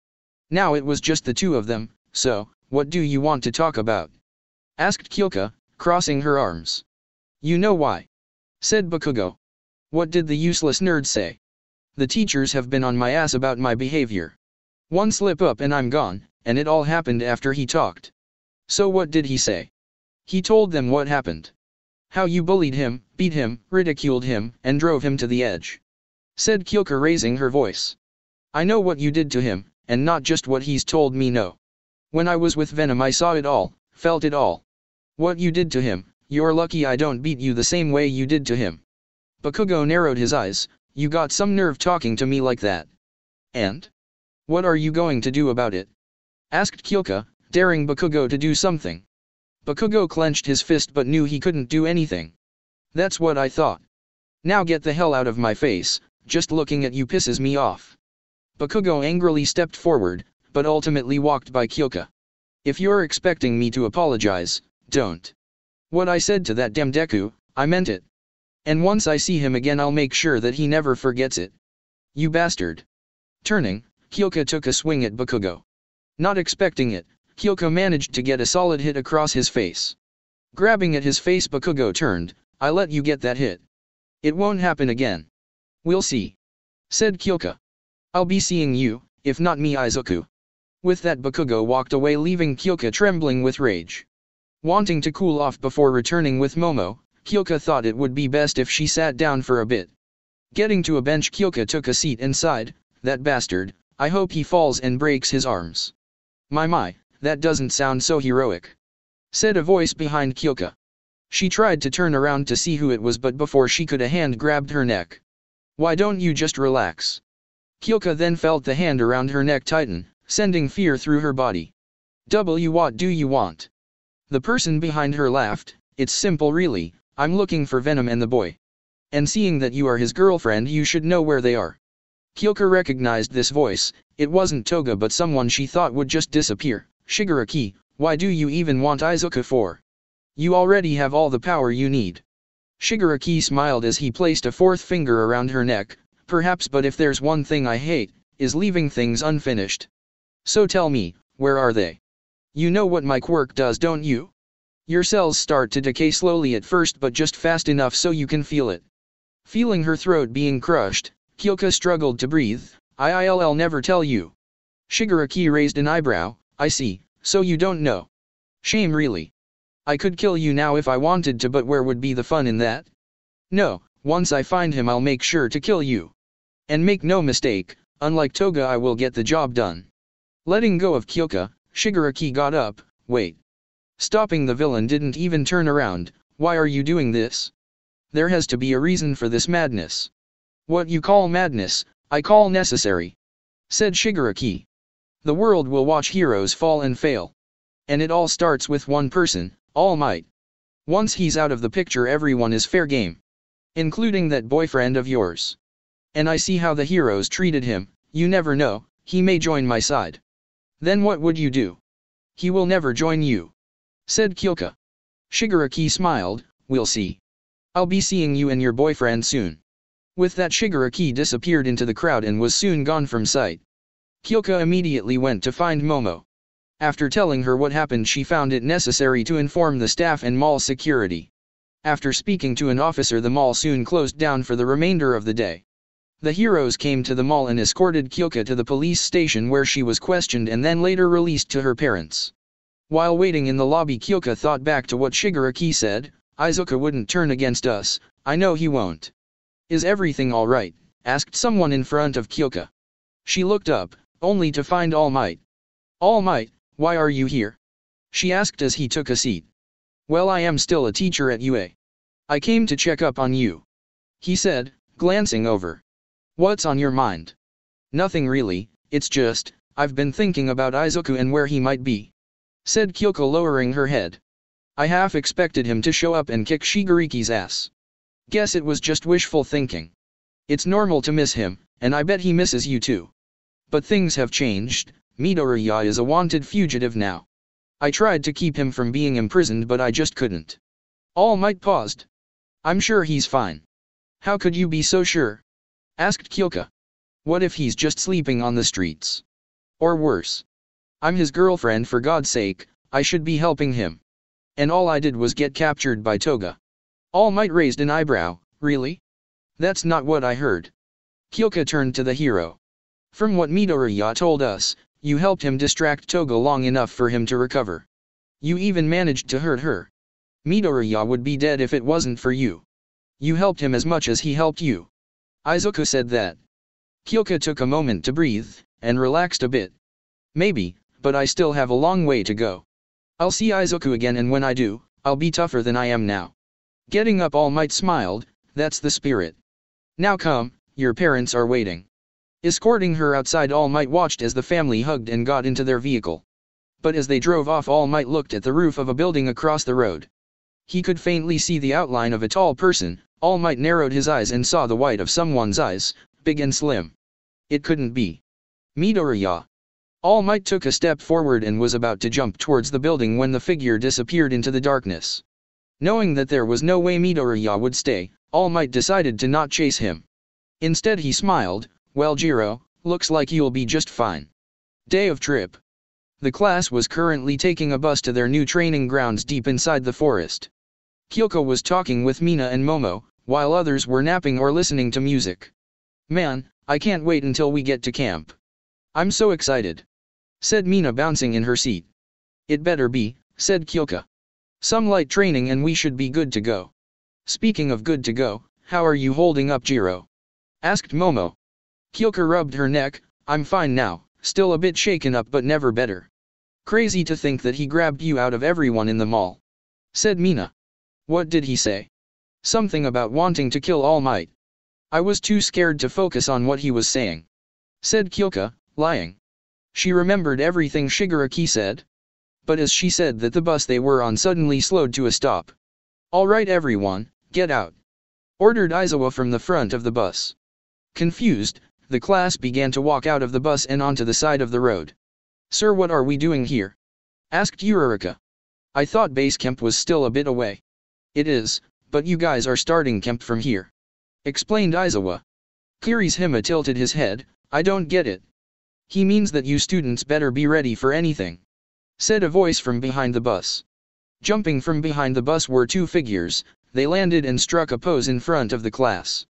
Now it was just the two of them. "So, what do you want to talk about?" asked Kyoka, crossing her arms. "You know why," said Bakugo. "What did the useless nerd say?" "The teachers have been on my ass about my behavior. One slip up and I'm gone, and it all happened after he talked." "So what did he say?" "He told them what happened. How you bullied him, beat him, ridiculed him, and drove him to the edge," said Kyoka, raising her voice. "I know what you did to him, and not just what he's told me. No. When I was with Venom I saw it all, felt it all. What you did to him, you're lucky I don't beat you the same way you did to him." Bakugo narrowed his eyes. "You got some nerve talking to me like that. And? What are you going to do about it?" asked Kyoka, daring Bakugo to do something. Bakugo clenched his fist but knew he couldn't do anything. "That's what I thought. Now get the hell out of my face, just looking at you pisses me off." Bakugo angrily stepped forward, but ultimately walked by Kyoka. "If you're expecting me to apologize, don't. What I said to that damn Deku, I meant it. And once I see him again I'll make sure that he never forgets it. You bastard." Turning, Kyoka took a swing at Bakugo. Not expecting it, Kyoka managed to get a solid hit across his face. Grabbing at his face, Bakugo turned. "I let you get that hit. It won't happen again. We'll see," said Kyoka. "I'll be seeing you, if not me, Izuku." With that, Bakugo walked away, leaving Kyoka trembling with rage. Wanting to cool off before returning with Momo, Kyoka thought it would be best if she sat down for a bit. Getting to a bench, Kyoka took a seat and sighed. "That bastard, I hope he falls and breaks his arms." My, that doesn't sound so heroic," said a voice behind Kyoka. She tried to turn around to see who it was, but before she could, a hand grabbed her neck. "Why don't you just relax?" Kyoka then felt the hand around her neck tighten, sending fear through her body. What do you want?" The person behind her laughed. "It's simple really, I'm looking for Venom and the boy. And seeing that you are his girlfriend you should know where they are." Kyoka recognized this voice. It wasn't Toga but someone she thought would just disappear. "Shigaraki, why do you even want Izuku for? You already have all the power you need." Shigaraki smiled as he placed a fourth finger around her neck. "Perhaps, but if there's one thing I hate, is leaving things unfinished. So tell me, where are they? You know what my quirk does, don't you? Your cells start to decay slowly at first but just fast enough so you can feel it." Feeling her throat being crushed, Kyoka struggled to breathe. "I'll never tell you." Shigaraki raised an eyebrow. "I see, so you don't know. Shame really. I could kill you now if I wanted to, but where would be the fun in that? No, once I find him I'll make sure to kill you." And make no mistake, unlike Toga, I will get the job done. Letting go of Kyoka, Shigaraki got up. Wait. Stopping the villain didn't even turn around. Why are you doing this? There has to be a reason for this madness. What you call madness, I call necessary, said Shigaraki. The world will watch heroes fall and fail. And it all starts with one person, All Might. Once he's out of the picture, everyone is fair game. Including that boyfriend of yours. And I see how the heroes treated him. You never know, he may join my side. Then what would you do? He will never join you, said Kyoka. Shigaraki smiled. We'll see. I'll be seeing you and your boyfriend soon. With that, Shigaraki disappeared into the crowd and was soon gone from sight. Kyoka immediately went to find Momo. After telling her what happened, she found it necessary to inform the staff and mall security. After speaking to an officer, the mall soon closed down for the remainder of the day. The heroes came to the mall and escorted Kyoka to the police station, where she was questioned and then later released to her parents. While waiting in the lobby, Kyoka thought back to what Shigaraki said. Izuka wouldn't turn against us, I know he won't. Is everything alright? Asked someone in front of Kyoka. She looked up, only to find All Might. All Might, why are you here? She asked as he took a seat. Well, I am still a teacher at UA. I came to check up on you, he said, glancing over. What's on your mind? Nothing really, it's just, I've been thinking about Izuku and where he might be, said Kyoka, lowering her head. I half expected him to show up and kick Shigaraki's ass. Guess it was just wishful thinking. It's normal to miss him, and I bet he misses you too. But things have changed. Midoriya is a wanted fugitive now. I tried to keep him from being imprisoned, but I just couldn't. All Might paused. I'm sure he's fine. How could you be so sure? Asked Kyoka. What if he's just sleeping on the streets? Or worse? I'm his girlfriend, for God's sake, I should be helping him. And all I did was get captured by Toga. All Might raised an eyebrow. Really? That's not what I heard. Kyoka turned to the hero. From what Midoriya told us, you helped him distract Toga long enough for him to recover. You even managed to hurt her. Midoriya would be dead if it wasn't for you. You helped him as much as he helped you. Izuku said that. Kyoka took a moment to breathe, and relaxed a bit. Maybe, but I still have a long way to go. I'll see Izuku again, and when I do, I'll be tougher than I am now. Getting up, All Might smiled. That's the spirit. Now come, your parents are waiting. Escorting her outside, All Might watched as the family hugged and got into their vehicle. But as they drove off, All Might looked at the roof of a building across the road. He could faintly see the outline of a tall person. All Might narrowed his eyes and saw the white of someone's eyes, big and slim. It couldn't be Midoriya. All Might took a step forward and was about to jump towards the building when the figure disappeared into the darkness. Knowing that there was no way Midoriya would stay, All Might decided to not chase him. Instead he smiled. Well, Jiro, looks like you'll be just fine. Day of trip. The class was currently taking a bus to their new training grounds deep inside the forest. Kyoka was talking with Mina and Momo, while others were napping or listening to music. Man, I can't wait until we get to camp. I'm so excited, said Mina, bouncing in her seat. It better be, said Kyoka. Some light training and we should be good to go. Speaking of good to go, how are you holding up, Jiro? Asked Momo. Kyoka rubbed her neck. I'm fine now, still a bit shaken up but never better. Crazy to think that he grabbed you out of everyone in the mall, said Mina. What did he say? Something about wanting to kill All Might. I was too scared to focus on what he was saying, said Kyoka, lying. She remembered everything Shigaraki said. But as she said that, the bus they were on suddenly slowed to a stop. All right everyone, get out, ordered Aizawa from the front of the bus. Confused, the class began to walk out of the bus and onto the side of the road. Sir, what are we doing here? Asked Uraraka. I thought base camp was still a bit away. It is, but you guys are starting camp from here, explained Aizawa. Kirishima tilted his head. I don't get it. He means that you students better be ready for anything, said a voice from behind the bus. Jumping from behind the bus were two figures. They landed and struck a pose in front of the class.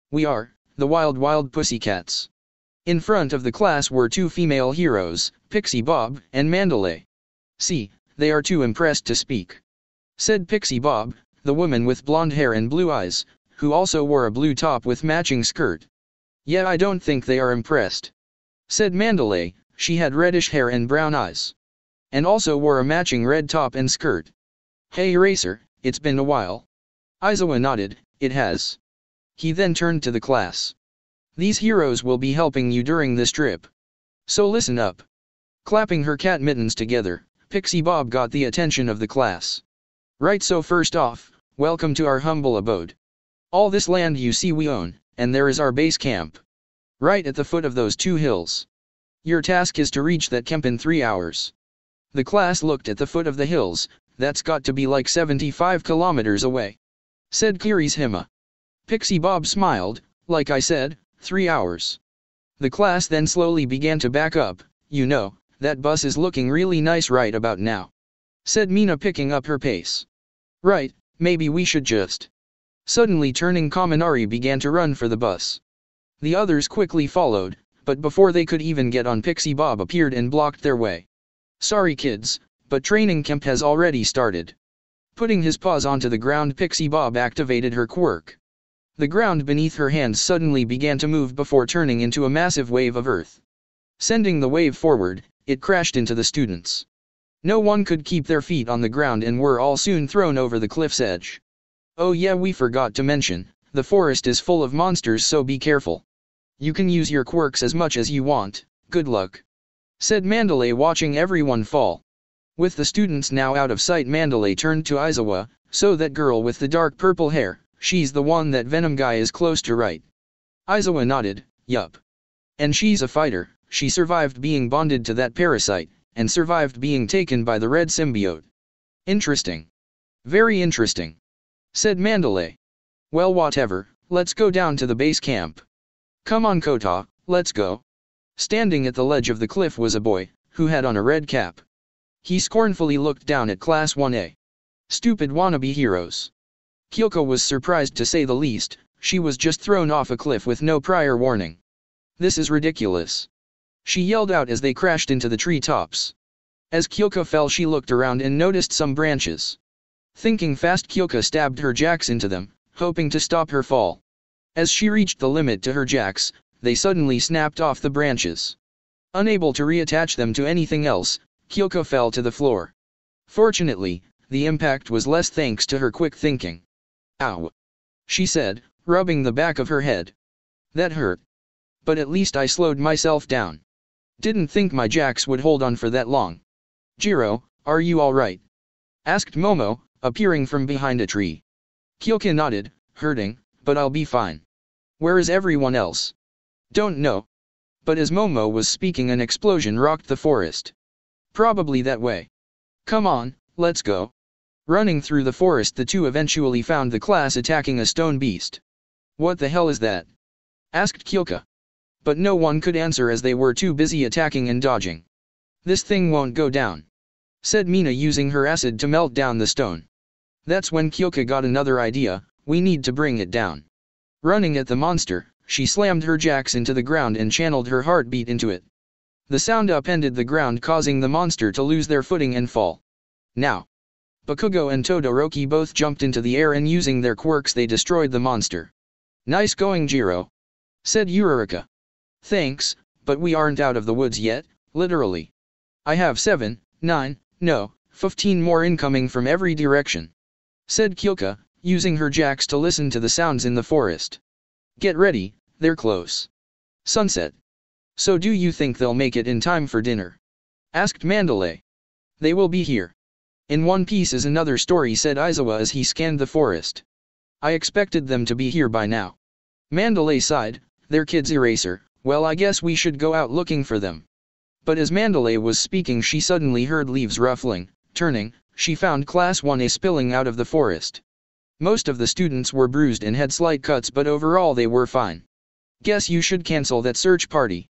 We are the Wild Pussycats. In front of the class were two female heroes, Pixie Bob and Mandalay. See, they are too impressed to speak, said Pixie Bob, the woman with blonde hair and blue eyes, who also wore a blue top with matching skirt. Yeah, I don't think they are impressed, said Mandalay. She had reddish hair and brown eyes, and also wore a matching red top and skirt. Hey Eraser, it's been a while. Aizawa nodded, it has. He then turned to the class. These heroes will be helping you during this trip. So listen up. Clapping her cat mittens together, Pixie Bob got the attention of the class. Right, so first off, welcome to our humble abode. All this land you see we own, and there is our base camp. Right at the foot of those 2 hills. Your task is to reach that camp in 3 hours. The class looked at the foot of the hills. That's got to be like 75 kilometers away, said Kirishima. Pixie Bob smiled, like I said, 3 hours. The class then slowly began to back up. You know, that bus is looking really nice right about now, said Mina, picking up her pace. Right, maybe we should just. Suddenly turning, Kaminari began to run for the bus. The others quickly followed, but before they could even get on, Pixie Bob appeared and blocked their way. Sorry kids, but training camp has already started. Putting his paws onto the ground, Pixie Bob activated her quirk. The ground beneath her hands suddenly began to move before turning into a massive wave of earth. Sending the wave forward, it crashed into the students. No one could keep their feet on the ground and were all soon thrown over the cliff's edge. Oh yeah, we forgot to mention, the forest is full of monsters, so be careful. You can use your quirks as much as you want, good luck, said Mandalay, watching everyone fall. With the students now out of sight, Mandalay turned to Aizawa. So that girl with the dark purple hair, she's the one that Venom guy is close to, right? Aizawa nodded, yup. And she's a fighter. She survived being bonded to that parasite, and survived being taken by the red symbiote. Interesting. Very interesting, said Mandalay. Well, whatever, let's go down to the base camp. Come on Kota, let's go. Standing at the ledge of the cliff was a boy, who had on a red cap. He scornfully looked down at Class 1A. Stupid wannabe heroes. Kyoko was surprised to say the least. She was just thrown off a cliff with no prior warning. This is ridiculous, she yelled out as they crashed into the treetops. As Kyoko fell, she looked around and noticed some branches. Thinking fast, Kyoko stabbed her jacks into them, hoping to stop her fall. As she reached the limit to her jacks, they suddenly snapped off the branches. Unable to reattach them to anything else, Kyoko fell to the floor. Fortunately, the impact was less thanks to her quick thinking. Ow, she said, rubbing the back of her head. That hurt. But at least I slowed myself down. Didn't think my jacks would hold on for that long. Jiro, are you alright? Asked Momo, appearing from behind a tree. Kyoko nodded, hurting, but I'll be fine. Where is everyone else? Don't know. But as Momo was speaking, an explosion rocked the forest. Probably that way. Come on, let's go. Running through the forest, the two eventually found the class attacking a stone beast. What the hell is that? Asked Kyoko. But no one could answer as they were too busy attacking and dodging. This thing won't go down, said Mina, using her acid to melt down the stone. That's when Kyoko got another idea. We need to bring it down. Running at the monster, she slammed her jacks into the ground and channeled her heartbeat into it. The sound upended the ground, causing the monster to lose their footing and fall. Now, Bakugo and Todoroki both jumped into the air, and using their quirks they destroyed the monster. Nice going, Jiro, said Eureka. Thanks, but we aren't out of the woods yet, literally. I have 7, 9, no, 15 more incoming from every direction, said Kyoko, using her jacks to listen to the sounds in the forest. Get ready, they're close. Sunset. So do you think they'll make it in time for dinner? Asked Mandalay. They will be here. In One Piece is another story, said Aizawa as he scanned the forest. I expected them to be here by now. Mandalay sighed, they're kids, Eraser. Well, I guess we should go out looking for them. But as Mandalay was speaking, she suddenly heard leaves ruffling. Turning, she found Class 1A spilling out of the forest. Most of the students were bruised and had slight cuts, but overall they were fine. Guess you should cancel that search party,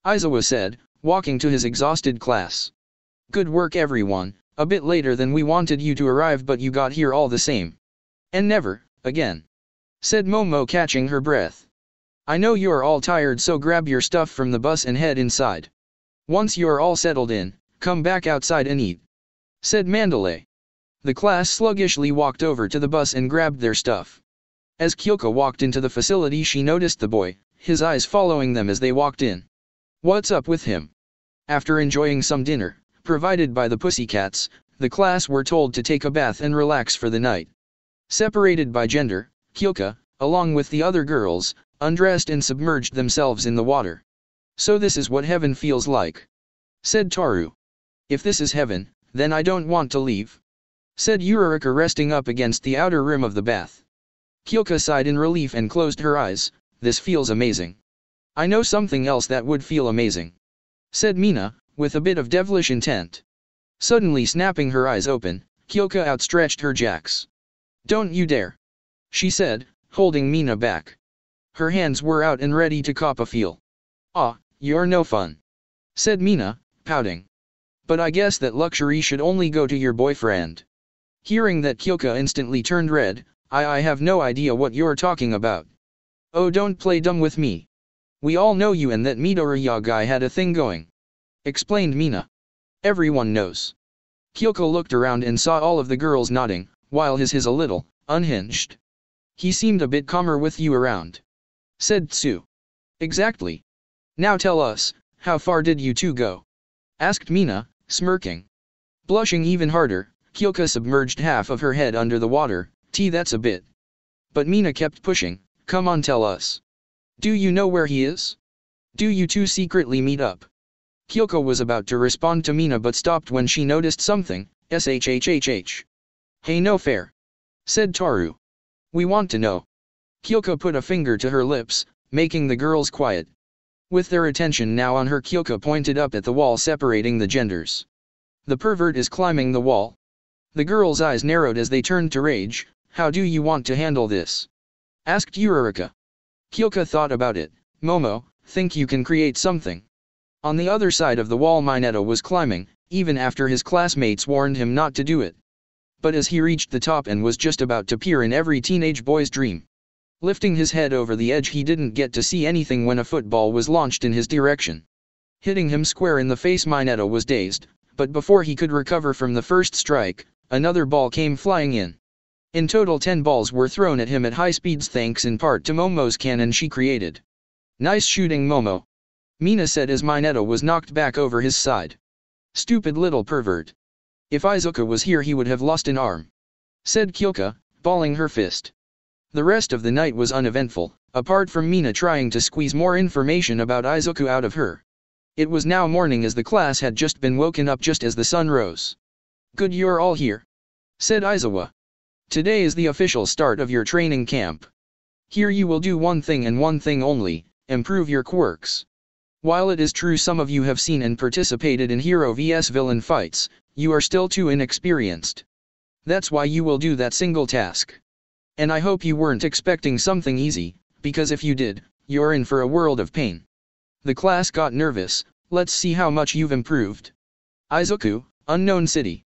Aizawa said, walking to his exhausted class. Good work everyone, a bit later than we wanted you to arrive, but you got here all the same. And never, again, said Momo, catching her breath. I know you're all tired, so grab your stuff from the bus and head inside. Once you're all settled in, come back outside and eat, said Mandalay. The class sluggishly walked over to the bus and grabbed their stuff. As Kyoko walked into the facility, she noticed the boy. his eyes following them as they walked in. What's up with him? After enjoying some dinner, provided by the Pussycats, the class were told to take a bath and relax for the night. Separated by gender, Kyuka, along with the other girls, undressed and submerged themselves in the water. So this is what heaven feels like, said Taru. If this is heaven, then I don't want to leave, said Uraraka, resting up against the outer rim of the bath. Kyuka sighed in relief and closed her eyes. This feels amazing. I know something else that would feel amazing, said Mina, with a bit of devilish intent. Suddenly snapping her eyes open, Kyuka outstretched her jacks. Don't you dare, she said, holding Mina back. Her hands were out and ready to cop a feel. Ah, you're no fun, said Mina, pouting. But I guess that luxury should only go to your boyfriend. Hearing that, Kyuka instantly turned red. I have no idea what you're talking about. Oh, don't play dumb with me. We all know you and that Midoriya guy had a thing going, explained Mina. Everyone knows. Kyuka looked around and saw all of the girls nodding, while his a little unhinged. He seemed a bit calmer with you around, said Tsu. Exactly. Now tell us, how far did you two go? Asked Mina, smirking. Blushing even harder, Kyuka submerged half of her head under the water. That's a bit. But Mina kept pushing. Come on, tell us. Do you know where he is? Do you two secretly meet up? Kyuka was about to respond to Mina but stopped when she noticed something. Shhhh. Hey, no fair, said Taru. We want to know. Kyuka put a finger to her lips, making the girls quiet. With their attention now on her, Kyuka pointed up at the wall separating the genders. The pervert is climbing the wall. The girls' eyes narrowed as they turned to rage. How do you want to handle this? Asked Uraraka. Kyuka thought about it. Momo, think you can create something? On the other side of the wall Minato was climbing, even after his classmates warned him not to do it. But as he reached the top and was just about to peer in every teenage boy's dream. Lifting his head over the edge, he didn't get to see anything when a football was launched in his direction. Hitting him square in the face, Minato was dazed, but before he could recover from the first strike, another ball came flying in. In total 10 balls were thrown at him at high speeds thanks in part to Momo's cannon she created. Nice shooting, Momo, Mina said as Minato was knocked back over his side. Stupid little pervert. If Izuka was here he would have lost an arm, said Kyuka, balling her fist. The rest of the night was uneventful, apart from Mina trying to squeeze more information about Izuku out of her. It was now morning as the class had just been woken up just as the sun rose. Good you're all here, said Izawa. Today is the official start of your training camp. Here you will do one thing and one thing only, improve your quirks. While it is true some of you have seen and participated in hero vs villain fights, you are still too inexperienced. That's why you will do that single task. And I hope you weren't expecting something easy, because if you did, you're in for a world of pain. The class got nervous. Let's see how much you've improved. Izuku, Unknown City.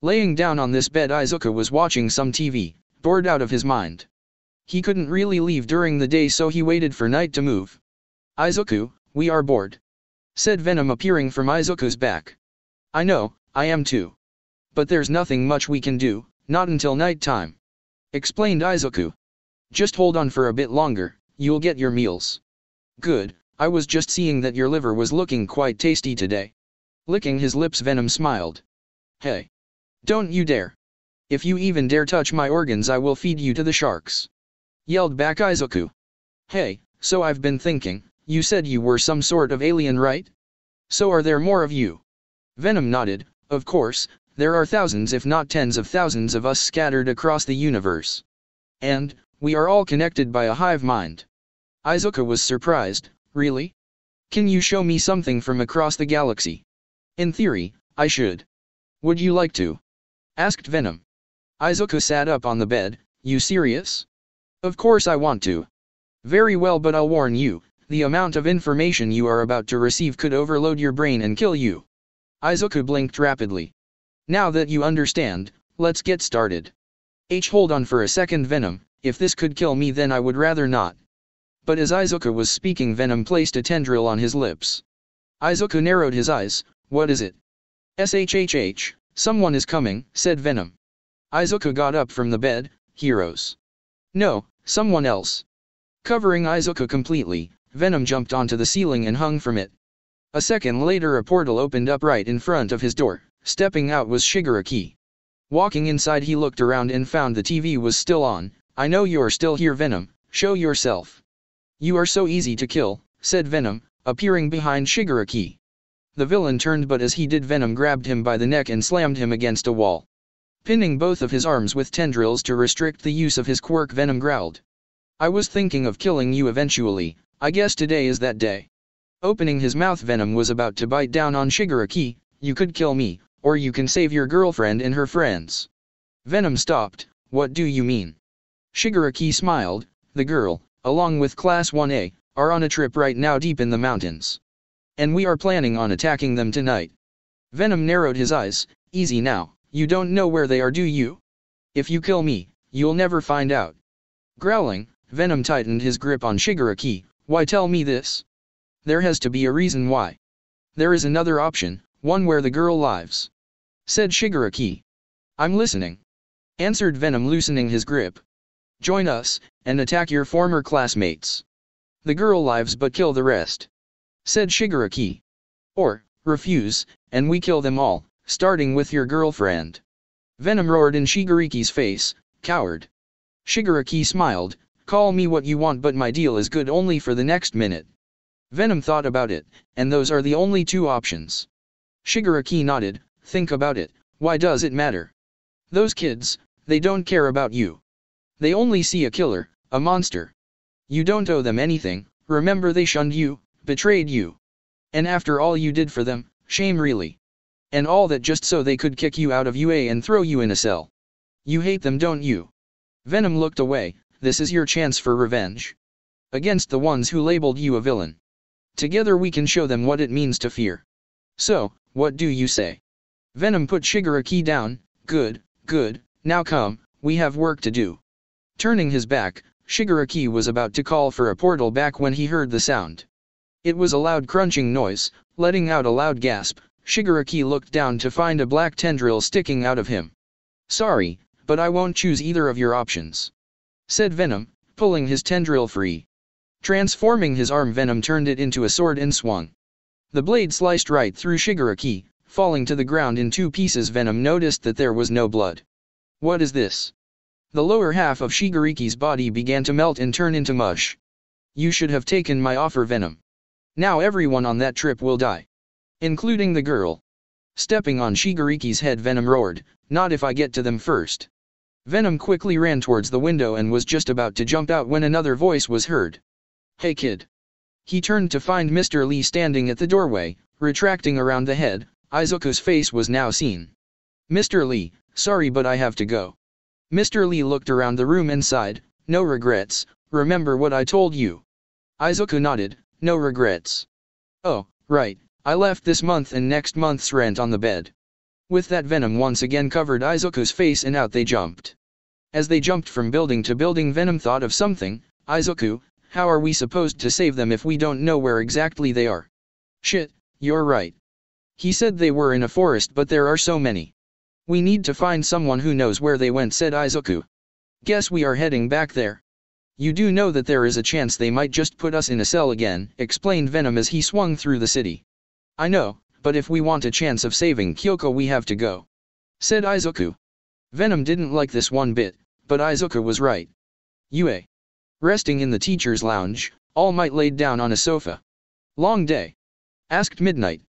Laying down on this bed, Izuku was watching some TV, bored out of his mind. He couldn't really leave during the day, so he waited for night to move. Izuku, we are bored, said Venom, appearing from Izuku's back. I know, I am too. But there's nothing much we can do, not until night time, explained Izuku. Just hold on for a bit longer, you'll get your meals. Good, I was just seeing that your liver was looking quite tasty today. Licking his lips, Venom smiled. Hey. Don't you dare. If you even dare touch my organs, I will feed you to the sharks, yelled back Izuku. Hey, so I've been thinking, you said you were some sort of alien, right? So are there more of you? Venom nodded. Of course, there are thousands if not tens of thousands of us scattered across the universe. And, we are all connected by a hive mind. Izuku was surprised. Really? Can you show me something from across the galaxy? In theory, I should. Would you like to? Asked Venom. Izuku sat up on the bed. You serious? Of course I want to. Very well, but I'll warn you, the amount of information you are about to receive could overload your brain and kill you. Izuku blinked rapidly. Now that you understand, let's get started. Hold on for a second, Venom, if this could kill me then I would rather not. But as Izuku was speaking, Venom placed a tendril on his lips. Izuku narrowed his eyes. What is it? Shhh, someone is coming, said Venom. Izuku got up from the bed. Heroes. No, someone else. Covering Izuku completely, Venom jumped onto the ceiling and hung from it. A second later a portal opened up right in front of his door. Stepping out was Shigaraki. Walking inside he looked around and found the TV was still on. "I know you're still here, Venom, show yourself." "You are so easy to kill," said Venom, appearing behind Shigaraki. The villain turned, but as he did Venom grabbed him by the neck and slammed him against a wall. Pinning both of his arms with tendrils to restrict the use of his quirk, Venom growled. "I was thinking of killing you eventually, I guess today is that day." Opening his mouth, Venom was about to bite down on Shigaraki. "You could kill me, or you can save your girlfriend and her friends." Venom stopped. "What do you mean?" Shigaraki smiled. "The girl, along with Class 1A, are on a trip right now deep in the mountains. And we are planning on attacking them tonight." Venom narrowed his eyes. "Easy now, you don't know where they are, do you? If you kill me, you'll never find out." Growling, Venom tightened his grip on Shigaraki. "Why tell me this? There has to be a reason why." "There is another option, one where the girl lives," said Shigaraki. "I'm listening," answered Venom, loosening his grip. "Join us, and attack your former classmates. The girl lives but kill the rest," said Shigaraki. "Or, refuse, and we kill them all, starting with your girlfriend." Venom roared in Shigaraki's face. "Coward." Shigaraki smiled. "Call me what you want, but my deal is good only for the next minute." Venom thought about it, and those are the only two options. Shigaraki nodded. "Think about it, why does it matter? Those kids, they don't care about you. They only see a killer, a monster. You don't owe them anything, remember they shunned you, betrayed you. And after all you did for them, shame really. And all that just so they could kick you out of UA and throw you in a cell. You hate them, don't you?" Venom looked away. "This is your chance for revenge. Against the ones who labeled you a villain. Together we can show them what it means to fear. So, what do you say?" Venom put Shigaraki down. Good, now come, we have work to do." Turning his back, Shigaraki was about to call for a portal back when he heard the sound. It was a loud crunching noise. Letting out a loud gasp, Shigaraki looked down to find a black tendril sticking out of him. "Sorry, but I won't choose either of your options," said Venom, pulling his tendril free. Transforming his arm, Venom turned it into a sword and swung. The blade sliced right through Shigaraki, falling to the ground in two pieces. Venom noticed that there was no blood. "What is this?" The lower half of Shigaraki's body began to melt and turn into mush. "You should have taken my offer, Venom. Now everyone on that trip will die. Including the girl." Stepping on Shigaraki's head, Venom roared, "Not if I get to them first." Venom quickly ran towards the window and was just about to jump out when another voice was heard. "Hey kid." He turned to find Mr. Lee standing at the doorway, retracting around the head. Izuku's face was now seen. "Mr. Lee, sorry but I have to go." Mr. Lee looked around the room and sighed. "No regrets, remember what I told you?" Izuku nodded. "No regrets." "Oh, right, I left this month and next month's rent on the bed." With that, Venom once again covered Izuku's face and out they jumped. As they jumped from building to building, Venom thought of something. "Izuku, how are we supposed to save them if we don't know where exactly they are?" "Shit, you're right. He said they were in a forest, but there are so many. We need to find someone who knows where they went," said Izuku. "Guess we are heading back there." "You do know that there is a chance they might just put us in a cell again," explained Venom as he swung through the city. "I know, but if we want a chance of saving Kyoko we have to go," said Izuku. Venom didn't like this one bit, but Izuku was right. UA. Resting in the teacher's lounge, All Might laid down on a sofa. "Long day?" asked Midnight.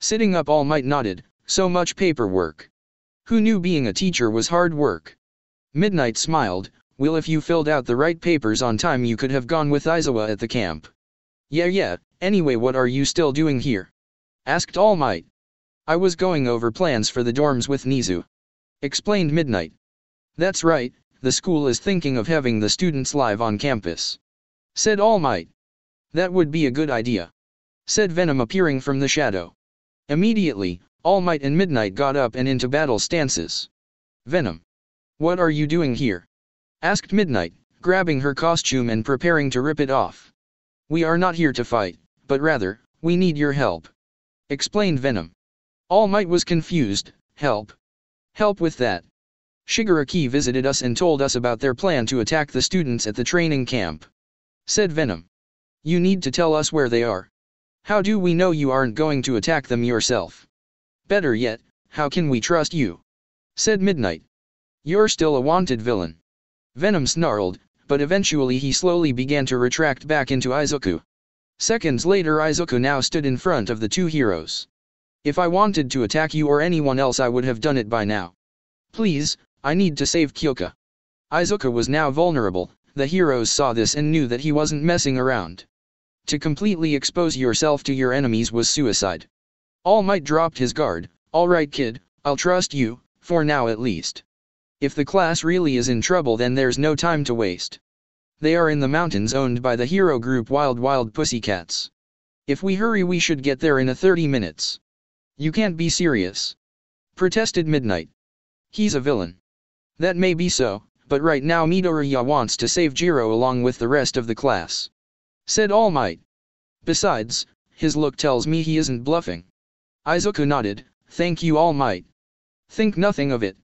Sitting up, All Might nodded. "So much paperwork. Who knew being a teacher was hard work?" Midnight smiled. "Well, if you filled out the right papers on time you could have gone with Izawa at the camp." Yeah, anyway what are you still doing here?" asked All Might. "I was going over plans for the dorms with Nizu," explained Midnight. "That's right, the school is thinking of having the students live on campus," said All Might. "That would be a good idea," said Venom, appearing from the shadow. Immediately, All Might and Midnight got up and into battle stances. "Venom, what are you doing here?" asked Midnight, grabbing her costume and preparing to rip it off. "We are not here to fight, but rather, we need your help," explained Venom. All Might was confused. "Help? Help with that? Shigaraki visited us and told us about their plan to attack the students at the training camp," said Venom. You need to tell us where they are. How do we know you aren't going to attack them yourself? Better yet, how can we trust you? Said Midnight. You're still a wanted villain. Venom snarled, but eventually he slowly began to retract back into Izuku. Seconds later Izuku now stood in front of the two heroes. If I wanted to attack you or anyone else I would have done it by now. Please, I need to save Kyoka. Izuku was now vulnerable, the heroes saw this and knew that he wasn't messing around. To completely expose yourself to your enemies was suicide. All Might dropped his guard. Alright kid, I'll trust you, for now at least. If the class really is in trouble then there's no time to waste. They are in the mountains owned by the hero group Wild Pussycats. If we hurry we should get there in 30 minutes. You can't be serious. Protested Midnight. He's a villain. That may be so, but right now Midoriya wants to save Jiro along with the rest of the class. Said All Might. Besides, his look tells me he isn't bluffing. Izuku nodded, thank you All Might. Think nothing of it.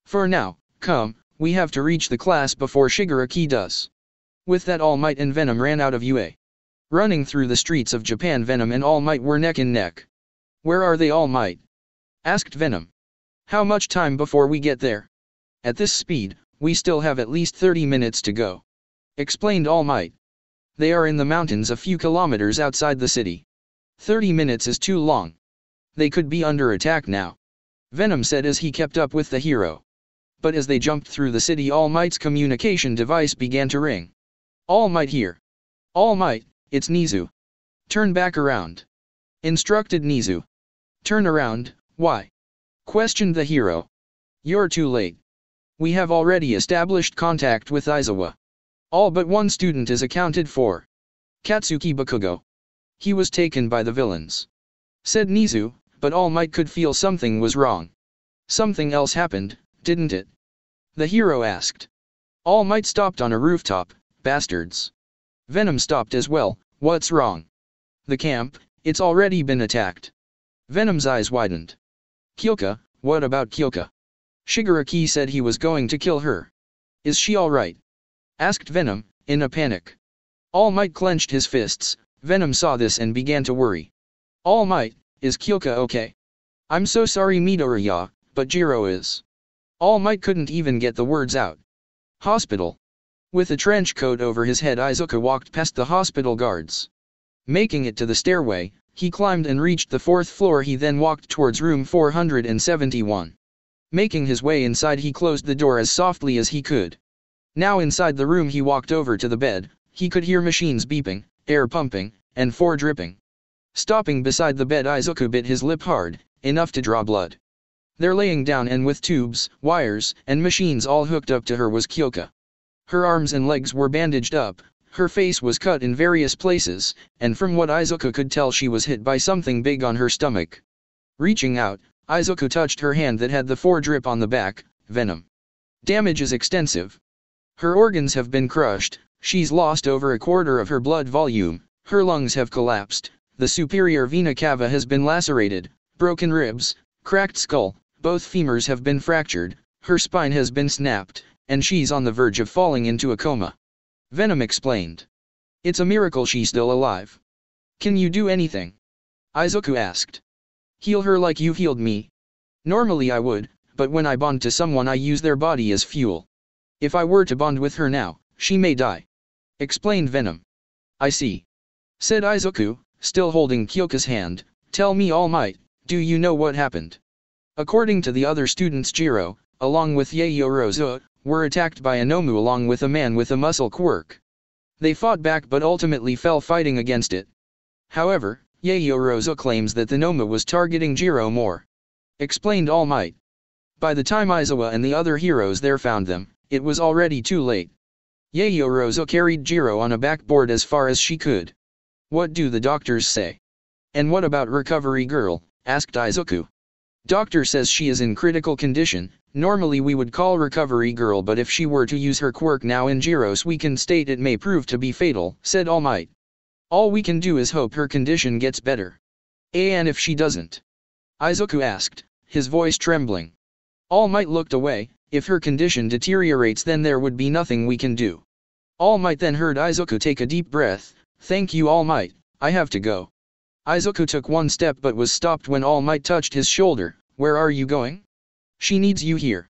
For now, come, we have to reach the class before Shigaraki does. With that All Might and Venom ran out of UA. Running through the streets of Japan Venom and All Might were neck and neck. Where are they All Might? Asked Venom. How much time before we get there? At this speed, we still have at least 30 minutes to go. Explained All Might. They are in the mountains a few kilometers outside the city. 30 minutes is too long. They could be under attack now. Venom said as he kept up with the hero. But as they jumped through the city All Might's communication device began to ring. All Might here. All Might, it's Nizu. Turn back around. Instructed Nizu. Turn around, why? Questioned the hero. You're too late. We have already established contact with Aizawa. All but one student is accounted for. Katsuki Bakugo. He was taken by the villains. Said Nizu, but All Might could feel something was wrong. Something else happened, didn't it? The hero asked. All Might stopped on a rooftop, bastards. Venom stopped as well, what's wrong? The camp, it's already been attacked. Venom's eyes widened. Kyoka, what about Kyoka? Shigaraki said he was going to kill her. Is she alright? Asked Venom, in a panic. All Might clenched his fists. Venom saw this and began to worry. All Might, is Kyoka okay? I'm so sorry Midoriya, but Jiro is. All Might couldn't even get the words out. Hospital. With a trench coat over his head Izuku walked past the hospital guards. Making it to the stairway, he climbed and reached the 4th floor. He then walked towards room 471. Making his way inside he closed the door as softly as he could. Now inside the room he walked over to the bed. He could hear machines beeping, air pumping, and floor dripping. Stopping beside the bed Izuku bit his lip hard, enough to draw blood. There laying down and with tubes, wires, and machines all hooked up to her was Kyoka. Her arms and legs were bandaged up, her face was cut in various places, and from what Izuku could tell she was hit by something big on her stomach. Reaching out, Izuku touched her hand that had the 4 drip on the back. Venom. Damage is extensive. Her organs have been crushed, she's lost over a quarter of her blood volume, her lungs have collapsed, the superior vena cava has been lacerated, broken ribs, cracked skull, both femurs have been fractured, her spine has been snapped, and she's on the verge of falling into a coma. Venom explained. It's a miracle she's still alive. Can you do anything? Izuku asked. Heal her like you've healed me? Normally I would, but when I bond to someone I use their body as fuel. If I were to bond with her now, she may die. Explained Venom. I see. Said Izuku, still holding Kyoka's hand. Tell me All Might, do you know what happened? According to the other students Jiro, along with Yaoyorozu, were attacked by a Nomu along with a man with a muscle quirk. They fought back but ultimately fell fighting against it. However, Yaoyorozu claims that the Nomu was targeting Jiro more. Explained All Might. By the time Aizawa and the other heroes there found them, it was already too late. Yaoyorozu carried Jiro on a backboard as far as she could. What do the doctors say? And what about Recovery Girl? Asked Izuku. Doctor says she is in critical condition. Normally we would call Recovery Girl, but if she were to use her quirk now in Jiro's weakened state it may prove to be fatal, said All Might. All we can do is hope her condition gets better. And if she doesn't? Izuku asked, his voice trembling. All Might looked away. If her condition deteriorates then there would be nothing we can do. All Might then heard Izuku take a deep breath. thank you All Might, I have to go. Izuku took one step but was stopped when All Might touched his shoulder. Where are you going? She needs you here.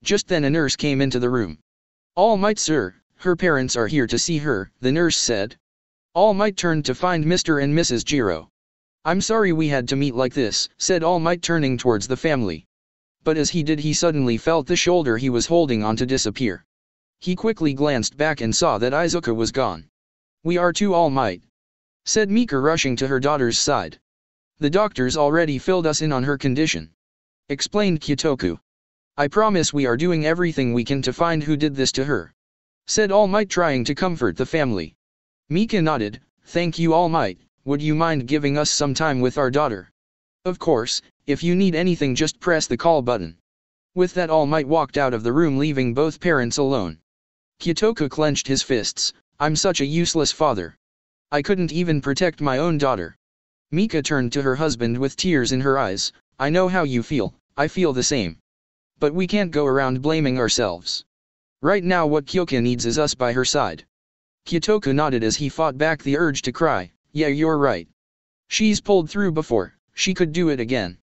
Just then a nurse came into the room. All Might sir, her parents are here to see her, the nurse said. All Might turned to find Mr. and Mrs. Jiro. I'm sorry we had to meet like this, said All Might turning towards the family. But as he did he suddenly felt the shoulder he was holding on to disappear. He quickly glanced back and saw that Izuku was gone. We are too All Might, said Mika rushing to her daughter's side. The doctors already filled us in on her condition, explained Kyotoku. I promise we are doing everything we can to find who did this to her, said All Might trying to comfort the family. Mika nodded, thank you All Might, would you mind giving us some time with our daughter? Of course, if you need anything just press the call button. With that All Might walked out of the room leaving both parents alone. Kyotoku clenched his fists, I'm such a useless father. I couldn't even protect my own daughter. Mika turned to her husband with tears in her eyes, I know how you feel, I feel the same. But we can't go around blaming ourselves. Right now what Kyoka needs is us by her side. Kyotoku nodded as he fought back the urge to cry, yeah you're right. She's pulled through before, she could do it again.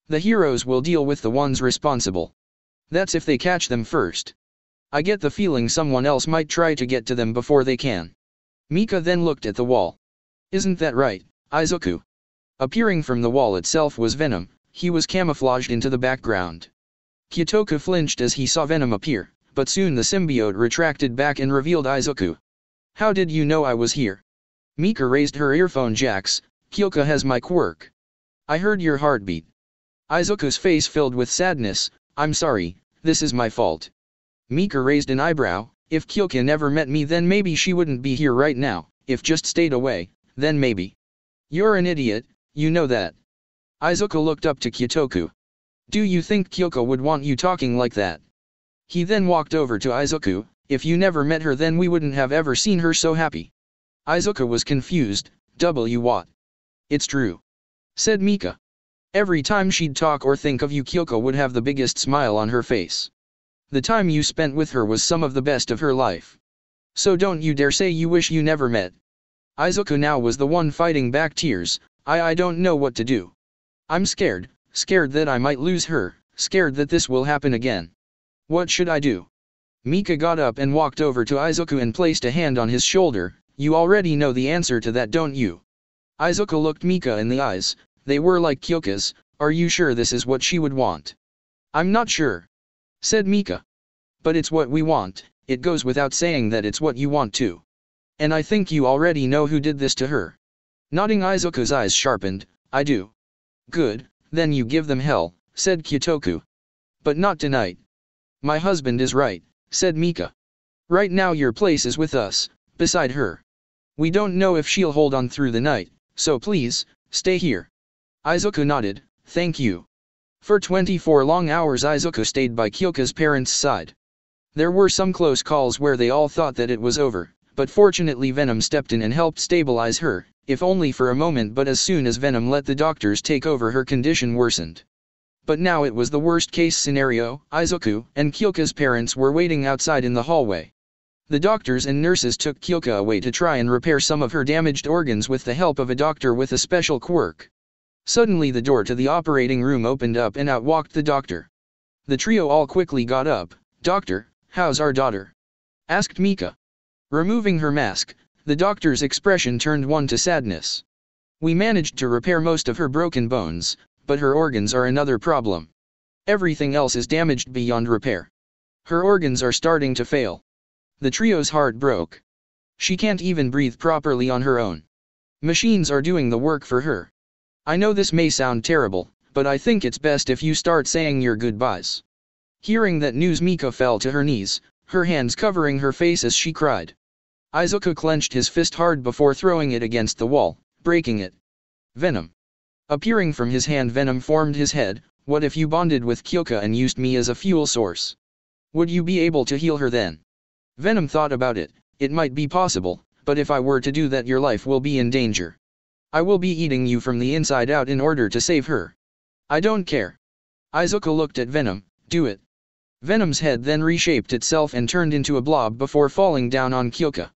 The heroes will deal with the ones responsible. That's if they catch them first. I get the feeling someone else might try to get to them before they can. Mika then looked at the wall. Isn't that right, Izuku? Appearing from the wall itself was Venom, he was camouflaged into the background. Kyotoku flinched as he saw Venom appear, but soon the symbiote retracted back and revealed Izuku. How did you know I was here? Mika raised her earphone jacks, Kyoka has my quirk. I heard your heartbeat. Izuku's face filled with sadness, I'm sorry, this is my fault. Mika raised an eyebrow, if Kyoka never met me then maybe she wouldn't be here right now, if just stayed away, then maybe. You're an idiot, you know that. Izuku looked up to Kyotoku. Do you think Kyoka would want you talking like that? He then walked over to Izuku, if you never met her then we wouldn't have ever seen her so happy. Izuku was confused, what? It's true, said Mika. Every time she'd talk or think of you Kyoka would have the biggest smile on her face. The time you spent with her was some of the best of her life. So don't you dare say you wish you never met. Izuku now was the one fighting back tears, I don't know what to do. I'm scared that I might lose her, scared that this will happen again. What should I do? Mika got up and walked over to Izuku and placed a hand on his shoulder, you already know the answer to that don't you? Izuku looked Mika in the eyes, they were like Kyoka's, are you sure this is what she would want? I'm not sure, said Mika. But it's what we want, it goes without saying that it's what you want too. And I think you already know who did this to her. Nodding Izuku's eyes sharpened, I do. Good, then you give them hell, said Kyotoku. But not tonight. My husband is right, said Mika. Right now your place is with us, beside her. We don't know if she'll hold on through the night, so please, stay here. Izuku nodded, thank you. For 24 long hours Izuku stayed by Kyoka's parents' side. There were some close calls where they all thought that it was over, but fortunately Venom stepped in and helped stabilize her, if only for a moment, but as soon as Venom let the doctors take over her condition worsened. But now it was the worst case scenario, Izuku and Kyoka's parents were waiting outside in the hallway. The doctors and nurses took Kyoka away to try and repair some of her damaged organs with the help of a doctor with a special quirk. Suddenly the door to the operating room opened up and out walked the doctor. The trio all quickly got up. Doctor, how's our daughter? Asked Mika. Removing her mask, the doctor's expression turned one to sadness. We managed to repair most of her broken bones, but her organs are another problem. Everything else is damaged beyond repair. Her organs are starting to fail. The trio's heart broke. She can't even breathe properly on her own. Machines are doing the work for her. I know this may sound terrible, but I think it's best if you start saying your goodbyes. Hearing that news Mika fell to her knees, her hands covering her face as she cried. Izuku clenched his fist hard before throwing it against the wall, breaking it. Venom. Appearing from his hand Venom formed his head, what if you bonded with Kyoka and used me as a fuel source? Would you be able to heal her then? Venom thought about it, it might be possible, but if I were to do that your life will be in danger. I will be eating you from the inside out in order to save her. I don't care. Izuku looked at Venom, do it. Venom's head then reshaped itself and turned into a blob before falling down on Kyoka.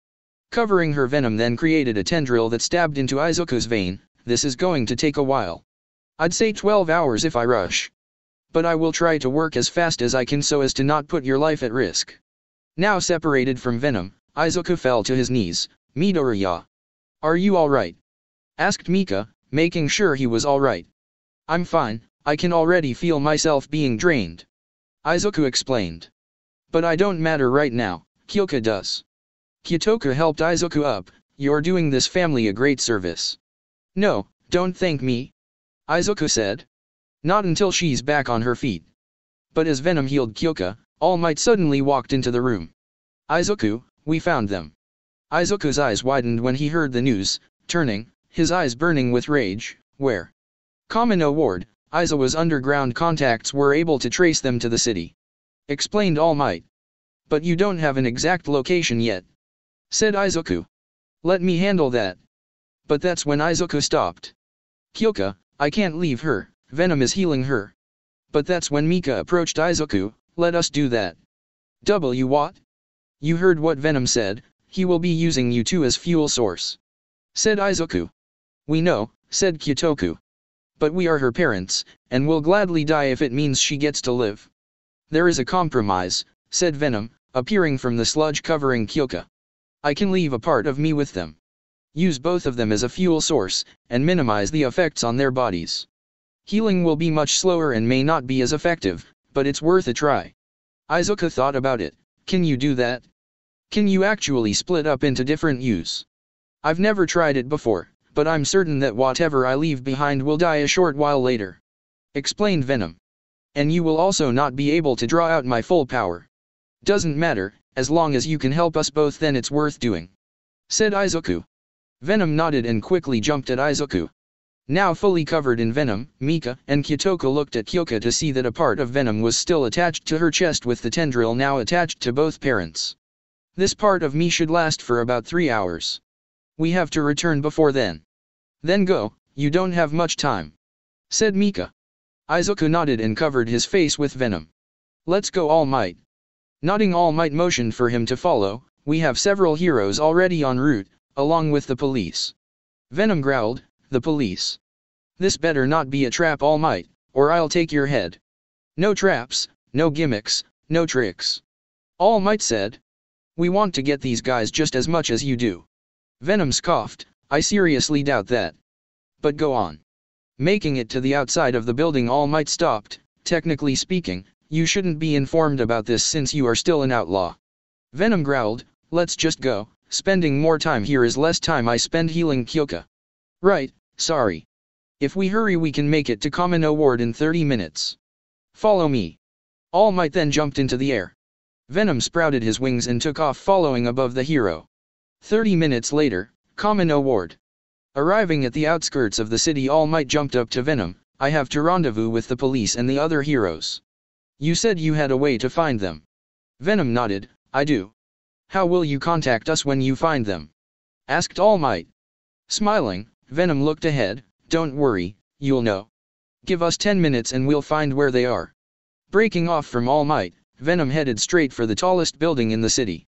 Covering her venom then created a tendril that stabbed into Izuku's vein. This is going to take a while. I'd say 12 hours if I rush. But I will try to work as fast as I can so as to not put your life at risk. Now separated from Venom, Izuku fell to his knees. Midoriya. Are you alright? Asked Mika, making sure he was alright. I'm fine, I can already feel myself being drained. Izuku explained. But I don't matter right now, Kyoka does. Kyotoka helped Izuku up. You're doing this family a great service. No, don't thank me. Izuku said. Not until she's back on her feet. But as Venom healed Kyoka, All Might suddenly walked into the room. Izuku, we found them. Izuku's eyes widened when he heard the news, turning, his eyes burning with rage. Where? Kamino Ward. Izuku's underground contacts were able to trace them to the city. Explained All Might. But you don't have an exact location yet. Said Izuku. Let me handle that. But that's when Izuku stopped. Kyoka, I can't leave her, Venom is healing her. But that's when Mika approached Izuku. Let us do that. What? You heard what Venom said, he will be using you two as fuel source. Said Izuku. We know, said Kyotoku. But we are her parents, and will gladly die if it means she gets to live. There is a compromise, said Venom, appearing from the sludge covering Kyoka. I can leave a part of me with them. Use both of them as a fuel source, and minimize the effects on their bodies. Healing will be much slower and may not be as effective, but it's worth a try. Izuku thought about it. Can you do that? Can you actually split up into different yous? I've never tried it before, but I'm certain that whatever I leave behind will die a short while later. Explained Venom. And you will also not be able to draw out my full power. Doesn't matter, as long as you can help us both then it's worth doing. Said Izuku. Venom nodded and quickly jumped at Izuku. Now fully covered in venom, Mika and Kyotoka looked at Kyoka to see that a part of Venom was still attached to her chest with the tendril now attached to both parents. This part of me should last for about 3 hours. We have to return before then. Then go, you don't have much time. Said Mika. Izuku nodded and covered his face with venom. Let's go All Might. Nodding All Might motioned for him to follow. We have several heroes already en route, along with the police. Venom growled, the police. This better not be a trap All Might, or I'll take your head. No traps, no gimmicks, no tricks. All Might said. We want to get these guys just as much as you do. Venom scoffed, I seriously doubt that. But go on. Making it to the outside of the building All Might stopped. Technically speaking, you shouldn't be informed about this since you are still an outlaw. Venom growled, let's just go, spending more time here is less time I spend healing Kyoka. Right, sorry. If we hurry we can make it to Kamino Ward in 30 minutes. Follow me. All Might then jumped into the air. Venom sprouted his wings and took off following above the hero. 30 minutes later, Kamino Ward. Arriving at the outskirts of the city All Might jumped up to Venom, I have to rendezvous with the police and the other heroes. You said you had a way to find them. Venom nodded, I do. How will you contact us when you find them? Asked All Might. Smiling, Venom looked ahead, don't worry, you'll know. Give us 10 minutes and we'll find where they are. Breaking off from All Might, Venom headed straight for the tallest building in the city.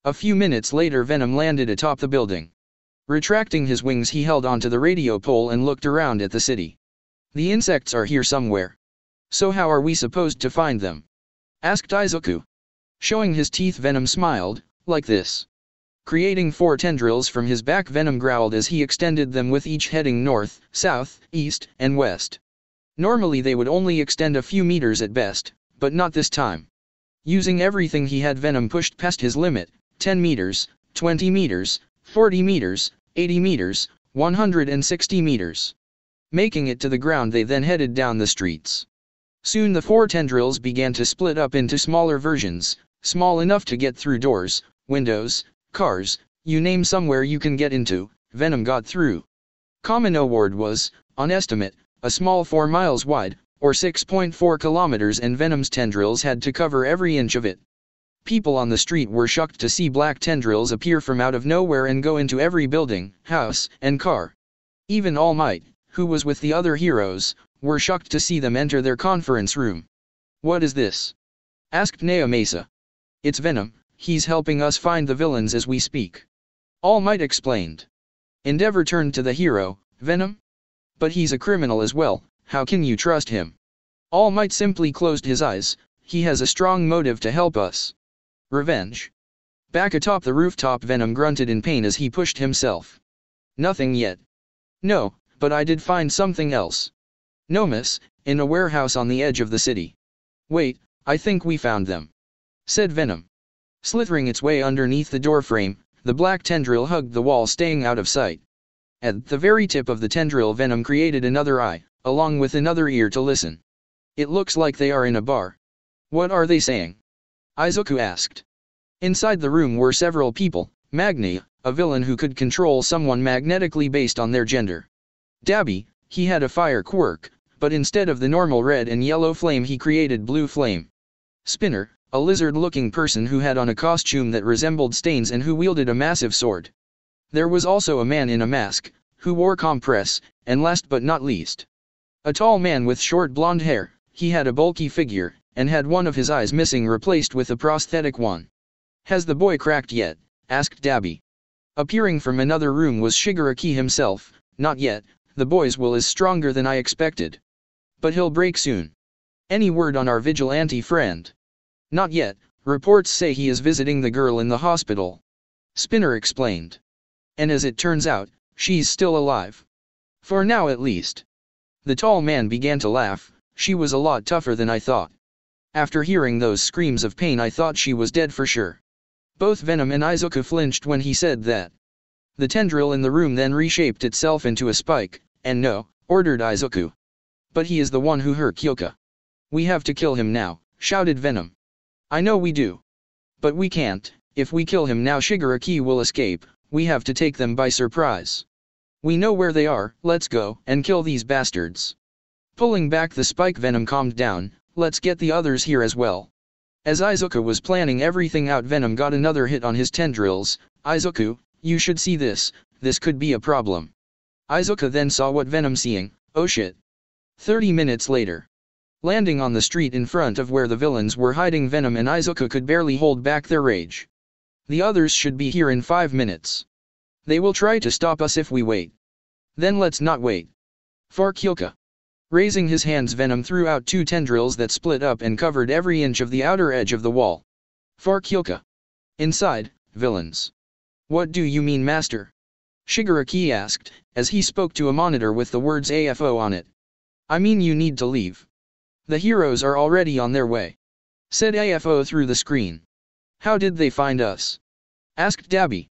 A few minutes later Venom landed atop the building. Retracting his wings he held onto the radio pole and looked around at the city. The insects are here somewhere. So how are we supposed to find them? Asked Izuku. Showing his teeth Venom smiled, like this. Creating 4 tendrils from his back Venom growled as he extended them with each heading north, south, east, and west. Normally they would only extend a few meters at best, but not this time. Using everything he had Venom pushed past his limit, 10 meters, 20 meters, 40 meters, 80 meters, 160 meters. Making it to the ground they then headed down the streets. Soon the 4 tendrils began to split up into smaller versions, small enough to get through doors, windows, cars, you name somewhere you can get into, Venom got through. Kamino Ward was, on estimate, a small 4 miles wide, or 6.4 kilometers and Venom's tendrils had to cover every inch of it. People on the street were shocked to see black tendrils appear from out of nowhere and go into every building, house, and car. Even All Might, who was with the other heroes, were shocked to see them enter their conference room. What is this? Asked Naomasa. It's Venom, he's helping us find the villains as we speak. All Might explained. Endeavor turned to the hero, Venom? But he's a criminal as well, how can you trust him? All Might simply closed his eyes, he has a strong motive to help us. Revenge. Back atop the rooftop, Venom grunted in pain as he pushed himself. Nothing yet. No, but I did find something else. No miss, in a warehouse on the edge of the city. Wait, I think we found them. Said Venom. Slithering its way underneath the doorframe, the black tendril hugged the wall, staying out of sight. At the very tip of the tendril, Venom created another eye, along with another ear to listen. It looks like they are in a bar. What are they saying? Izuku asked. Inside the room were several people, Magni, a villain who could control someone magnetically based on their gender. Dabi, he had a fire quirk, but instead of the normal red and yellow flame he created blue flame. Spinner, a lizard-looking person who had on a costume that resembled Stains and who wielded a massive sword. There was also a man in a mask, who wore compress, and last but not least, a tall man with short blonde hair. He had a bulky figure, and had one of his eyes missing, replaced with a prosthetic one. Has the boy cracked yet? Asked Dabi. Appearing from another room was Shigaraki himself. Not yet, the boy's will is stronger than I expected. But he'll break soon. Any word on our vigilante friend? Not yet, reports say he is visiting the girl in the hospital. Spinner explained. And as it turns out, she's still alive. For now at least. The tall man began to laugh. She was a lot tougher than I thought. After hearing those screams of pain, I thought she was dead for sure. Both Venom and Izuku flinched when he said that. The tendril in the room then reshaped itself into a spike, and no, ordered Izuku. But he is the one who hurt Kyoka. We have to kill him now, shouted Venom. I know we do. But we can't. If we kill him now, Shigaraki will escape. We have to take them by surprise. We know where they are, let's go and kill these bastards. Pulling back the spike, Venom calmed down. Let's get the others here as well. As Izuku was planning everything out, Venom got another hit on his tendrils. Izuku, you should see this, this could be a problem. Izuku then saw what Venom seeing. Oh shit. 30 minutes later. Landing on the street in front of where the villains were hiding, Venom and Izuku could barely hold back their rage. The others should be here in 5 minutes. They will try to stop us if we wait. Then let's not wait. For Kyoka. Raising his hands, Venom threw out 2 tendrils that split up and covered every inch of the outer edge of the wall. For Kyoka. Inside, villains. What do you mean, Master? Shigaraki asked, as he spoke to a monitor with the words AFO on it. I mean, you need to leave. The heroes are already on their way. Said AFO through the screen. How did they find us? Asked Dabi.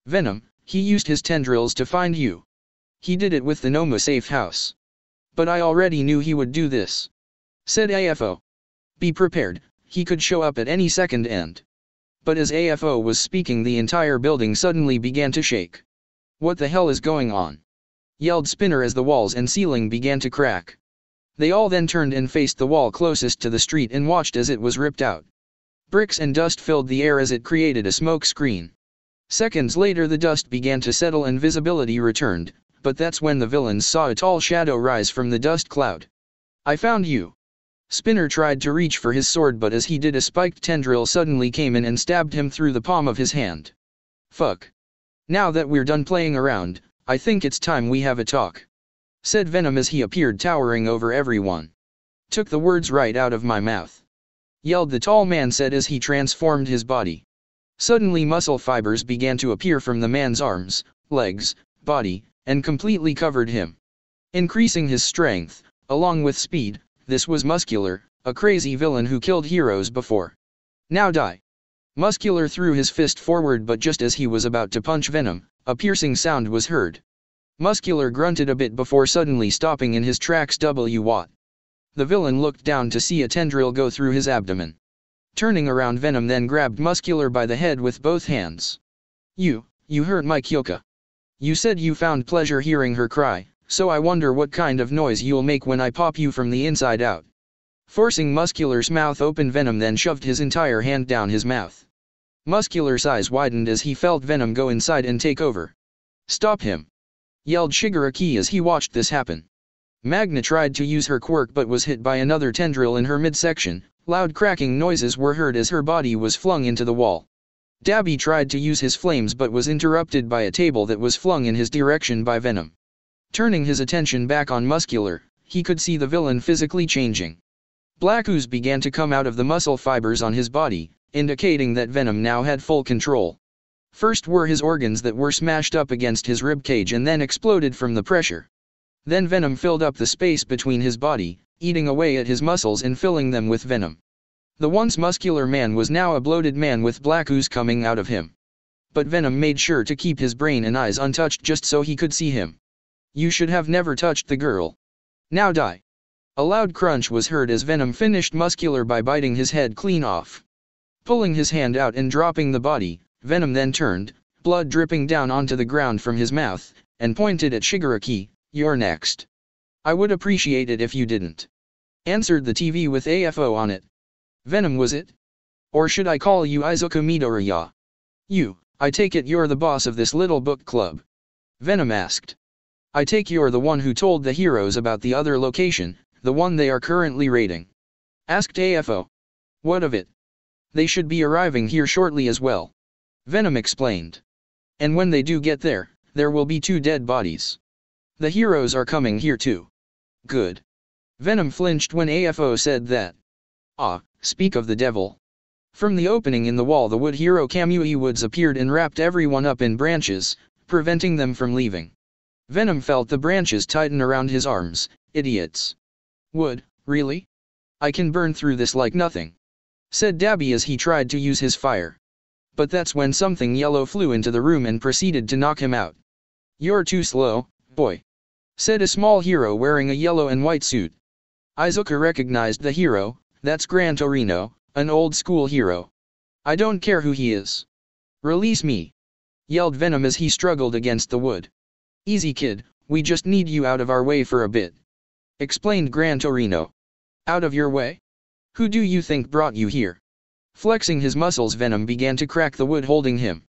Venom, he used his tendrils to find you. He did it with the Noma safe house. But I already knew he would do this. Said AFO. Be prepared, he could show up at any second and. But as AFO was speaking, the entire building suddenly began to shake. What the hell is going on? Yelled Spinner as the walls and ceiling began to crack. They all then turned and faced the wall closest to the street and watched as it was ripped out. Bricks and dust filled the air as it created a smoke screen. Seconds later the dust began to settle and visibility returned, but that's when the villains saw a tall shadow rise from the dust cloud. I found you. Spinner tried to reach for his sword, but as he did, a spiked tendril suddenly came in and stabbed him through the palm of his hand. Fuck. Now that we're done playing around, I think it's time we have a talk. Said Venom as he appeared towering over everyone. Took the words right out of my mouth. Yelled the tall man, said as he transformed his body. Suddenly muscle fibers began to appear from the man's arms, legs, body, and completely covered him. Increasing his strength, along with speed. This was Muscular, a crazy villain who killed heroes before. Now die. Muscular threw his fist forward, but just as he was about to punch Venom, a piercing sound was heard. Muscular grunted a bit before suddenly stopping in his tracks. What? The villain looked down to see a tendril go through his abdomen. Turning around, Venom then grabbed Muscular by the head with both hands. You hurt my Kyoka. You said you found pleasure hearing her cry, so I wonder what kind of noise you'll make when I pop you from the inside out. Forcing Muscular's mouth open, Venom then shoved his entire hand down his mouth. Muscular's eyes widened as he felt Venom go inside and take over. Stop him! Yelled Shigaraki as he watched this happen. Magna tried to use her quirk but was hit by another tendril in her midsection. Loud cracking noises were heard as her body was flung into the wall. Dabby tried to use his flames but was interrupted by a table that was flung in his direction by Venom. Turning his attention back on Muscular, he could see the villain physically changing. Black ooze began to come out of the muscle fibers on his body, indicating that Venom now had full control. First were his organs that were smashed up against his ribcage and then exploded from the pressure. Then Venom filled up the space between his body, eating away at his muscles and filling them with venom. The once muscular man was now a bloated man with black ooze coming out of him. But Venom made sure to keep his brain and eyes untouched just so he could see him. You should have never touched the girl. Now die. A loud crunch was heard as Venom finished Muscular by biting his head clean off. Pulling his hand out and dropping the body, Venom then turned, blood dripping down onto the ground from his mouth, and pointed at Shigaraki. You're next. I would appreciate it if you didn't. Answered the TV with AFO on it. Venom was it? Or should I call you Izuku Midoriya? You, I take it you're the boss of this little book club. Venom asked. I take you're the one who told the heroes about the other location, the one they are currently raiding. Asked AFO. What of it? They should be arriving here shortly as well. Venom explained. And when they do get there, there will be 2 dead bodies. The heroes are coming here too. Good. Venom flinched when AFO said that. Ah, speak of the devil. From the opening in the wall the wood hero Kamui Woods appeared and wrapped everyone up in branches, preventing them from leaving. Venom felt the branches tighten around his arms. Idiots. Wood, really? I can burn through this like nothing. Said Dabby as he tried to use his fire. But that's when something yellow flew into the room and proceeded to knock him out. You're too slow, boy. Said a small hero wearing a yellow and white suit. Izuku recognized the hero. That's Gran Torino, an old school hero. I don't care who he is. Release me. Yelled Venom as he struggled against the wood. Easy kid, we just need you out of our way for a bit. Explained Gran Torino. Out of your way? Who do you think brought you here? Flexing his muscles Venom began to crack the wood holding him.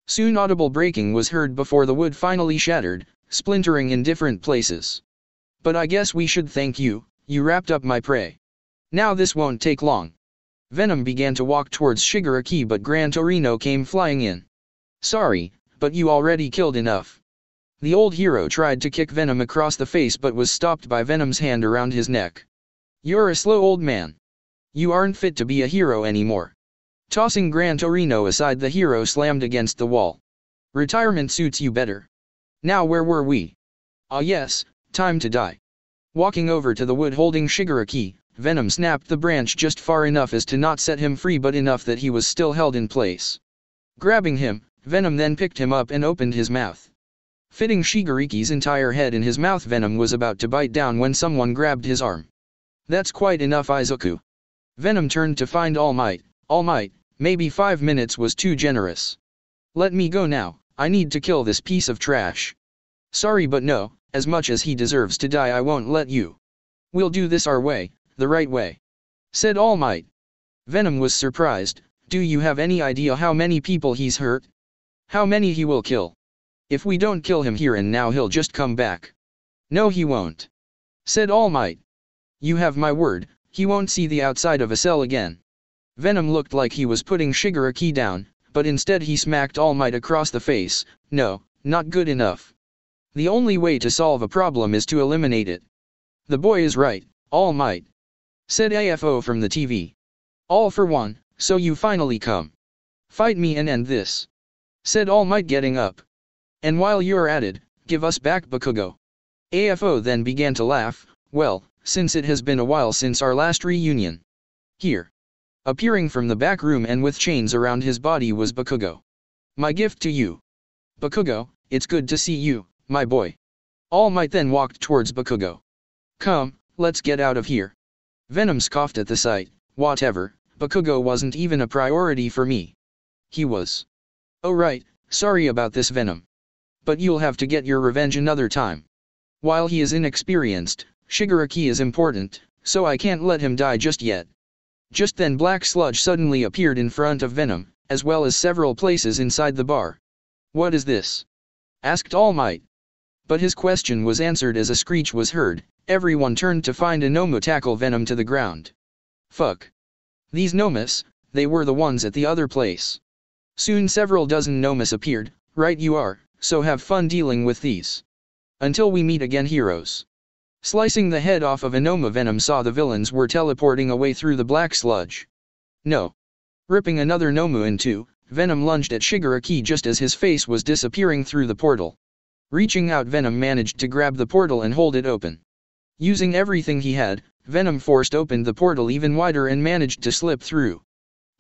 Soon audible breaking was heard before the wood finally shattered, splintering in different places. But I guess we should thank you, you wrapped up my prey. Now this won't take long. Venom began to walk towards Shigaraki but Gran Torino came flying in. Sorry, but you already killed enough. The old hero tried to kick Venom across the face but was stopped by Venom's hand around his neck. You're a slow old man. You aren't fit to be a hero anymore. Tossing Gran Torino aside the hero slammed against the wall. Retirement suits you better. Now where were we? Ah yes, time to die. Walking over to the wood holding Shigaraki, Venom snapped the branch just far enough as to not set him free but enough that he was still held in place. Grabbing him, Venom then picked him up and opened his mouth. Fitting Shigaraki's entire head in his mouth Venom was about to bite down when someone grabbed his arm. That's quite enough Izuku. Venom turned to find All Might. All Might, maybe 5 minutes was too generous. Let me go now, I need to kill this piece of trash. Sorry but no, as much as he deserves to die I won't let you. We'll do this our way, the right way. Said All Might. Venom was surprised. Do you have any idea how many people he's hurt? How many he will kill? If we don't kill him here and now he'll just come back. No he won't. Said All Might. You have my word, he won't see the outside of a cell again. Venom looked like he was putting Shigaraki down, but instead he smacked All Might across the face. No, not good enough. The only way to solve a problem is to eliminate it. The boy is right, All Might. Said AFO from the TV. All for one, so you finally come. Fight me and end this. Said All Might getting up. And while you're at it, give us back Bakugo. AFO then began to laugh. Well, since it has been a while since our last reunion. Here. Appearing from the back room and with chains around his body was Bakugo. My gift to you. Bakugo, it's good to see you, my boy. All Might then walked towards Bakugo. Come, let's get out of here. Venom scoffed at the sight. Whatever, Bakugo wasn't even a priority for me. He was. Oh right, sorry about this Venom. But you'll have to get your revenge another time. While he is inexperienced, Shigaraki is important, so I can't let him die just yet. Just then black sludge suddenly appeared in front of Venom, as well as several places inside the bar. What is this? Asked All Might. But his question was answered as a screech was heard. Everyone turned to find Inomu tackle Venom to the ground. Fuck. These Nomus, they were the ones at the other place. Soon several dozen Nomas appeared. Right you are, so have fun dealing with these. Until we meet again, heroes. Slicing the head off of a Noma, Venom saw the villains were teleporting away through the black sludge. No. Ripping another Nomu in two, Venom lunged at Shigaraki just as his face was disappearing through the portal. Reaching out, Venom managed to grab the portal and hold it open. Using everything he had, Venom forced open the portal even wider and managed to slip through.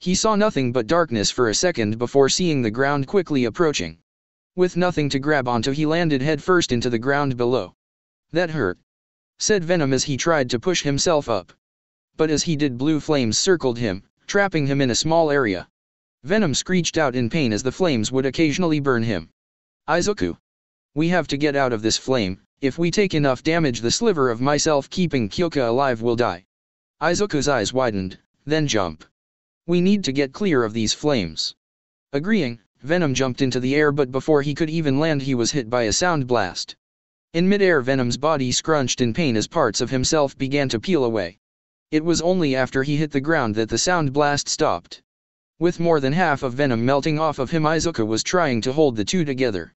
He saw nothing but darkness for a second before seeing the ground quickly approaching. With nothing to grab onto, he landed headfirst into the ground below. That hurt, said Venom as he tried to push himself up. But as he did, blue flames circled him, trapping him in a small area. Venom screeched out in pain as the flames would occasionally burn him. Izuku. We have to get out of this flame. If we take enough damage, the sliver of myself keeping Kyoka alive will die. Izuku's eyes widened, then jump. We need to get clear of these flames. Agreeing, Venom jumped into the air, but before he could even land he was hit by a sound blast. In midair, Venom's body scrunched in pain as parts of himself began to peel away. It was only after he hit the ground that the sound blast stopped. With more than half of Venom melting off of him, Izuku was trying to hold the two together.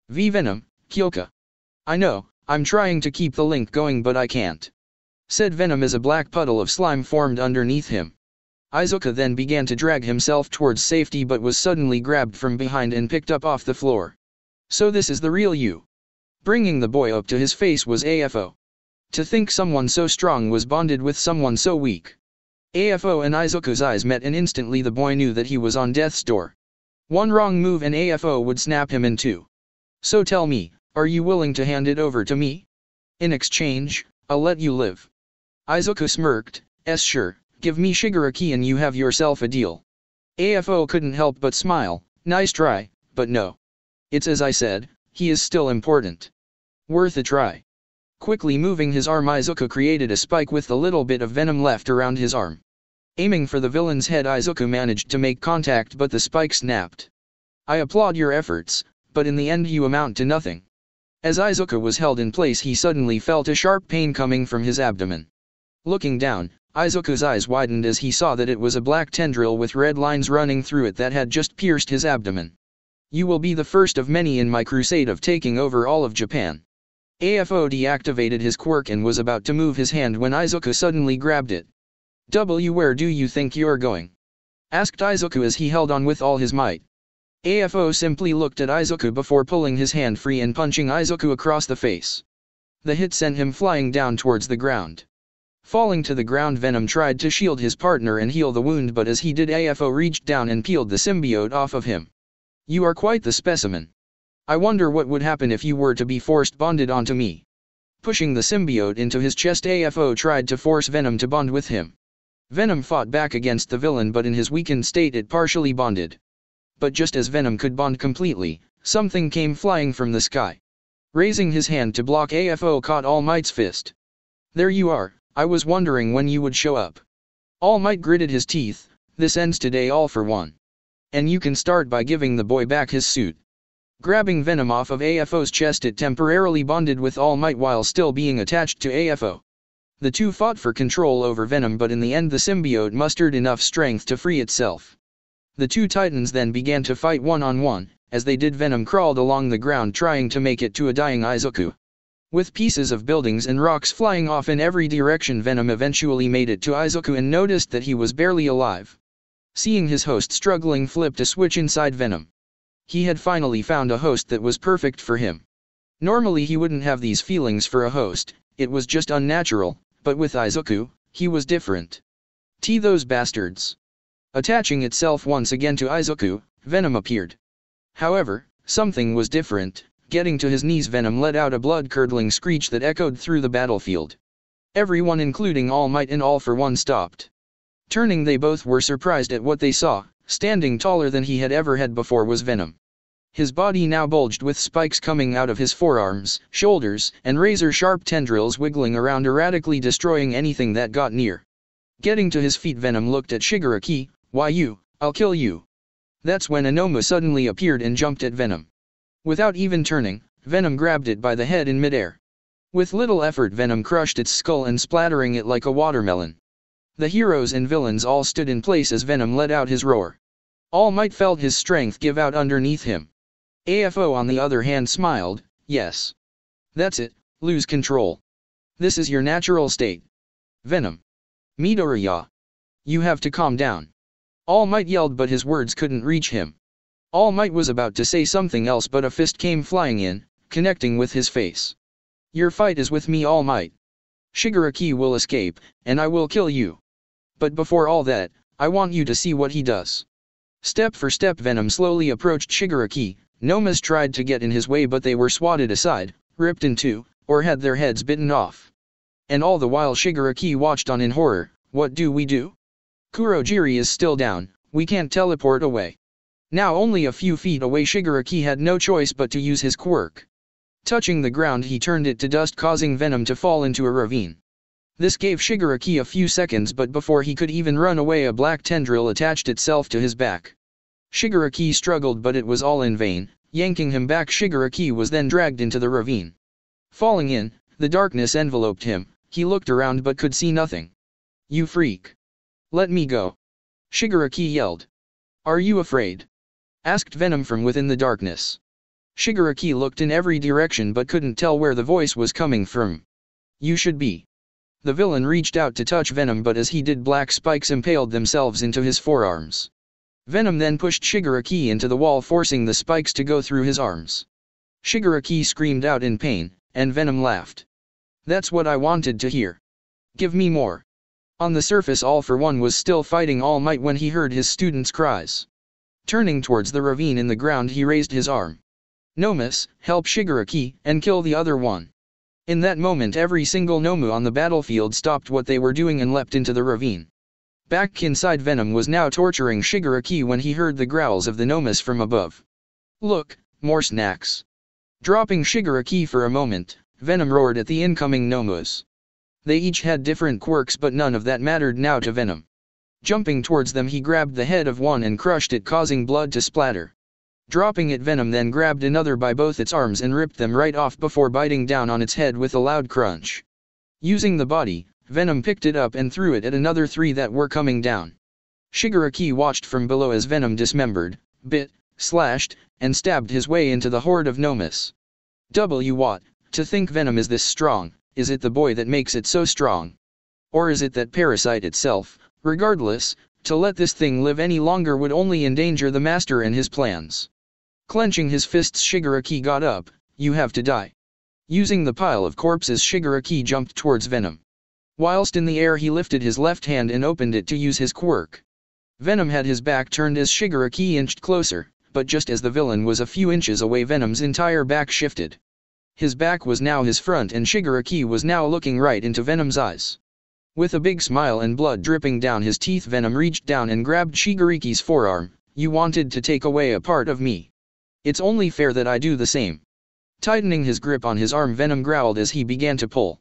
Venom, Kyoka. I know, I'm trying to keep the link going, but I can't, said Venom as a black puddle of slime formed underneath him. Izuku then began to drag himself towards safety, but was suddenly grabbed from behind and picked up off the floor. So this is the real you. Bringing the boy up to his face was AFO. To think someone so strong was bonded with someone so weak. AFO and Izuku's eyes met, and instantly the boy knew that he was on death's door. One wrong move and AFO would snap him in two. So tell me, are you willing to hand it over to me? In exchange, I'll let you live. Izuku smirked. Sure, give me Shigaraki and you have yourself a deal. AFO couldn't help but smile. Nice try, but no. It's as I said, he is still important. Worth a try. Quickly moving his arm, Izuku created a spike with a little bit of venom left around his arm. Aiming for the villain's head, Izuku managed to make contact, but the spike snapped. I applaud your efforts, but in the end you amount to nothing. As Izuku was held in place, he suddenly felt a sharp pain coming from his abdomen. Looking down, Izuku's eyes widened as he saw that it was a black tendril with red lines running through it that had just pierced his abdomen. You will be the first of many in my crusade of taking over all of Japan. AFO deactivated his quirk and was about to move his hand when Izuku suddenly grabbed it. Where do you think you're going? Asked Izuku as he held on with all his might. AFO simply looked at Izuku before pulling his hand free and punching Izuku across the face. The hit sent him flying down towards the ground. Falling to the ground, Venom tried to shield his partner and heal the wound, but as he did, AFO reached down and peeled the symbiote off of him. You are quite the specimen. I wonder what would happen if you were to be forced bonded onto me. Pushing the symbiote into his chest, AFO tried to force Venom to bond with him. Venom fought back against the villain, but in his weakened state it partially bonded. But just as Venom could bond completely, something came flying from the sky. Raising his hand to block, AFO caught All Might's fist. There you are, I was wondering when you would show up. All Might gritted his teeth. This ends today, all for one. And you can start by giving the boy back his suit. Grabbing Venom off of AFO's chest, it temporarily bonded with All Might while still being attached to AFO. The two fought for control over Venom, but in the end the symbiote mustered enough strength to free itself. The two titans then began to fight one-on-one. As they did, Venom crawled along the ground trying to make it to a dying Izuku. With pieces of buildings and rocks flying off in every direction, Venom eventually made it to Izuku and noticed that he was barely alive. Seeing his host struggling, flipped a switch inside Venom. He had finally found a host that was perfect for him. Normally he wouldn't have these feelings for a host, it was just unnatural, but with Izuku, he was different. Those bastards. Attaching itself once again to Izuku, Venom appeared. However, something was different. Getting to his knees, Venom let out a blood-curdling screech that echoed through the battlefield. Everyone, including All Might and All for One, stopped. Turning, they both were surprised at what they saw. Standing taller than he had ever had before was Venom. His body now bulged with spikes coming out of his forearms, shoulders, and razor-sharp tendrils wiggling around, erratically destroying anything that got near. Getting to his feet, Venom looked at Shigaraki. Why you? I'll kill you. That's when Anoma suddenly appeared and jumped at Venom. Without even turning, Venom grabbed it by the head in midair. With little effort, Venom crushed its skull and splattering it like a watermelon. The heroes and villains all stood in place as Venom let out his roar. All Might felt his strength give out underneath him. AFO on the other hand smiled, yes. That's it, lose control. This is your natural state. Venom. Midoriya. You have to calm down. All Might yelled but his words couldn't reach him. All Might was about to say something else but a fist came flying in, connecting with his face. Your fight is with me, All Might. Shigaraki will escape, and I will kill you. But before all that, I want you to see what he does. Step for step Venom slowly approached Shigaraki. Nomas tried to get in his way but they were swatted aside, ripped in two, or had their heads bitten off. And all the while Shigaraki watched on in horror. What do we do? Kurogiri is still down, we can't teleport away. Now only a few feet away Shigaraki had no choice but to use his quirk. Touching the ground he turned it to dust causing Venom to fall into a ravine. This gave Shigaraki a few seconds but before he could even run away a black tendril attached itself to his back. Shigaraki struggled but it was all in vain, yanking him back Shigaraki was then dragged into the ravine. Falling in, the darkness enveloped him, he looked around but could see nothing. You freak. Let me go. Shigaraki yelled. Are you afraid? Asked Venom from within the darkness. Shigaraki looked in every direction but couldn't tell where the voice was coming from. You should be. The villain reached out to touch Venom but as he did black spikes impaled themselves into his forearms. Venom then pushed Shigaraki into the wall forcing the spikes to go through his arms. Shigaraki screamed out in pain, and Venom laughed. That's what I wanted to hear. Give me more. On the surface All for One was still fighting All Might when he heard his students' cries. Turning towards the ravine in the ground he raised his arm. Nomus, help Shigaraki, and kill the other one. In that moment every single Nomu on the battlefield stopped what they were doing and leapt into the ravine. Back inside Venom was now torturing Shigaraki when he heard the growls of the Nomus from above. Look, more snacks. Dropping Shigaraki for a moment, Venom roared at the incoming Nomus. They each had different quirks but none of that mattered now to Venom. Jumping towards them he grabbed the head of one and crushed it causing blood to splatter. Dropping it Venom then grabbed another by both its arms and ripped them right off before biting down on its head with a loud crunch. Using the body, Venom picked it up and threw it at another three that were coming down. Shigaraki watched from below as Venom dismembered, bit, slashed, and stabbed his way into the horde of Nomus. What? To think Venom is this strong, is it the boy that makes it so strong? Or is it that parasite itself? Regardless, to let this thing live any longer would only endanger the master and his plans. Clenching his fists Shigaraki got up, you have to die. Using the pile of corpses Shigaraki jumped towards Venom. Whilst in the air he lifted his left hand and opened it to use his quirk. Venom had his back turned as Shigaraki inched closer, but just as the villain was a few inches away Venom's entire back shifted. His back was now his front and Shigaraki was now looking right into Venom's eyes. With a big smile and blood dripping down his teeth Venom reached down and grabbed Shigaraki's forearm. You wanted to take away a part of me. It's only fair that I do the same. Tightening his grip on his arm Venom growled as he began to pull.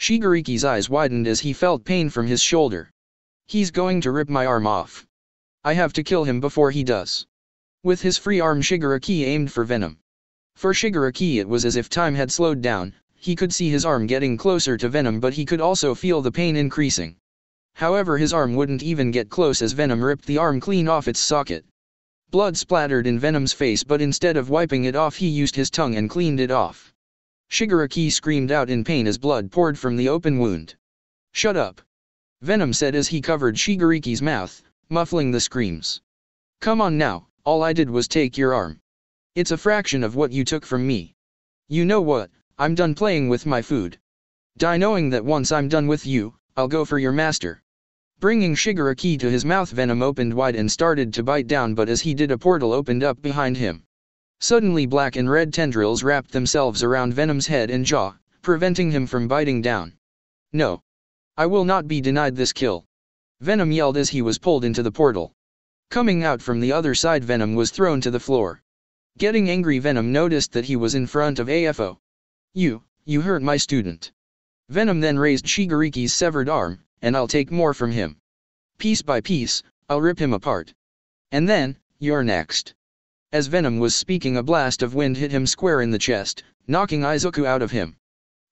Shigaraki's eyes widened as he felt pain from his shoulder. He's going to rip my arm off. I have to kill him before he does. With his free arm Shigaraki aimed for Venom. For Shigaraki it was as if time had slowed down, he could see his arm getting closer to Venom but he could also feel the pain increasing. However his arm wouldn't even get close as Venom ripped the arm clean off its socket. Blood splattered in Venom's face but instead of wiping it off he used his tongue and cleaned it off. Shigaraki screamed out in pain as blood poured from the open wound. Shut up. Venom said as he covered Shigaraki's mouth, muffling the screams. Come on now, all I did was take your arm. It's a fraction of what you took from me. You know what, I'm done playing with my food. Die knowing that once I'm done with you, I'll go for your master. Bringing Shigaraki to his mouth Venom opened wide and started to bite down but as he did a portal opened up behind him. Suddenly black and red tendrils wrapped themselves around Venom's head and jaw, preventing him from biting down. No. I will not be denied this kill. Venom yelled as he was pulled into the portal. Coming out from the other side Venom was thrown to the floor. Getting angry Venom noticed that he was in front of AFO. You hurt my student. Venom then raised Shigaraki's severed arm, and I'll take more from him. Piece by piece, I'll rip him apart. And then, you're next. As Venom was speaking a blast of wind hit him square in the chest, knocking Izuku out of him.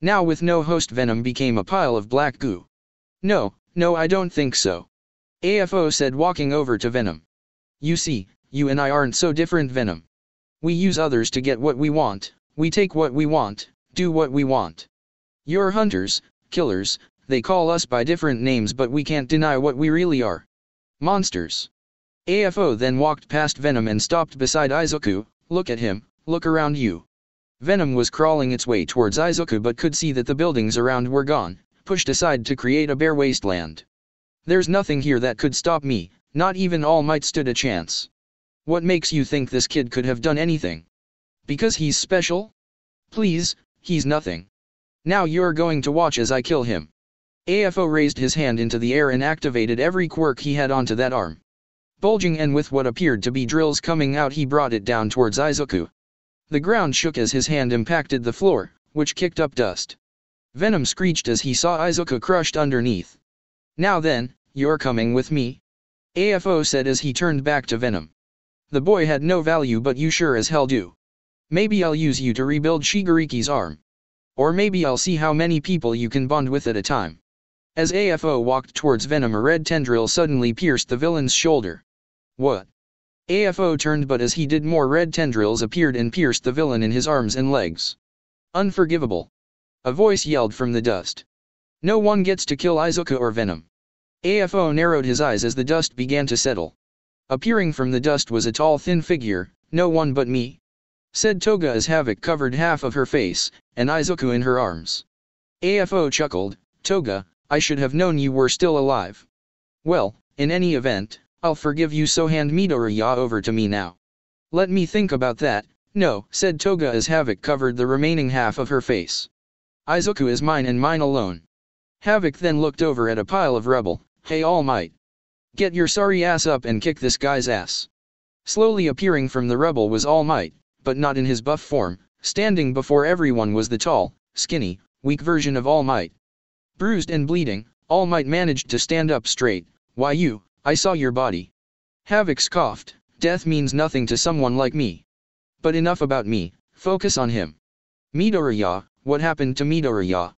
Now with no host Venom became a pile of black goo. No, I don't think so. AFO said walking over to Venom. You see, you and I aren't so different, Venom. We use others to get what we want, we take what we want, do what we want. You're hunters, killers, they call us by different names, but we can't deny what we really are. Monsters. AFO then walked past Venom and stopped beside Izuku. Look at him, look around you. Venom was crawling its way towards Izuku but could see that the buildings around were gone, pushed aside to create a bare wasteland. There's nothing here that could stop me, not even All Might stood a chance. What makes you think this kid could have done anything? Because he's special? Please, he's nothing. Now you're going to watch as I kill him. AFO raised his hand into the air and activated every quirk he had onto that arm. Bulging and with what appeared to be drills coming out, he brought it down towards Izuku. The ground shook as his hand impacted the floor, which kicked up dust. Venom screeched as he saw Izuku crushed underneath. Now then, you're coming with me? AFO said as he turned back to Venom. The boy had no value, but you sure as hell do. Maybe I'll use you to rebuild Shigariki's arm. Or maybe I'll see how many people you can bond with at a time. As AFO walked towards Venom, a red tendril suddenly pierced the villain's shoulder. What? AFO turned, but as he did, more red tendrils appeared and pierced the villain in his arms and legs. Unforgivable. A voice yelled from the dust. No one gets to kill Izuku or Venom. AFO narrowed his eyes as the dust began to settle. Appearing from the dust was a tall, thin figure. No one but me, said Toga as havoc covered half of her face, and Izuku in her arms. AFO chuckled. Toga, I should have known you were still alive. Well, in any event, I'll forgive you, so hand Midoriya over to me now. Let me think about that. No, said Toga as havoc covered the remaining half of her face. Izuku is mine and mine alone. Havoc then looked over at a pile of rubble. Hey All Might. Get your sorry ass up and kick this guy's ass. Slowly appearing from the rubble was All Might, but not in his buff form. Standing before everyone was the tall, skinny, weak version of All Might. Bruised and bleeding, All Might managed to stand up straight. Why you, I saw your body. Havoc scoffed. Death means nothing to someone like me. But enough about me, focus on him. Midoriya, what happened to Midoriya?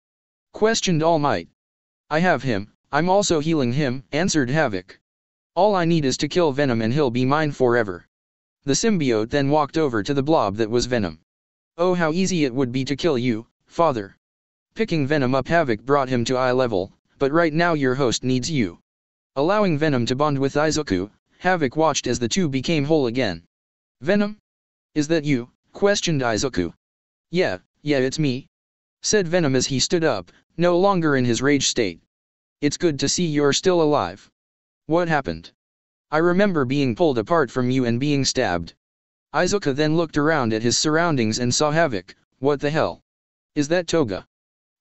Questioned All Might. I have him, I'm also healing him, answered Havoc. All I need is to kill Venom and he'll be mine forever. The symbiote then walked over to the blob that was Venom. Oh, how easy it would be to kill you, father. Picking Venom up, Havoc brought him to eye level, but right now your host needs you. Allowing Venom to bond with Izuku, Havoc watched as the two became whole again. Venom? Is that you? Questioned Izuku. Yeah, it's me, said Venom as he stood up, no longer in his rage state. It's good to see you're still alive. What happened? I remember being pulled apart from you and being stabbed. Izuku then looked around at his surroundings and saw Havoc. What the hell? Is that Toga?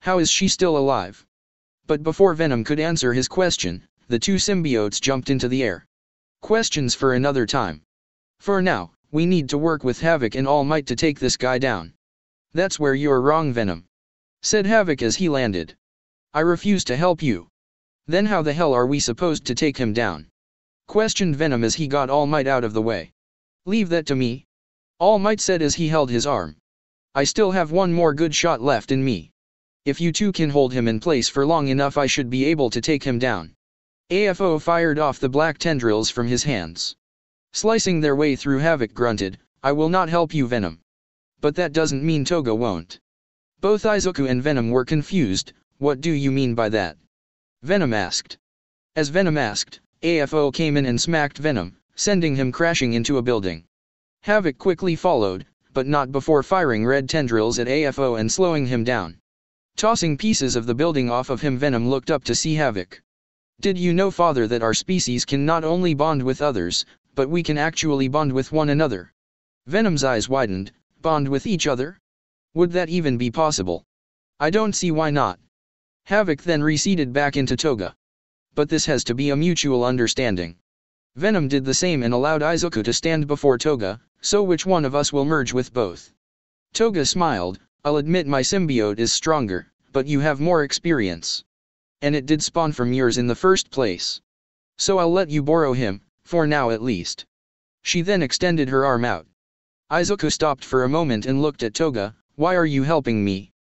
How is she still alive? But before Venom could answer his question, the two symbiotes jumped into the air. Questions for another time. For now, we need to work with Havoc and All Might to take this guy down. That's where you're wrong, Venom, said Havoc as he landed. I refuse to help you. Then how the hell are we supposed to take him down? Questioned Venom as he got All Might out of the way. Leave that to me, All Might said as he held his arm. I still have one more good shot left in me. If you two can hold him in place for long enough, I should be able to take him down. AFO fired off the black tendrils from his hands. Slicing their way through, Havoc grunted, I will not help you, Venom. But that doesn't mean Toga won't. Both Izuku and Venom were confused. What do you mean by that? Venom asked. As Venom asked, AFO came in and smacked Venom, sending him crashing into a building. Havoc quickly followed, but not before firing red tendrils at AFO and slowing him down. Tossing pieces of the building off of him, Venom looked up to see Havoc. Did you know, father, that our species can not only bond with others, but we can actually bond with one another? Venom's eyes widened. Bond with each other? Would that even be possible? I don't see why not. Havoc then receded back into Toga. But this has to be a mutual understanding. Venom did the same and allowed Izuku to stand before Toga, so which one of us will merge with both? Toga smiled. I'll admit my symbiote is stronger, but you have more experience. And it did spawn from yours in the first place. So I'll let you borrow him, for now at least. She then extended her arm out. Izuku stopped for a moment and looked at Toga. Why are you helping me?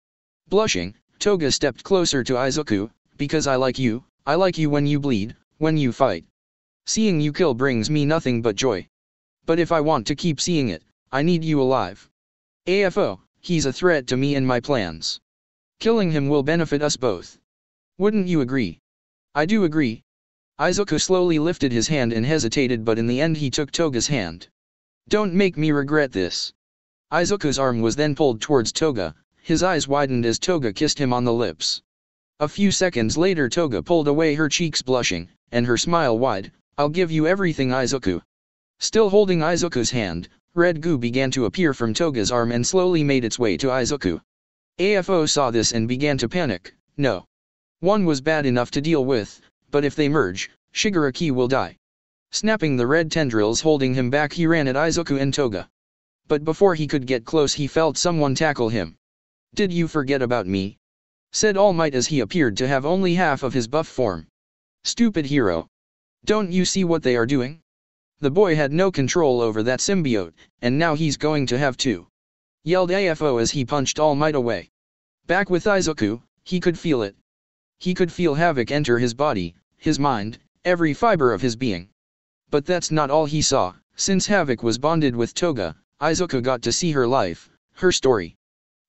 Blushing, Toga stepped closer to Izuku. Because I like you when you bleed, when you fight. Seeing you kill brings me nothing but joy. But if I want to keep seeing it, I need you alive. AFO, he's a threat to me and my plans. Killing him will benefit us both. Wouldn't you agree? I do agree. Izuku slowly lifted his hand and hesitated, but in the end he took Toga's hand. Don't make me regret this. Izuku's arm was then pulled towards Toga, his eyes widened as Toga kissed him on the lips. A few seconds later Toga pulled away, her cheeks blushing, and her smile wide. I'll give you everything, Izuku. Still holding Izuku's hand, red goo began to appear from Toga's arm and slowly made its way to Izuku. AFO saw this and began to panic. No. One was bad enough to deal with, but if they merge, Shigaraki will die. Snapping the red tendrils holding him back, he ran at Izuku and Toga. But before he could get close he felt someone tackle him. Did you forget about me? Said All Might as he appeared to have only half of his buff form. Stupid hero. Don't you see what they are doing? The boy had no control over that symbiote, and now he's going to have to. Yelled AFO as he punched All Might away. Back with Izuku, he could feel it. He could feel havoc enter his body, his mind, every fiber of his being. But that's not all he saw. Since Havoc was bonded with Toga, Izuku got to see her life, her story.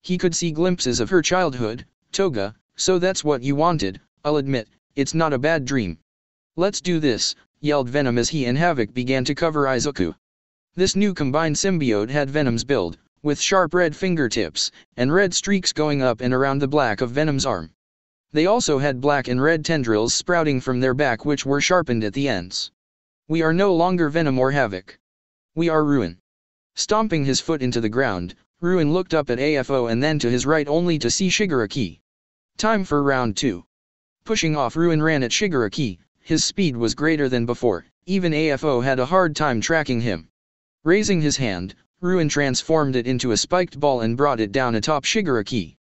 He could see glimpses of her childhood. Toga, so that's what you wanted. I'll admit, it's not a bad dream. Let's do this, yelled Venom as he and Havoc began to cover Izuku. This new combined symbiote had Venom's build, with sharp red fingertips, and red streaks going up and around the black of Venom's arm. They also had black and red tendrils sprouting from their back which were sharpened at the ends. We are no longer Venom or Havoc. We are Ruin. Stomping his foot into the ground, Ruin looked up at AFO and then to his right only to see Shigaraki. Time for round 2. Pushing off, Ruin ran at Shigaraki. His speed was greater than before, even AFO had a hard time tracking him. Raising his hand, Ruin transformed it into a spiked ball and brought it down atop Shigaraki.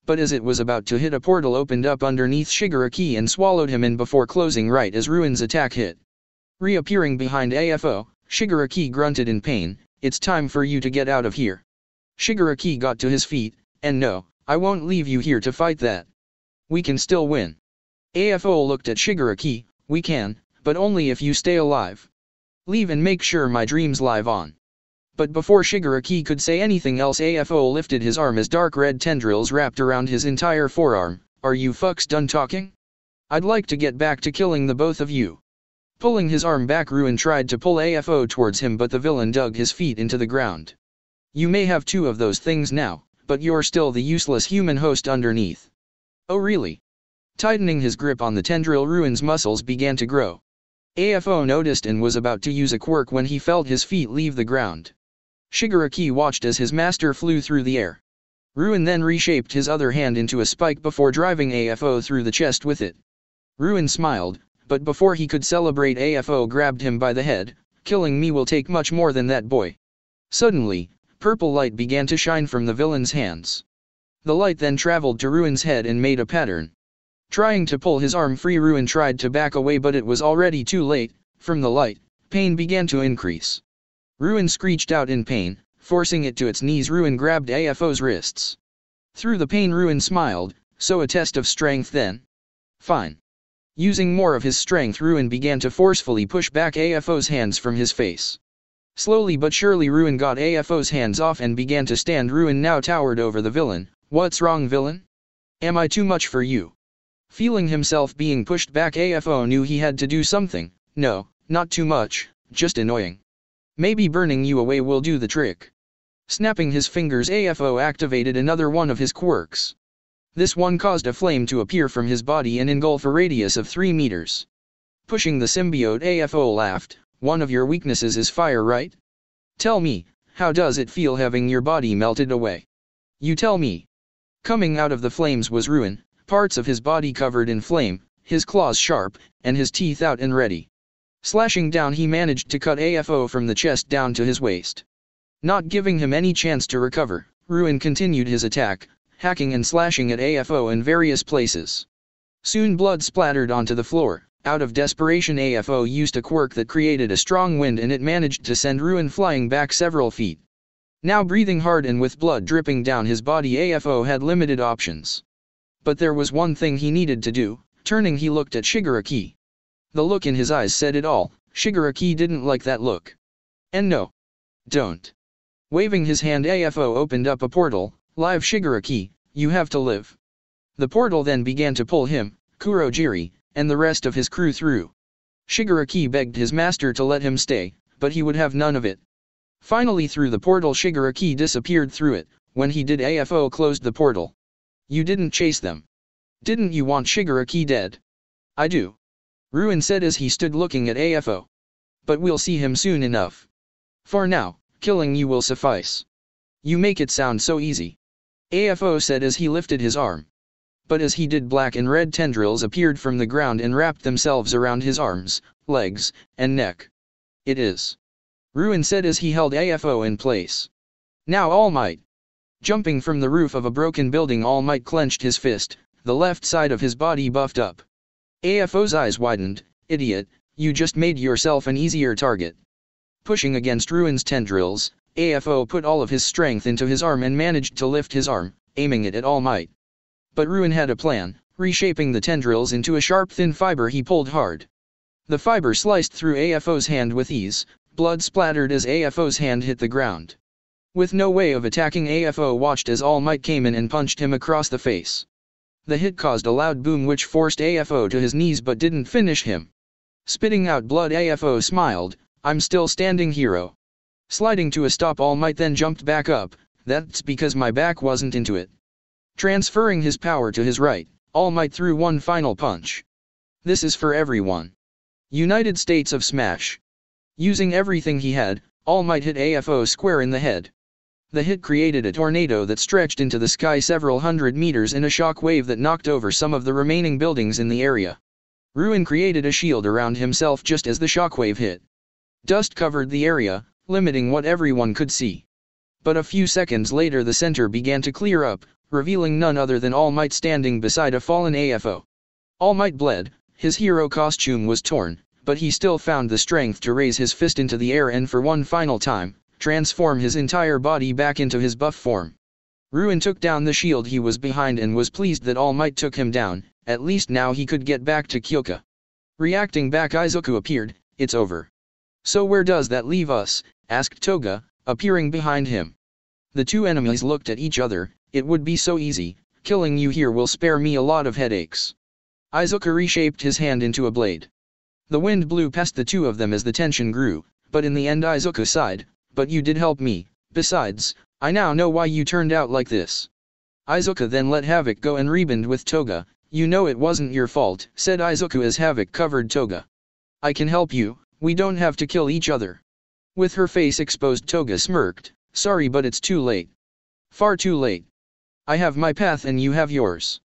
But as it was about to hit, a portal opened up underneath Shigaraki and swallowed him in before closing right as Ruin's attack hit. Reappearing behind AFO, Shigaraki grunted in pain. It's time for you to get out of here. Shigaraki got to his feet, and no, I won't leave you here to fight that. We can still win. AFO looked at Shigaraki. We can, but only if you stay alive. Leave and make sure my dreams live on. But before Shigaraki could say anything else, AFO lifted his arm as dark red tendrils wrapped around his entire forearm. Are you fucks done talking? I'd like to get back to killing the both of you. Pulling his arm back, Ruin tried to pull AFO towards him, but the villain dug his feet into the ground. You may have 2 of those things now, but you're still the useless human host underneath. Oh really? Tightening his grip on the tendril, Ruin's muscles began to grow. AFO noticed and was about to use a quirk when he felt his feet leave the ground. Shigaraki watched as his master flew through the air. Ruin then reshaped his other hand into a spike before driving AFO through the chest with it. Ruin smiled, but before he could celebrate, AFO grabbed him by the head. Killing me will take much more than that, boy. Suddenly, purple light began to shine from the villain's hands. The light then traveled to Ruin's head and made a pattern. Trying to pull his arm free, Ruin tried to back away, but it was already too late. From the light, pain began to increase. Ruin screeched out in pain, forcing it to its knees. Ruin grabbed AFO's wrists. Through the pain, Ruin smiled. So a test of strength then? Fine. Using more of his strength, Ruin began to forcefully push back AFO's hands from his face. Slowly but surely Ruin got AFO's hands off and began to stand. Ruin now towered over the villain. What's wrong, villain? Am I too much for you? Feeling himself being pushed back, AFO knew he had to do something. No, not too much, just annoying. Maybe burning you away will do the trick. Snapping his fingers, AFO activated another one of his quirks. This one caused a flame to appear from his body and engulf a radius of 3 meters. Pushing the symbiote, AFO laughed. One of your weaknesses is fire, right? Tell me, how does it feel having your body melted away? You tell me. Coming out of the flames was Ruin, parts of his body covered in flame, his claws sharp, and his teeth out and ready. Slashing down, he managed to cut AFO from the chest down to his waist. Not giving him any chance to recover, Ruin continued his attack, hacking and slashing at AFO in various places. Soon blood splattered onto the floor. Out of desperation, AFO used a quirk that created a strong wind and it managed to send Ruin flying back several feet. Now breathing hard and with blood dripping down his body, AFO had limited options. But there was one thing he needed to do. Turning, he looked at Shigaraki. The look in his eyes said it all. Shigaraki didn't like that look. And no. Don't. Waving his hand, AFO opened up a portal. Live Shigaraki, you have to live. The portal then began to pull him, Kurojiri, and the rest of his crew through. Shigaraki begged his master to let him stay, but he would have none of it. Finally through the portal Shigaraki disappeared through it. When he did, AFO closed the portal. You didn't chase them. Didn't you want Shigaraki dead? I do. Ruin said as he stood looking at AFO. But we'll see him soon enough. For now, killing you will suffice. You make it sound so easy. AFO said as he lifted his arm. But as he did, black and red tendrils appeared from the ground and wrapped themselves around his arms, legs, and neck. It is. Ruin said as he held AFO in place. Now All Might. Jumping from the roof of a broken building, All Might clenched his fist, the left side of his body buffed up. AFO's eyes widened. Idiot, you just made yourself an easier target. Pushing against Ruin's tendrils, AFO put all of his strength into his arm and managed to lift his arm, aiming it at All Might. But Ruin had a plan. Reshaping the tendrils into a sharp thin fiber, he pulled hard. The fiber sliced through AFO's hand with ease. Blood splattered as AFO's hand hit the ground. With no way of attacking, AFO watched as All Might came in and punched him across the face. The hit caused a loud boom which forced AFO to his knees but didn't finish him. Spitting out blood, AFO smiled. I'm still standing, hero. Sliding to a stop, All Might then jumped back up. That's because my back wasn't into it. Transferring his power to his right, All Might threw one final punch. This is for everyone. United States of Smash. Using everything he had, All Might hit AFO square in the head. The hit created a tornado that stretched into the sky several hundred meters in a shock wave that knocked over some of the remaining buildings in the area. Ruin created a shield around himself just as the shockwave hit. Dust covered the area, limiting what everyone could see. But a few seconds later the center began to clear up, revealing none other than All Might standing beside a fallen AFO. All Might bled, his hero costume was torn, but he still found the strength to raise his fist into the air and for one final time, transform his entire body back into his buff form. Ruin took down the shield he was behind and was pleased that All Might took him down. At least now he could get back to Kyoka. Reacting back, Izuku appeared. It's over. So where does that leave us? Asked Toga, appearing behind him. The two enemies looked at each other. It would be so easy. Killing you here will spare me a lot of headaches. Izuku reshaped his hand into a blade. The wind blew past the two of them as the tension grew, but in the end Izuku sighed. But you did help me. Besides, I now know why you turned out like this. Izuku then let Havoc go and rebond with Toga. You know it wasn't your fault, said Izuku as Havoc covered Toga. I can help you, we don't have to kill each other. With her face exposed, Toga smirked. Sorry, but it's too late. Far too late. I have my path and you have yours.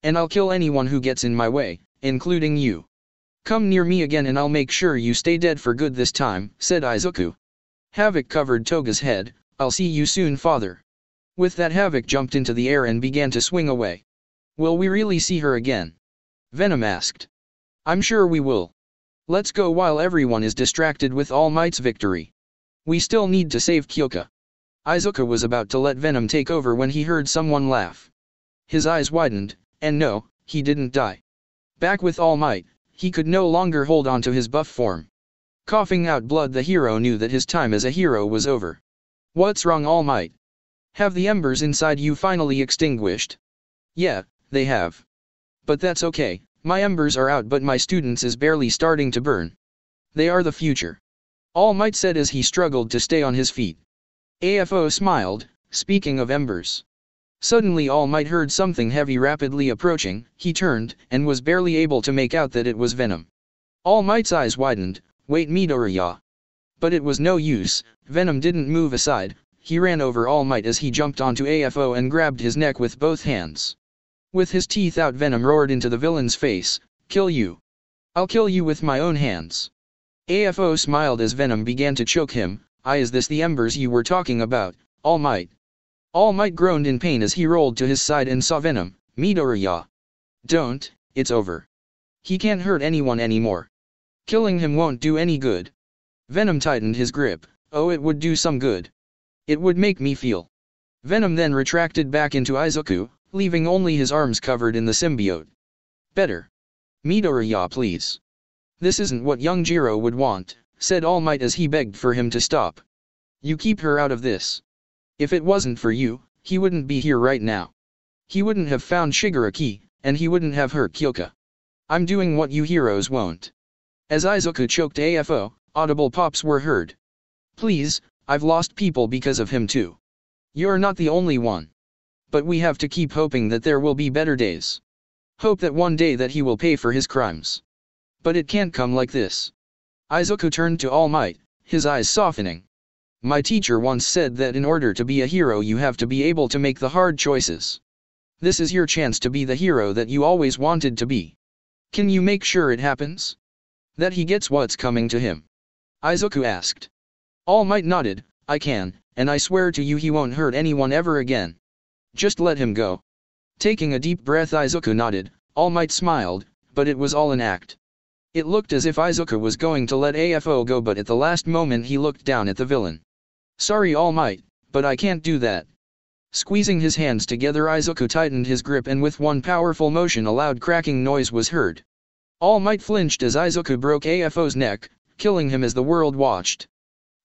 And I'll kill anyone who gets in my way, including you. Come near me again and I'll make sure you stay dead for good this time, said Izuku. Havoc covered Toga's head. I'll see you soon, father. With that, Havoc jumped into the air and began to swing away. Will we really see her again? Venom asked. I'm sure we will. Let's go while everyone is distracted with All Might's victory. We still need to save Kyoka. Izuku was about to let Venom take over when he heard someone laugh. His eyes widened, and no, he didn't die. Back with All Might, he could no longer hold on to his buff form. Coughing out blood, the hero knew that his time as a hero was over. What's wrong, All Might? Have the embers inside you finally extinguished? Yeah, they have. But that's okay, my embers are out but my students is barely starting to burn. They are the future. All Might said as he struggled to stay on his feet. AFO smiled, speaking of embers. Suddenly All Might heard something heavy rapidly approaching. He turned, and was barely able to make out that it was Venom. All Might's eyes widened. Wait, Midoriya. But it was no use, Venom didn't move aside. He ran over All Might as he jumped onto AFO and grabbed his neck with both hands. With his teeth out, Venom roared into the villain's face. Kill you. I'll kill you with my own hands. AFO smiled as Venom began to choke him. Is this the embers you were talking about, All Might? All Might groaned in pain as he rolled to his side and saw Venom. Midoriya. Don't, it's over. He can't hurt anyone anymore. Killing him won't do any good. Venom tightened his grip. Oh, it would do some good. It would make me feel. Venom then retracted back into Izuku, leaving only his arms covered in the symbiote. Better. Midoriya, please. This isn't what young Jiro would want, said All Might as he begged for him to stop. You keep her out of this. If it wasn't for you, he wouldn't be here right now. He wouldn't have found Shigaraki, and he wouldn't have hurt Kyoka. I'm doing what you heroes won't. As Izuku choked AFO, audible pops were heard. Please, I've lost people because of him too. You're not the only one. But we have to keep hoping that there will be better days. Hope that one day that he will pay for his crimes. But it can't come like this. Izuku turned to All Might, his eyes softening. My teacher once said that in order to be a hero you have to be able to make the hard choices. This is your chance to be the hero that you always wanted to be. Can you make sure it happens? That he gets what's coming to him? Izuku asked. All Might nodded, I can, and I swear to you he won't hurt anyone ever again. Just let him go. Taking a deep breath, Izuku nodded. All Might smiled, but it was all an act. It looked as if Izuku was going to let AFO go, but at the last moment he looked down at the villain. Sorry All Might, but I can't do that. Squeezing his hands together, Izuku tightened his grip, and with one powerful motion a loud cracking noise was heard. All Might flinched as Izuku broke AFO's neck, killing him as the world watched.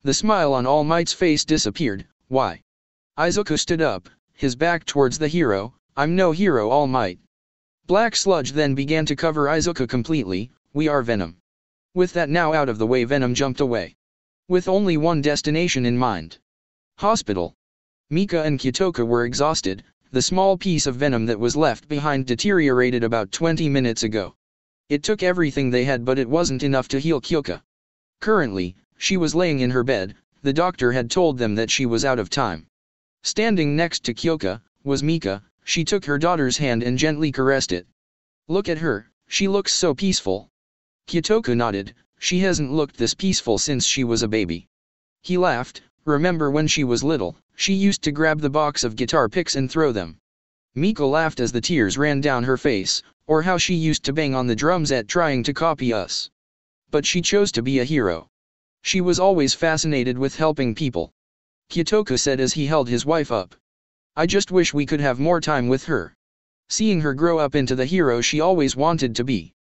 The smile on All Might's face disappeared. Why? Izuku stood up, his back towards the hero. I'm no hero, All Might. Black sludge then began to cover Izuku completely. We are Venom. With that now out of the way, Venom jumped away. With only one destination in mind. Hospital. Mika and Kyotoka were exhausted. The small piece of venom that was left behind deteriorated about 20 minutes ago. It took everything they had, but it wasn't enough to heal Kyoka. Currently, she was laying in her bed. The doctor had told them that she was out of time. Standing next to Kyoka was Mika. She took her daughter's hand and gently caressed it. Look at her, she looks so peaceful. Kyotoka nodded. She hasn't looked this peaceful since she was a baby. He laughed. Remember when she was little, she used to grab the box of guitar picks and throw them. Mika laughed as the tears ran down her face, or how she used to bang on the drums at trying to copy us. But she chose to be a hero. She was always fascinated with helping people. Kyotoka said as he held his wife up. I just wish we could have more time with her. Seeing her grow up into the hero she always wanted to be.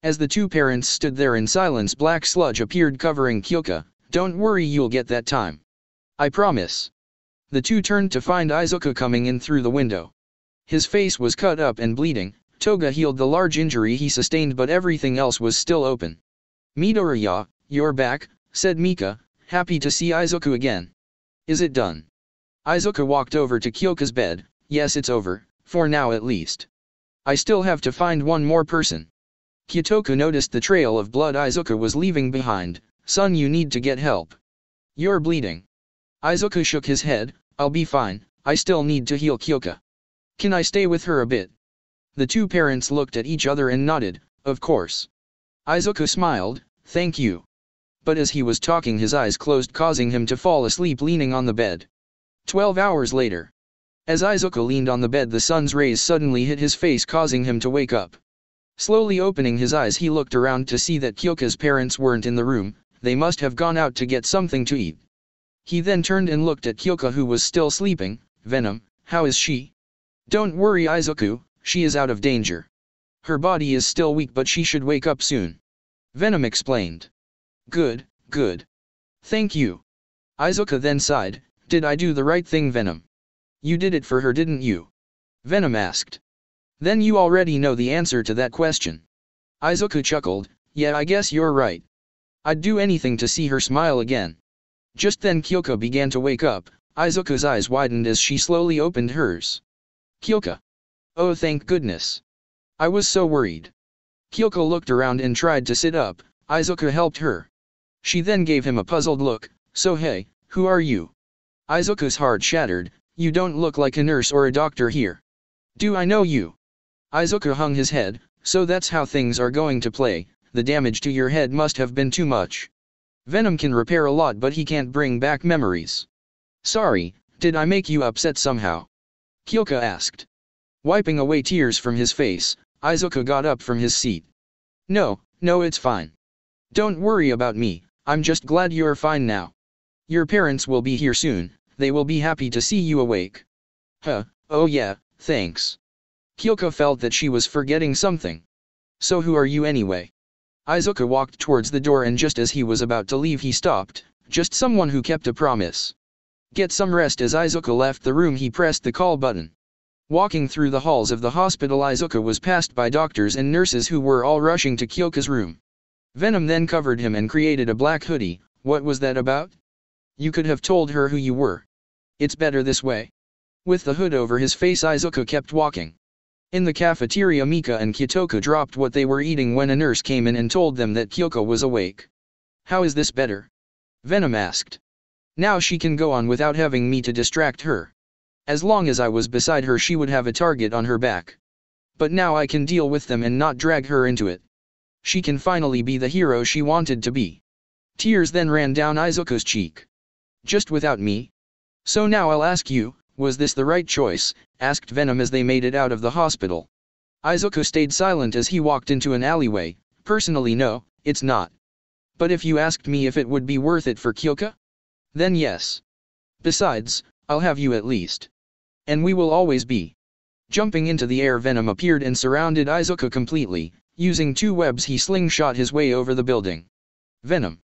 As the two parents stood there in silence, black sludge appeared covering Kyoka. Don't worry, you'll get that time. I promise. The two turned to find Izuku coming in through the window. His face was cut up and bleeding. Toga healed the large injury he sustained, but everything else was still open. Midoriya, you're back, said Mika, happy to see Izuku again. Is it done? Izuku walked over to Kyoka's bed. Yes, it's over, for now at least. I still have to find one more person. Kyotoka noticed the trail of blood Izuku was leaving behind. Son, you need to get help. You're bleeding. Izuku shook his head. I'll be fine, I still need to heal Kyoka. Can I stay with her a bit? The two parents looked at each other and nodded. Of course. Izuku smiled. Thank you. But as he was talking his eyes closed, causing him to fall asleep leaning on the bed. 12 hours later. As Izuku leaned on the bed, the sun's rays suddenly hit his face, causing him to wake up. Slowly opening his eyes, he looked around to see that Kyoka's parents weren't in the room. They must have gone out to get something to eat. He then turned and looked at Kyoka, who was still sleeping. Venom, how is she? Don't worry Izuku, she is out of danger. Her body is still weak, but she should wake up soon. Venom explained. Good, good. Thank you. Izuku then sighed. Did I do the right thing, Venom? You did it for her, didn't you? Venom asked. Then you already know the answer to that question. Izuku chuckled. Yeah, I guess you're right. I'd do anything to see her smile again. Just then Kyoka began to wake up. Izuku's eyes widened as she slowly opened hers. Kyoka. Oh, thank goodness. I was so worried. Kyoka looked around and tried to sit up. Izuku helped her. She then gave him a puzzled look. So hey, who are you? Izuku's heart shattered. You don't look like a nurse or a doctor here. Do I know you? Izuku hung his head. So that's how things are going to play. The damage to your head must have been too much. Venom can repair a lot, but he can't bring back memories. Sorry, did I make you upset somehow? Kyoka asked. Wiping away tears from his face, Izuku got up from his seat. No, it's fine. Don't worry about me, I'm just glad you're fine now. Your parents will be here soon, they will be happy to see you awake. Huh, oh yeah, thanks. Kyoka felt that she was forgetting something. So who are you anyway? Izuku walked towards the door, and just as he was about to leave he stopped. Just someone who kept a promise. Get some rest. As Izuka left the room, he pressed the call button. Walking through the halls of the hospital, Izuka was passed by doctors and nurses who were all rushing to Kyoka's room. Venom then covered him and created a black hoodie. What was that about? You could have told her who you were. It's better this way. With the hood over his face, Izuka kept walking. In the cafeteria, Mika and Kyotoka dropped what they were eating when a nurse came in and told them that Kyoka was awake. How is this better? Venom asked. Now she can go on without having me to distract her. As long as I was beside her, she would have a target on her back. But now I can deal with them and not drag her into it. She can finally be the hero she wanted to be. Tears then ran down Izuka's cheek. Just without me? So now I'll ask you, was this the right choice? Asked Venom as they made it out of the hospital. Izuka stayed silent as he walked into an alleyway. Personally, no, it's not. But if you asked me if it would be worth it for Kyoka? Then yes. Besides, I'll have you at least. And we will always be. Jumping into the air, Venom appeared and surrounded Izuka completely. Using two webs, he slingshot his way over the building. Venom.